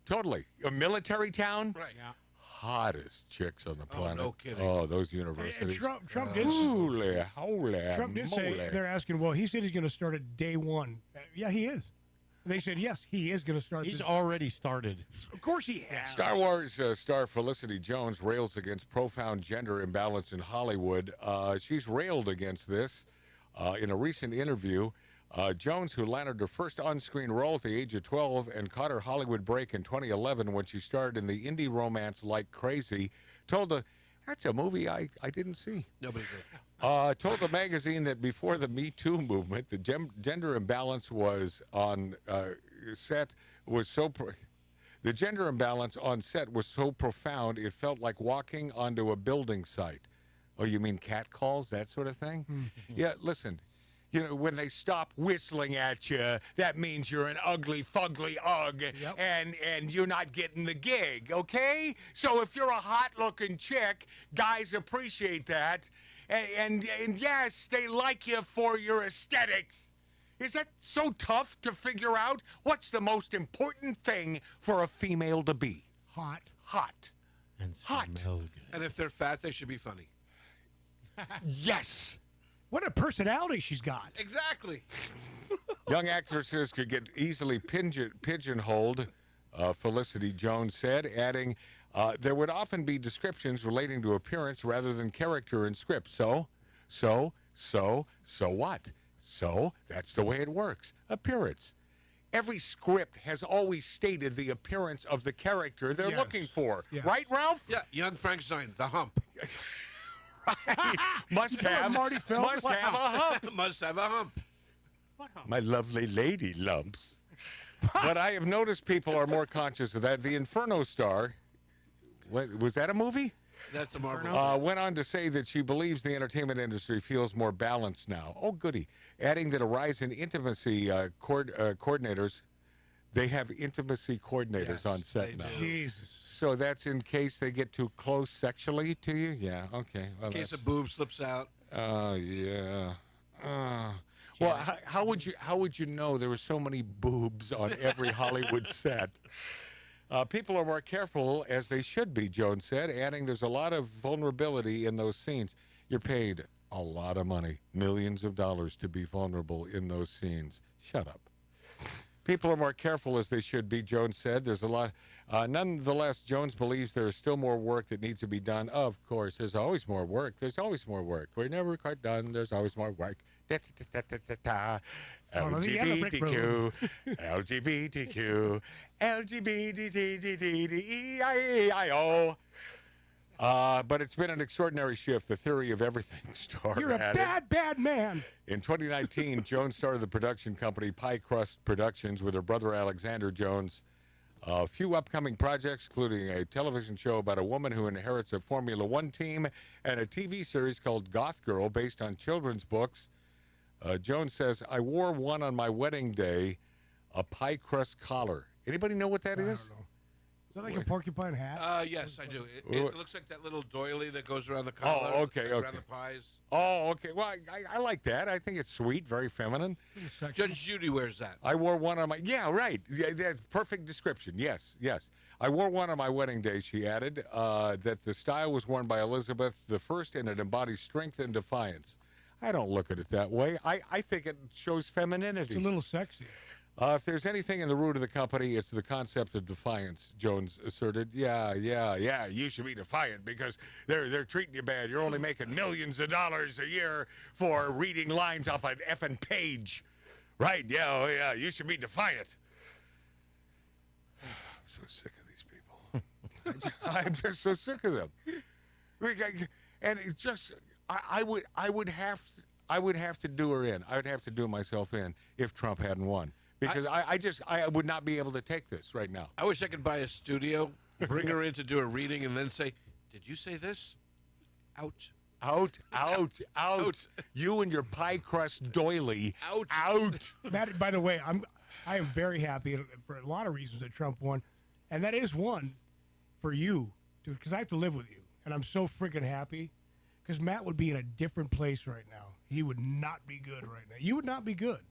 A military town? Right. Yeah. Hottest chicks on the planet. no kidding. Oh, those universities. Trump did. Holy Trump did say, moly. they're asking, well, he said he's going to start at day one. Yeah, he is. They said, yes, he is going to start. He's already started. Of course he has. Star Wars star Felicity Jones rails against profound gender imbalance in Hollywood. She's railed against this in a recent interview. Jones, who landed her first on-screen role at the age of 12 and caught her Hollywood break in 2011 when she starred in the indie romance Like Crazy, told the that's a movie I didn't see. Nobody did. Told the magazine that before the Me Too movement, the gender imbalance was on set was so. The gender imbalance on set was so profound it felt like walking onto a building site. Oh, you mean catcalls, that sort of thing? Yeah, listen. You know, when they stop whistling at you, that means you're an ugly, fugly ug, and you're not getting the gig, okay? So if you're a hot-looking chick, guys appreciate that, and yes, they like you for your aesthetics. Is that so tough to figure out? What's the most important thing for a female to be? Hot. Hot. And hot. smell good. And if they're fat, they should be funny. Yes. What a personality she's got. Exactly. Young actresses could get easily pigeonholed, Felicity Jones said, adding, there would often be descriptions relating to appearance rather than character in script. So what? So that's the way it works. Appearance. Every script has always stated the appearance of the character they're looking for. Yes. Right, Ralph? Yeah, young Frankenstein, the hump. Must have a hump. Must have a hump. My lovely lady lumps. But I have noticed people are more conscious of that. The Inferno star, was that a movie? That's a Marvel. Went on to say that she believes the entertainment industry feels more balanced now. Oh, goody. Adding that a rise in intimacy coordinators, they have intimacy coordinators on set now. Jesus. So that's in case they get too close sexually to you? Yeah, okay. Well, In case a boob slips out. Oh, yeah. Well, how would you know there were so many boobs on every Hollywood set? People are more careful, as they should be, Jones said, adding there's a lot of vulnerability in those scenes. You're paid a lot of money, millions of dollars, to be vulnerable in those scenes. Shut up. People are more careful as they should be, Jones said. There's a lot. Nonetheless, Jones believes there is still more work that needs to be done. Of course, there's always more work. There's always more work. We're never quite done. There's always more work. LGBTQ, LGBTQ, LGBTQEIO. But it's been an extraordinary shift. The theory of everything store. You're a bad man. In 2019, Jones started the production company Pie Crust Productions with her brother Alexander Jones. A few upcoming projects, including a television show about a woman who inherits a Formula One team and a TV series called Goth Girl based on children's books. Jones says, I wore one on my wedding day, a pie crust collar. Anybody know what that is? I don't know. Is that like a porcupine hat? Yes, I do. It looks like that little doily that goes around the collar. Oh, okay, around okay. the pies. Oh, okay. Well, I like that. I think it's sweet, very feminine. Judge Judy wears that. I wore one on my, yeah, right. Yeah, that's perfect description. Yes, yes. I wore one on my wedding day, she added, that the style was worn by Elizabeth I, and it embodies strength and defiance. I don't look at it that way. I think it shows femininity. It's a little sexy. If there's anything in the root of the company, it's the concept of defiance, Jones asserted. Yeah, you should be defiant because they're treating you bad. You're only making millions of dollars a year for reading lines off an effing page. Right, yeah, you should be defiant. I'm so sick of these people. I'm just so sick of them. And it's just, I would have to do her in. I would have to do myself in if Trump hadn't won. Because I would not be able to take this right now. I wish I could buy a studio, bring her in to do a reading, and then say, did you say this? Out. You and your pie crust doily. Out. Matt, by the way, I am very happy for a lot of reasons that Trump won. And that is one for you, because I have to live with you. And I'm so freaking happy because Matt would be in a different place right now. He would not be good right now. You would not be good.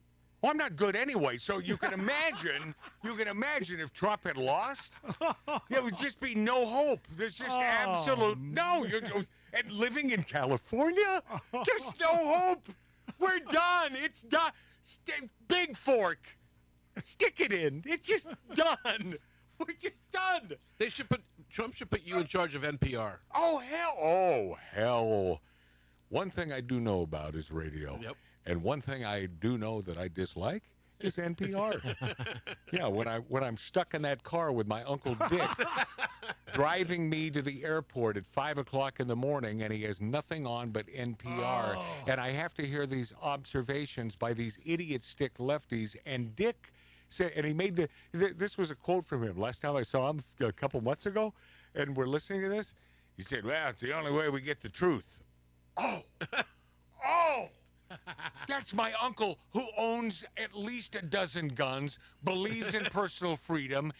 Well, I'm not good anyway, so you can imagine. If Trump had lost, there would just be no hope. There's just absolute no. And living in California, there's no hope. We're done. It's done. Big fork, stick it in. It's just done. We're just done. Trump should put you in charge of NPR. Oh hell. One thing I do know about is radio. Yep. And one thing I do know that I dislike is NPR. Yeah, when I'm stuck in that car with my Uncle Dick driving me to the airport at 5 o'clock in the morning, and he has nothing on but NPR, and I have to hear these observations by these idiot stick lefties. And Dick said, and he made this was a quote from him last time I saw him a couple months ago, and we're listening to this. He said, "Well, it's the only way we get the truth." Oh. That's my uncle who owns at least a dozen guns, believes in personal freedom,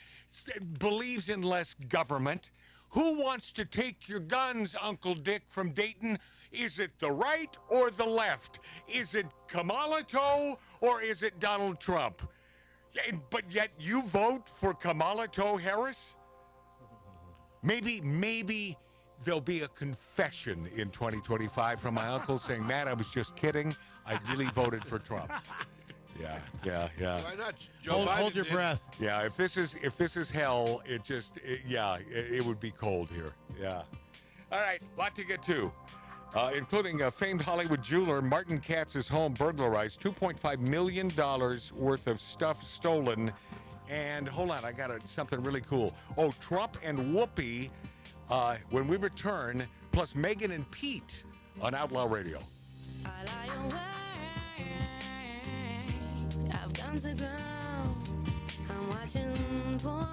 believes in less government. Who wants to take your guns, Uncle Dick from Dayton? Is it the right or the left? Is it Kamala or is it Donald Trump? But yet you vote for Kamala Harris? Maybe there'll be a confession in 2025 from my uncle saying, "Matt, I was just kidding. I really voted for Trump." Yeah. Why not? Hold your breath. Yeah, if this is hell, it would be cold here. Yeah. All right, lot to get to, including a famed Hollywood jeweler Martin Katz's home burglarized, $2.5 million worth of stuff stolen, and hold on, I got something really cool. Oh, Trump and Whoopi. When we return, plus Megyn and Pete on Outlaw Radio. I've gone to ground. I'm watching porn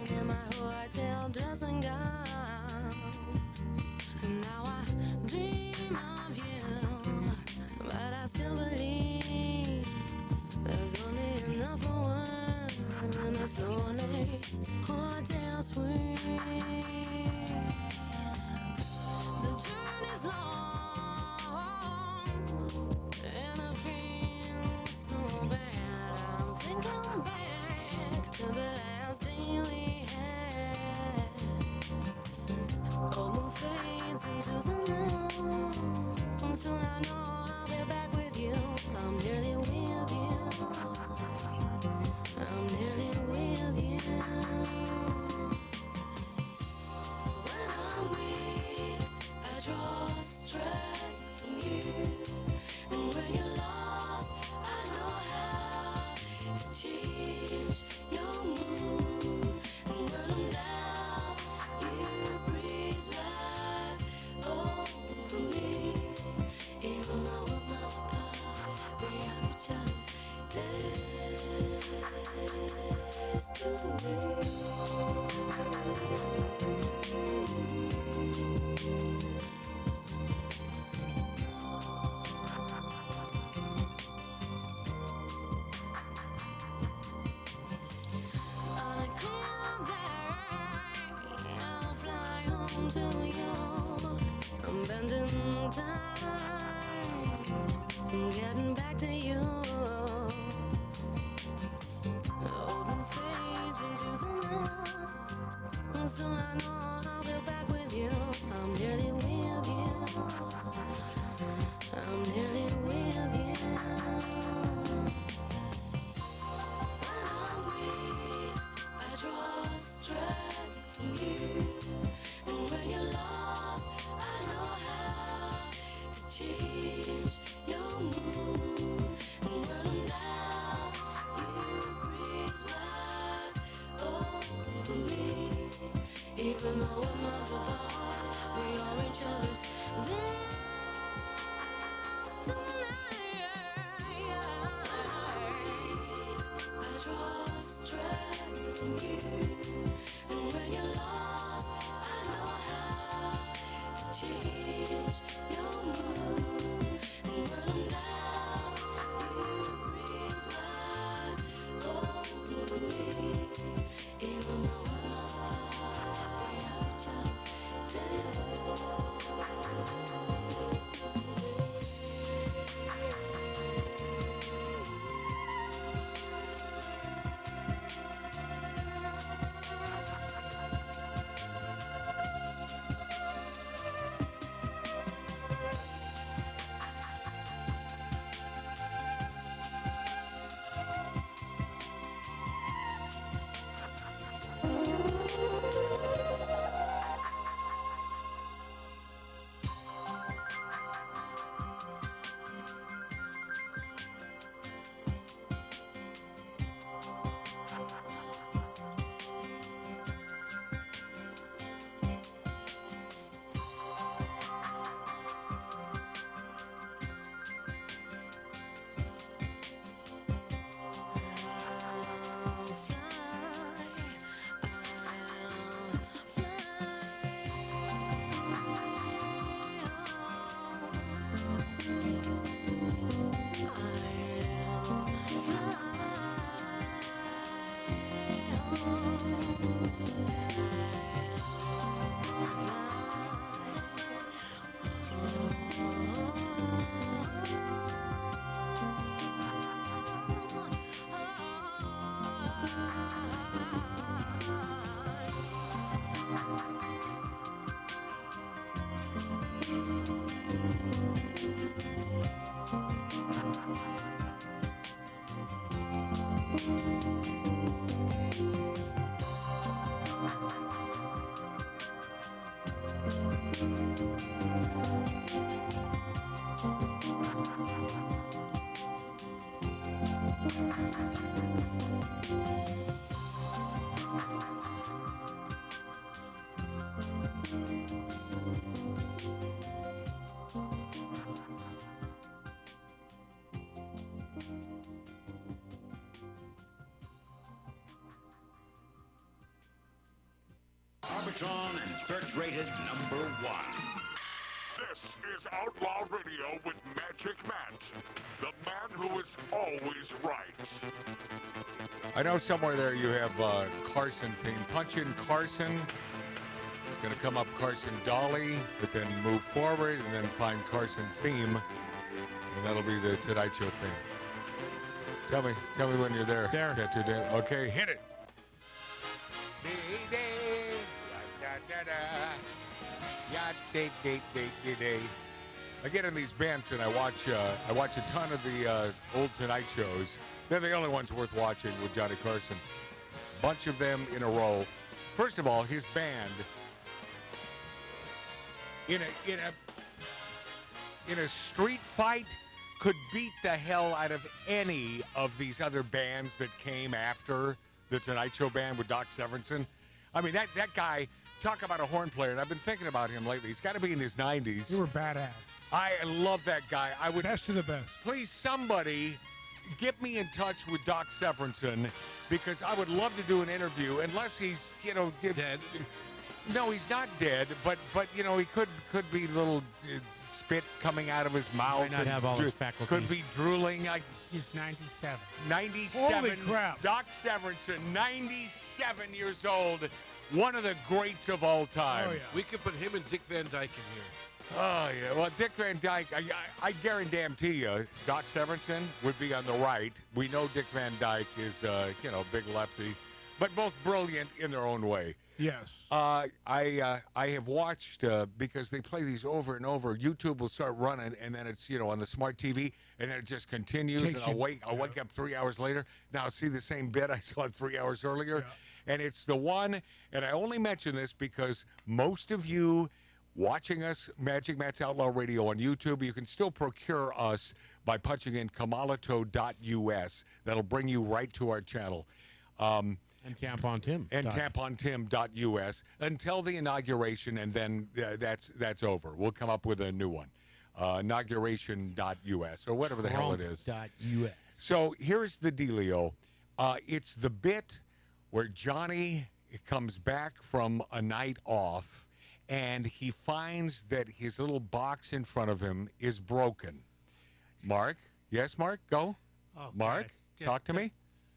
in my hotel dressing gown. And now I dream of you, but I still believe there's only enough for one in this lonely hotel suite. The journey's long, and I feel so bad. I'm thinking back to the last day we had. Old moon fades into the night. Soon I know I'll be back with you. I'm nearly with you. On a clear day, I'll fly home to you. I'm bending time, I'm getting back to you. Open fades into the night. Soon I know I'll be back with you. I'm nearly with you. I'm nearly with you. When I'm weak, I draw strength from you. And when you're lost, I know how to change your mood. And when I'm down, you breathe life over me. Even though we're miles apart, we are each other's destiny. I draw strength from you. And when you're lost, I know how to change your mood. And when I'm down, you breathe life over me. Even though we're miles apart, we are each other's destiny. Arbitron and Church rated number 1. This is Outlaw Radio with Magic Matt, the man who is always right. I know somewhere there you have Carson theme. Punch in Carson. It's going to come up Carson Dolly, but then move forward and then find Carson theme, and that'll be the Tonight Show theme. Tell me when you're there. There. Okay, hit it. I get in these bands and I watch a ton of the old Tonight shows. They're the only ones worth watching with Johnny Carson. Bunch of them in a row. First of all, his band in a street fight could beat the hell out of any of these other bands that came after the Tonight Show band with Doc Severinsen. I mean, that guy, talk about a horn player, and I've been thinking about him lately. He's got to be in his 90s. You were badass. I love that guy. I would best of the best. Please, somebody get me in touch with Doc Severinsen, because I would love to do an interview, unless he's, dead. No, he's not dead, but he could be little spit coming out of his mouth. Might not and have all his faculties. Could be drooling. He's 97. 97. Holy crap. Doc Severinsen, 97 years old. One of the greats of all time. Oh, yeah. We could put him and Dick Van Dyke in here. Oh, yeah. Well, Dick Van Dyke, I guarantee you, Doc Severinsen would be on the right. We know Dick Van Dyke is, big lefty, but both brilliant in their own way. Yes. I have watched, because they play these over and over. YouTube will start running, and then it's, on the smart TV, and then it just continues, and I'll wake up 3 hours later. Now I'll see the same bit I saw 3 hours earlier. Yeah. And it's the one, and I only mention this because most of you watching us, Magic Matt's Outlaw Radio on YouTube, you can still procure us by punching in kamalato.us. That'll bring you right to our channel. And Tampon Tim. And tampontim.us until the inauguration, and then that's over. We'll come up with a new one. Inauguration.us or whatever the hell it is. Trump.us. So here's the dealio. It's the bit where Johnny comes back from a night off, and he finds that his little box in front of him is broken. Mark? Yes, Mark? Go. Oh, Mark, guys, just talk to me.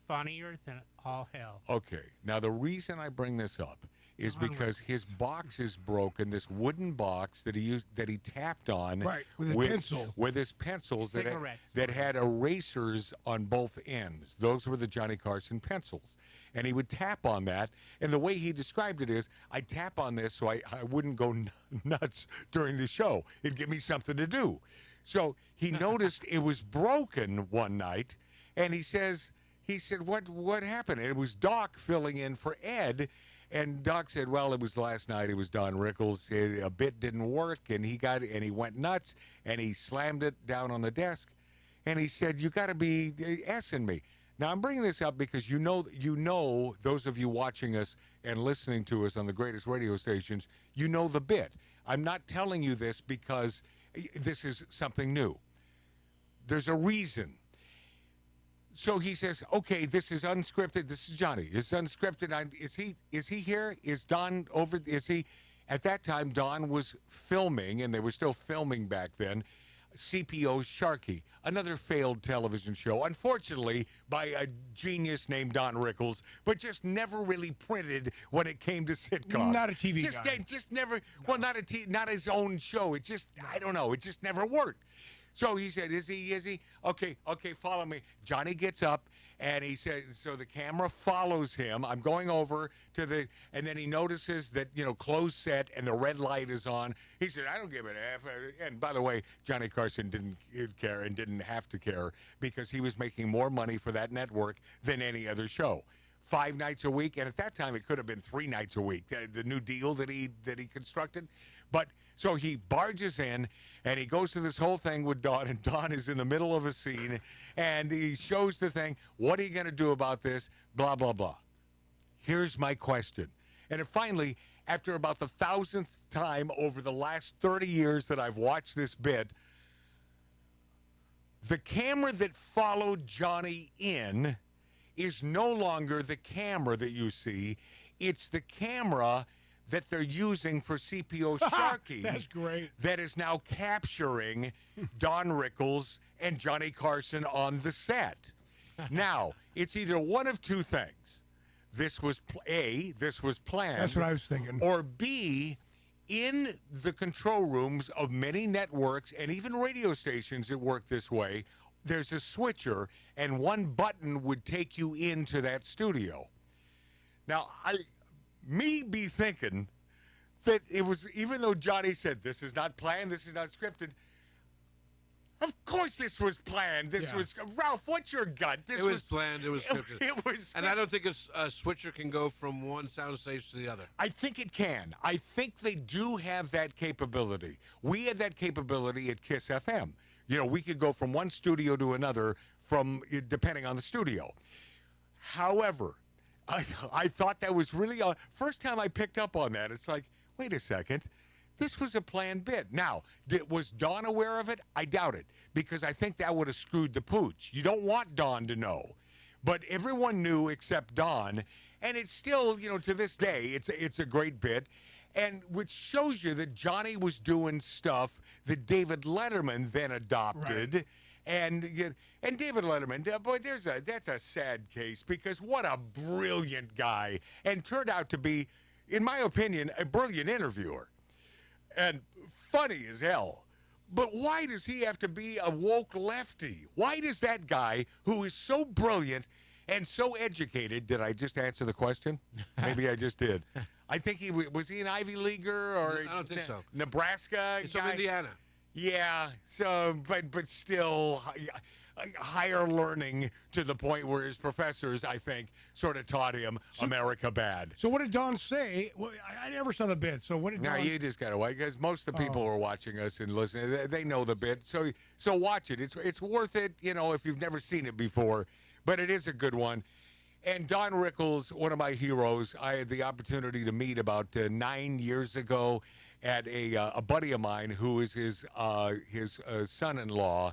Funnier than all hell. Okay. Now, the reason I bring this up is because his box is broken, this wooden box that he tapped on with his pencil. With his pencils Cigarettes. that had erasers on both ends. Those were the Johnny Carson pencils. And he would tap on that. And the way he described it is, I'd tap on this so I wouldn't go nuts during the show. It'd give me something to do. So he noticed it was broken one night, and he said, what happened? And it was Doc filling in for Ed. And Doc said, well, it was last night. It was Don Rickles. A bit didn't work, and he went nuts, and he slammed it down on the desk. And he said, you got to be S-ing me. Now, I'm bringing this up because you know, those of you watching us and listening to us on the greatest radio stations, you know the bit. I'm not telling you this because this is something new. There's a reason. So he says, okay, this is unscripted. This is Johnny. It's unscripted. Is he here? Is Don over? Is he? At that time, Don was filming, and they were still filming back then, CPO Sharky, another failed television show, unfortunately by a genius named Don Rickles, but just never really printed when it came to sitcoms. Not a TV guy. Just never. No. Well, not his own show. It just, I don't know. It just never worked. So he said, is he? Okay, follow me. Johnny gets up, and he said, so the camera follows him. I'm going over to and then he notices that, closed set, and the red light is on. He said, I don't give an F. And by the way, Johnny Carson didn't care and didn't have to care because he was making more money for that network than any other show. 5 nights a week, and at that time it could have been 3 nights a week, the new deal that he constructed. But so he barges in, and he goes through this whole thing with Don, and Don is in the middle of a scene, and he shows the thing, what are you going to do about this, blah, blah, blah. Here's my question. And it finally, after about the 1,000th time over the last 30 years that I've watched this bit, the camera that followed Johnny in is no longer the camera that you see. It's the camera that they're using for CPO Sharky. That's great. That is now capturing Don Rickles and Johnny Carson on the set. Now, it's either one of two things. This was planned. That's what I was thinking. Or B, in the control rooms of many networks and even radio stations that work this way, there's a switcher, and one button would take you into that studio. Now, me be thinking that it was, even though Johnny said, this is not planned, this is not scripted, of course this was planned. This was, Ralph, what's your gut? This was planned. It was scripted. It was. And I don't think a switcher can go from one soundstage to the other. I think it can. I think they do have that capability. We had that capability at KISS FM. We could go from one studio to another depending on the studio. However, I thought that was really, first time I picked up on that, it's like, wait a second. this was a planned bit. Now, was Don aware of it? I doubt it, because I think that would have screwed the pooch. You don't want Don to know. But everyone knew except Don, and it's still, to this day, it's a great bit, and which shows you that Johnny was doing stuff that David Letterman then adopted. Right. And David Letterman, boy, that's a sad case, because what a brilliant guy, and turned out to be, in my opinion, a brilliant interviewer. And funny as hell. But why does he have to be a woke lefty? Why does that guy, who is so brilliant and so educated, did I just answer the question? Maybe I just did. I think was he an Ivy Leaguer or I don't think so. Nebraska He's guy? from Indiana. Yeah, so but still higher learning to the point where his professors, I think, sort of taught him America bad. So what did Don say? Well, I never saw the bit. So what did Don? No, you just gotta wait, because most of the people who are watching us and listening, they know the bit. So watch it. It's worth it, if you've never seen it before. But it is a good one. And Don Rickles, one of my heroes, I had the opportunity to meet about 9 years ago at a buddy of mine who is his son-in-law,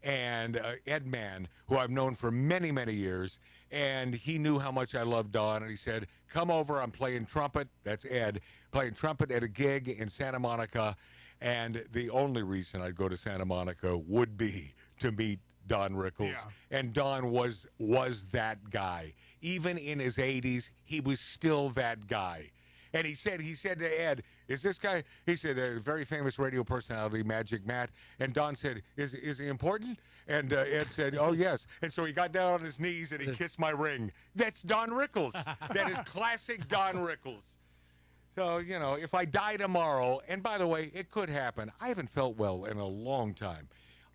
and Ed Mann, who I've known for many, many years. And he knew how much I loved Don, and he said, come over, I'm playing trumpet. That's Ed, playing trumpet at a gig in Santa Monica. And the only reason I'd go to Santa Monica would be to meet Don Rickles. Yeah. And Don was that guy. Even in his 80s, he was still that guy. And he said to Ed, is this guy, he said, a very famous radio personality, Magic Matt. And Don said, is he important? And Ed said, oh, yes. And so he got down on his knees and he kissed my ring. That's Don Rickles. That is classic Don Rickles. So, if I die tomorrow, and by the way, it could happen. I haven't felt well in a long time.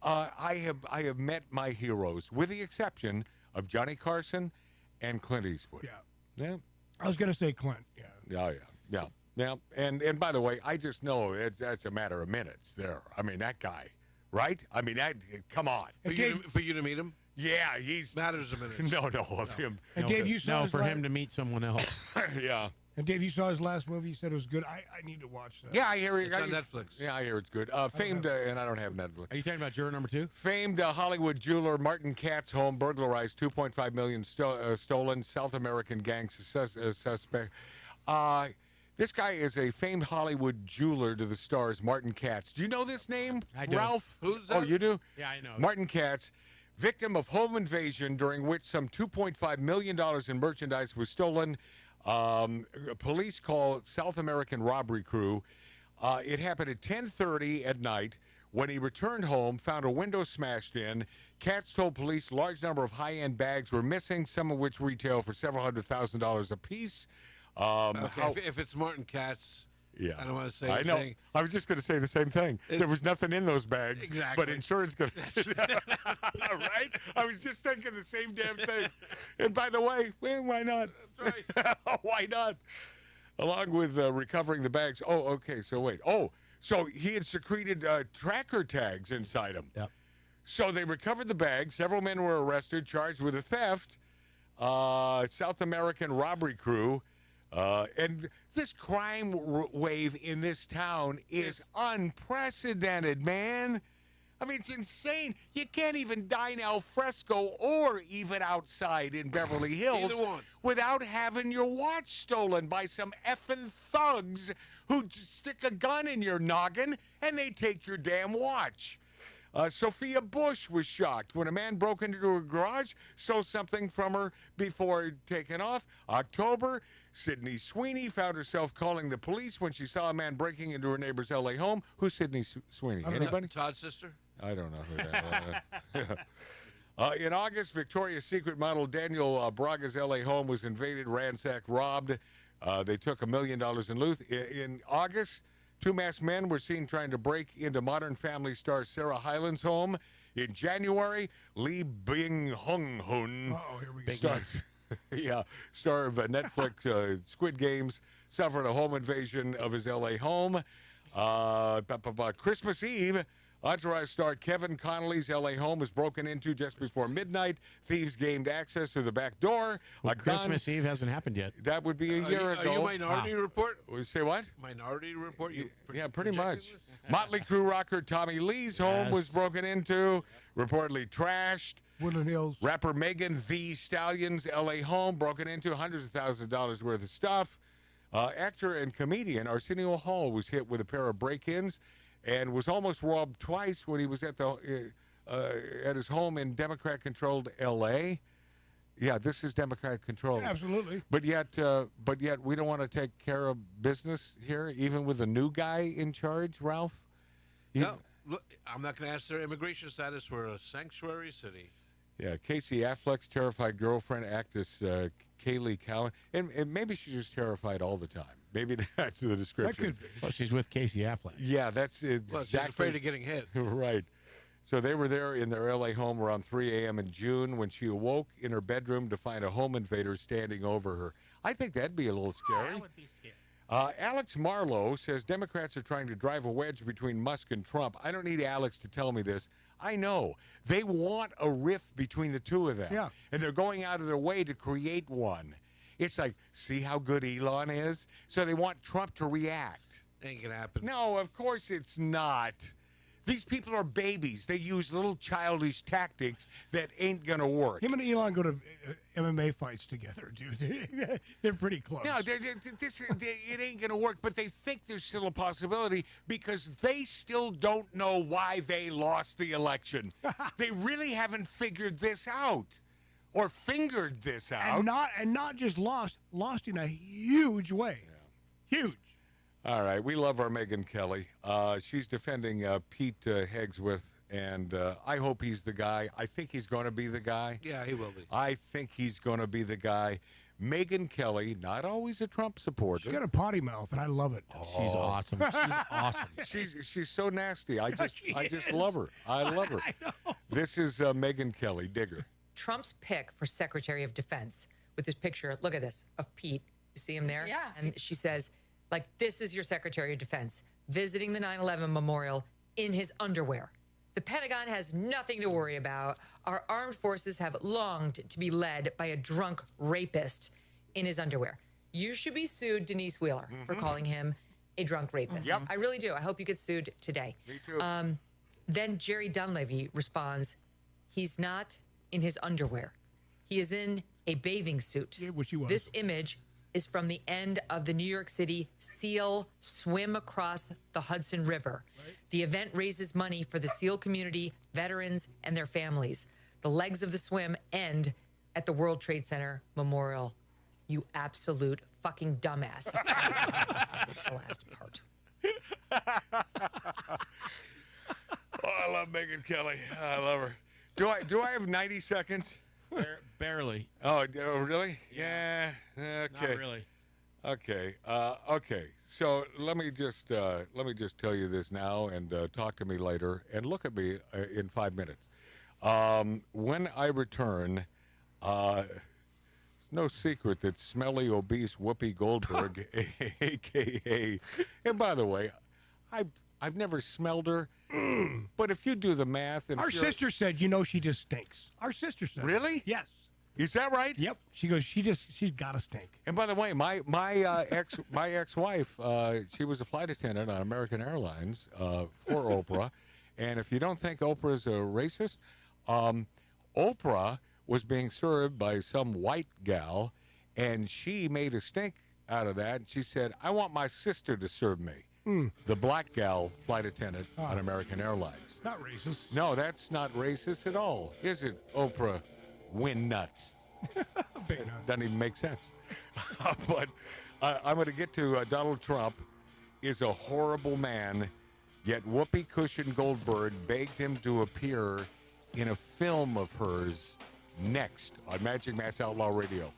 I have met my heroes, with the exception of Johnny Carson and Clint Eastwood. Yeah. I was going to say Clint. Yeah. And by the way, I just know that's a matter of minutes there. I mean, that guy, right? I mean, come on. For you to meet him? Yeah, he's matters a minute. No, of him. And Dave, you saw for him to meet someone else. Yeah. And Dave, you saw his last movie. You said it was good. I need to watch that. Yeah, I hear it. It's on Netflix. Yeah, I hear it's good. Famed, and I don't have Netflix. Are you talking about juror number 2? Famed Hollywood jeweler Martin Katz's home burglarized, $2.5 million stolen. South American gang suspect. This guy is a famed Hollywood jeweler to the stars, Martin Katz. Do you know this name, I do. Ralph? Who's that? Oh, you do? Yeah, I know. Martin Katz, victim of home invasion during which some $2.5 million in merchandise was stolen. Police call South American robbery crew. It happened at 10:30 at night. When he returned home, found a window smashed in. Katz told police a large number of high-end bags were missing, some of which retail for several $100,000 apiece. If it's Martin Katz, yeah, I don't want to say I know. anything. I was just going to say the same thing. There was nothing in those bags. Exactly. But insurance going to... Right? I was just thinking the same damn thing. And by the way, why not? That's right. Why not? Along with recovering the bags. Oh, okay, so wait. Oh, so he had secreted tracker tags inside them. Yep. So they recovered the bags. Several men were arrested, charged with a theft. South American robbery crew. And this crime wave in this town is unprecedented, man. I mean, it's insane. You can't even dine al fresco or even outside in Beverly Hills without having your watch stolen by some effing thugs who stick a gun in your noggin and they take your damn watch. Sophia Bush was shocked when a man broke into her garage, stole something from her before taking off. October, Sydney Sweeney found herself calling the police when she saw a man breaking into her neighbor's L.A. home. Who's Sydney Sweeney? Anybody? Todd's sister? I don't know who that is. In August, Victoria's Secret model Daniel Braga's L.A. home was invaded, ransacked, robbed. They took $1 million in loot. In August, 2 masked men were seen trying to break into Modern Family star Sarah Hyland's home. In January, Lee Byung-hun, star of Netflix Squid Games, suffered a home invasion of his L.A. home. Christmas Eve, Entourage star Kevin Connolly's L.A. home was broken into just before midnight. Thieves gained access to the back door. Well, Christmas Eve hasn't happened yet. That would be a year ago. Are you Minority Report? Say what? Minority Report? Yeah, pretty much. Motley Crue rocker Tommy Lee's home was broken into, reportedly trashed. Woodland Hills. Rapper Megyn The Stallion's L.A. home broken into, hundreds of thousands of dollars worth of stuff. Actor and comedian Arsenio Hall was hit with a pair of break-ins and was almost robbed twice when he was at his home in Democrat-controlled L.A. Yeah, this is Democrat-controlled. Absolutely. But yet we don't want to take care of business here, even with a new guy in charge, Ralph. No, look, I'm not going to ask their immigration status. We're a sanctuary city. Yeah, Casey Affleck's terrified girlfriend, actress Kaylee Cowan, and maybe she's just terrified all the time. Maybe that's the description. That could be. Well, she's with Casey Affleck. Yeah, that's exactly. Well, she's afraid of getting hit. Right. So they were there in their L.A. home around 3 a.m. in June when she awoke in her bedroom to find a home invader standing over her. I think that'd be a little scary. That would be scary. Alex Marlowe says Democrats are trying to drive a wedge between Musk and Trump. I don't need Alex to tell me this. I know. They want a rift between the two of them. Yeah. And they're going out of their way to create one. It's like, see how good Elon is? So they want Trump to react. Ain't gonna happen. No, of course it's not. These people are babies. They use little childish tactics that ain't going to work. Him and Elon go to MMA fights together, dude. They're pretty close. No, it ain't going to work, but they think there's still a possibility because they still don't know why they lost the election. They really haven't figured this out or fingered this out. And not just lost in a huge way. Yeah. Huge. All right, we love our Megyn Kelly. She's defending Pete Hegseth, and I hope he's the guy. I think he's going to be the guy. Yeah, he will be. I think he's going to be the guy. Megyn Kelly, not always a Trump supporter. She's got a potty mouth, and I love it. She's awesome. She's awesome. She's so nasty. I just love her. I love her. I know. This is Megyn Kelly, digger. Trump's pick for Secretary of Defense with this picture, look at this, of Pete. You see him there? Yeah. And she says, like, this is your Secretary of Defense, visiting the 9/11 memorial in his underwear. The Pentagon has nothing to worry about. Our armed forces have longed to be led by a drunk rapist in his underwear. You should be sued, Denise Wheeler, for calling him a drunk rapist. Yep. I really do. I hope you get sued today. Me too. Then Jerry Dunleavy responds, he's not in his underwear. He is in a bathing suit. Yeah, which he was. This image is from the end of the New York City SEAL swim across the Hudson River. Right. The event raises money for the SEAL community, veterans, and their families. The legs of the swim end at the World Trade Center Memorial. You absolute fucking dumbass. The last part. Oh, I love Megyn Kelly. I love her. Do I have 90 seconds? Barely. Oh, really? Yeah. Okay. Not really. Okay. Okay. So let me just tell you this now, and talk to me later, and look at me in 5 minutes. When I return, it's no secret that smelly, obese Whoopi Goldberg, a.k.a. And by the way, I've never smelled her, but if you do the math, and our sister said, she just stinks. Our sister said, really? Yes. Is that right? Yep. She goes, she's got to stink. And by the way, my ex-wife, she was a flight attendant on American Airlines for Oprah, and if you don't think Oprah's a racist, Oprah was being served by some white gal, and she made a stink out of that. And she said, "I want my sister to serve me." The black gal flight attendant on American Airlines. Not racist. No, that's not racist at all, is it, Oprah? Win nuts. Big nuts. Doesn't even make sense. But I'm going to get to Donald Trump is a horrible man, yet Whoopi Cushion Goldberg begged him to appear in a film of hers next on Magic Matt's Outlaw Radio.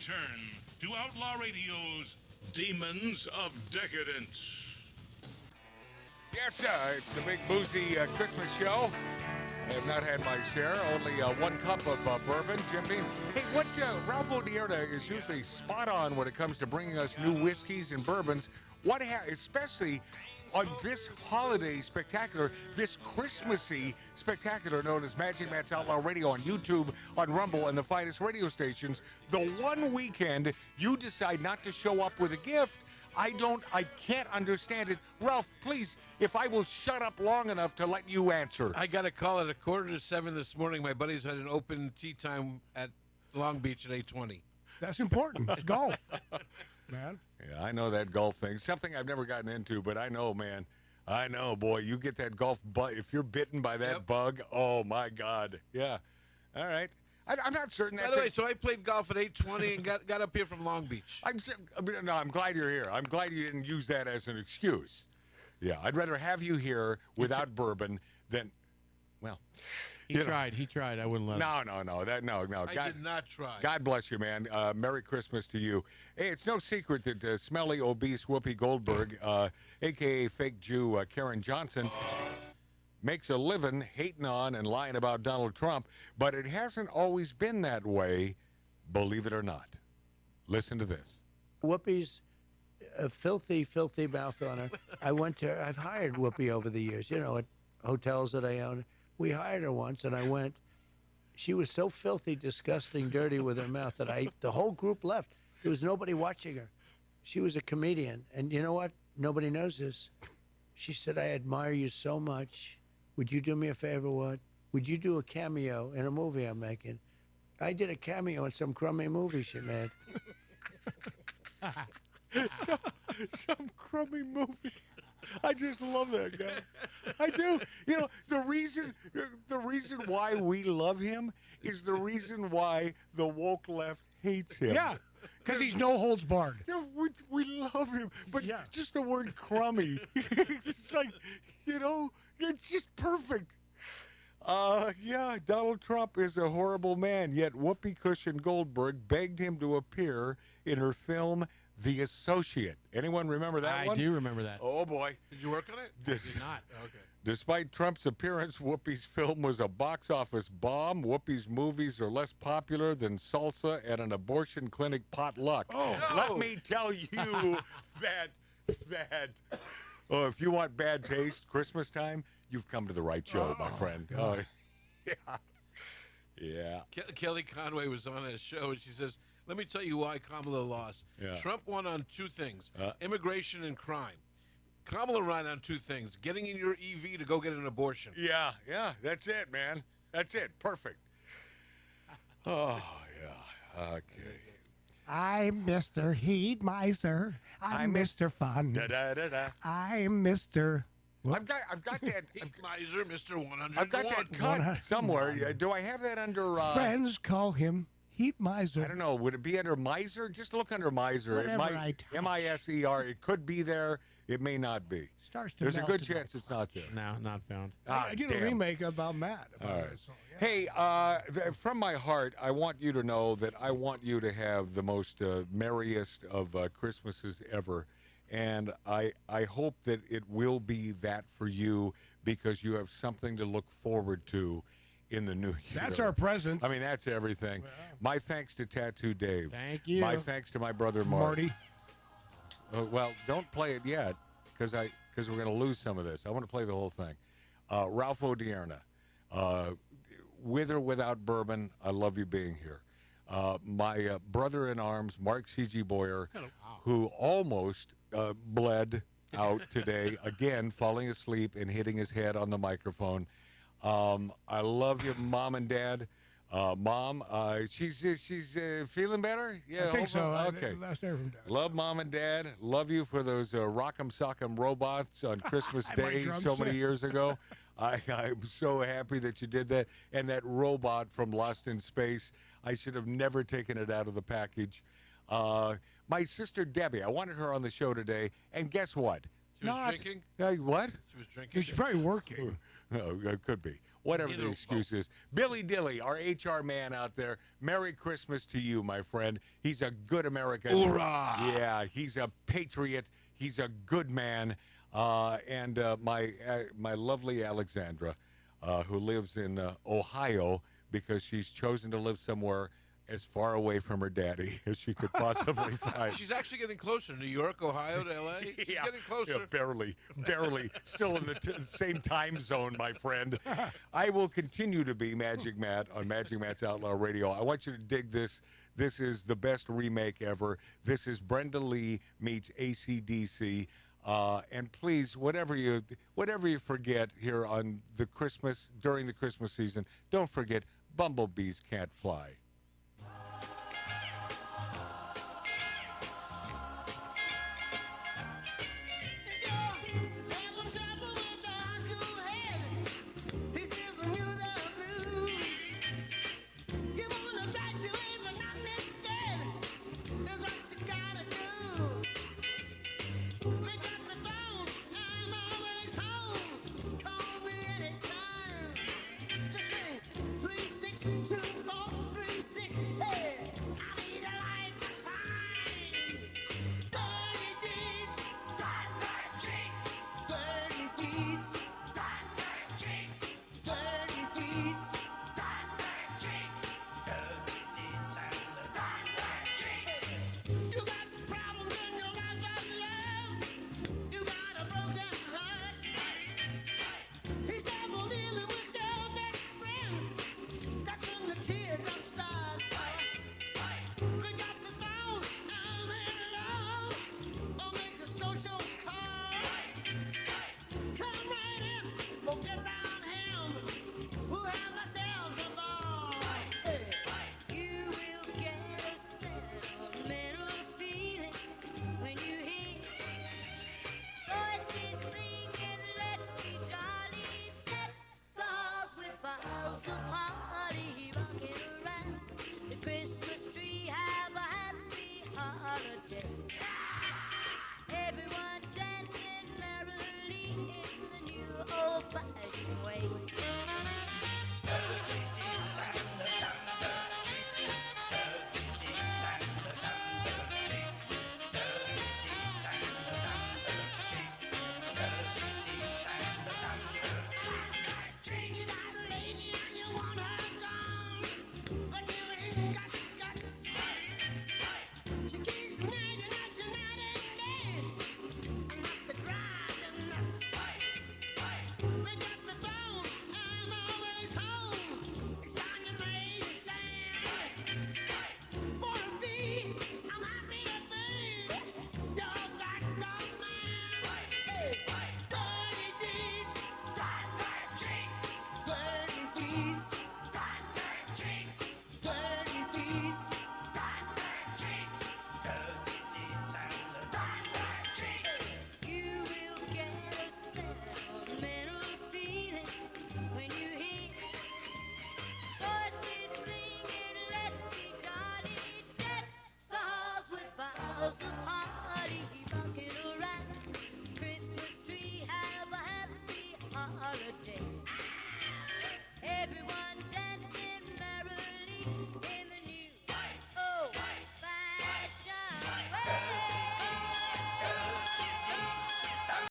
return to Outlaw Radio's Demons of Decadence. Yes, it's the big boozy Christmas show. I have not had my share. Only 1 cup of bourbon. Jim Beam. Hey, what Ralph O'Dearna is usually spot on when it comes to bringing us new whiskeys and bourbons. Especially on this holiday spectacular, this Christmassy spectacular known as Magic Matt's Outlaw Radio on YouTube, on Rumble, and the finest radio stations. The one weekend you decide not to show up with a gift, I can't understand it. Ralph, please, if I will shut up long enough to let you answer. I got a call at 6:45 this morning. My buddies had an open tea time at Long Beach at 8:20. That's important. It's golf, man. Yeah, I know that golf thing. Something I've never gotten into, but I know, man. I know, boy. You get that golf bug. If you're bitten by that bug, oh, my God. Yeah. All right. I'm not certain that's By the way, so I played golf at 8:20 and got up here from Long Beach. I'm glad you're here. I'm glad you didn't use that as an excuse. Yeah, I'd rather have you here without bourbon than, well. He tried. I wouldn't let him. No. I did not try. God bless you, man. Merry Christmas to you. Hey, it's no secret that smelly, obese Whoopi Goldberg, a.k.a. fake Jew Karen Johnson, makes a living hating on and lying about Donald Trump, but it hasn't always been that way, believe it or not. Listen to this. Whoopi's a filthy, filthy mouth on her. I've hired Whoopi over the years, at hotels that I own. We hired her once, and I went. She was so filthy, disgusting, dirty with her mouth that the whole group left. There was nobody watching her. She was a comedian, and you know what? Nobody knows this. She said, I admire you so much. Would you do me a favor, what? Would you do a cameo in a movie I'm making? I did a cameo in some crummy movie she made. some crummy movie. I just love that guy. I do. The reason why we love him is the reason why the woke left hates him. Yeah, because he's no holds barred. We love him, but just the word crummy. It's like, it's just perfect. Donald Trump is a horrible man, yet Whoopi Cushion Goldberg begged him to appear in her film The Associate. Anyone remember that one? I do remember that. Oh, boy. Did you work on it? I did not. Okay. Despite Trump's appearance, Whoopi's film was a box office bomb. Whoopi's movies are less popular than salsa at an abortion clinic potluck. Oh, let me tell you that if you want bad taste Christmas time, you've come to the right show, my friend. God. Yeah. Kelly Conway was on a show, and she says, let me tell you why Kamala lost. Yeah. Trump won on 2 things, immigration and crime. Kamala ran on 2 things, getting in your EV to go get an abortion. Yeah, that's it, man. That's it. Perfect. Oh, yeah. Okay. I'm Mr. Heat Miser. I'm Mr. Fun. Da-da-da-da. I'm Mr. I've got that. Heat Miser, Mr. 101. I've got that cut somewhere. Do I have that under... Friends call him Heat Miser. I don't know. Would it be under Miser? Just look under Miser. Whatever It might, M-I-S-E-R. It could be there. It may not be. There's a good chance it's not there. No, not found. I did a remake about Matt. All right. Hey, from my heart, I want you to know that I want you to have the most merriest of Christmases ever. And I hope that it will be that for you because you have something to look forward to in the new year. That's our present. I mean, that's everything. Wow. My thanks to Tattoo Dave. Thank you. My thanks to my brother Marty. Well, don't play it yet because we're going to lose some of this. I want to play the whole thing. Ralph O'Dearna, with or without bourbon, I love you being here. My brother-in-arms, Mark C.G. Boyer, who almost bled out today, again, falling asleep and hitting his head on the microphone. I love you, Mom and Dad. Mom, she's feeling better? Yeah, I think so. Okay. Last air from Dad. Love Mom and Dad. Love you for those Rock'em Sock'em robots on Christmas Day so many years ago. I'm so happy that you did that. And that robot from Lost in Space, I should have never taken it out of the package. My sister Debbie, I wanted her on the show today, and guess what? She was drinking? What? She was drinking? She's probably working. Oh, it could be. whatever the excuse is. Billy Dilly, our HR man out there, Merry Christmas to you, my friend. He's a good American. Hoorah! Yeah, he's a patriot. He's a good man. And my lovely Alexandra, who lives in Ohio because she's chosen to live somewhere as far away from her daddy as she could possibly find. She's actually getting closer. New York, Ohio to L.A. She's getting closer. Yeah, barely. Still in the same time zone, my friend. I will continue to be Magic Matt on Magic Matt's Outlaw Radio. I want you to dig this. This is the best remake ever. This is Brenda Lee meets ACDC. And please, whatever you forget here on during the Christmas season, don't forget bumblebees can't fly. Just 3, 6, 2,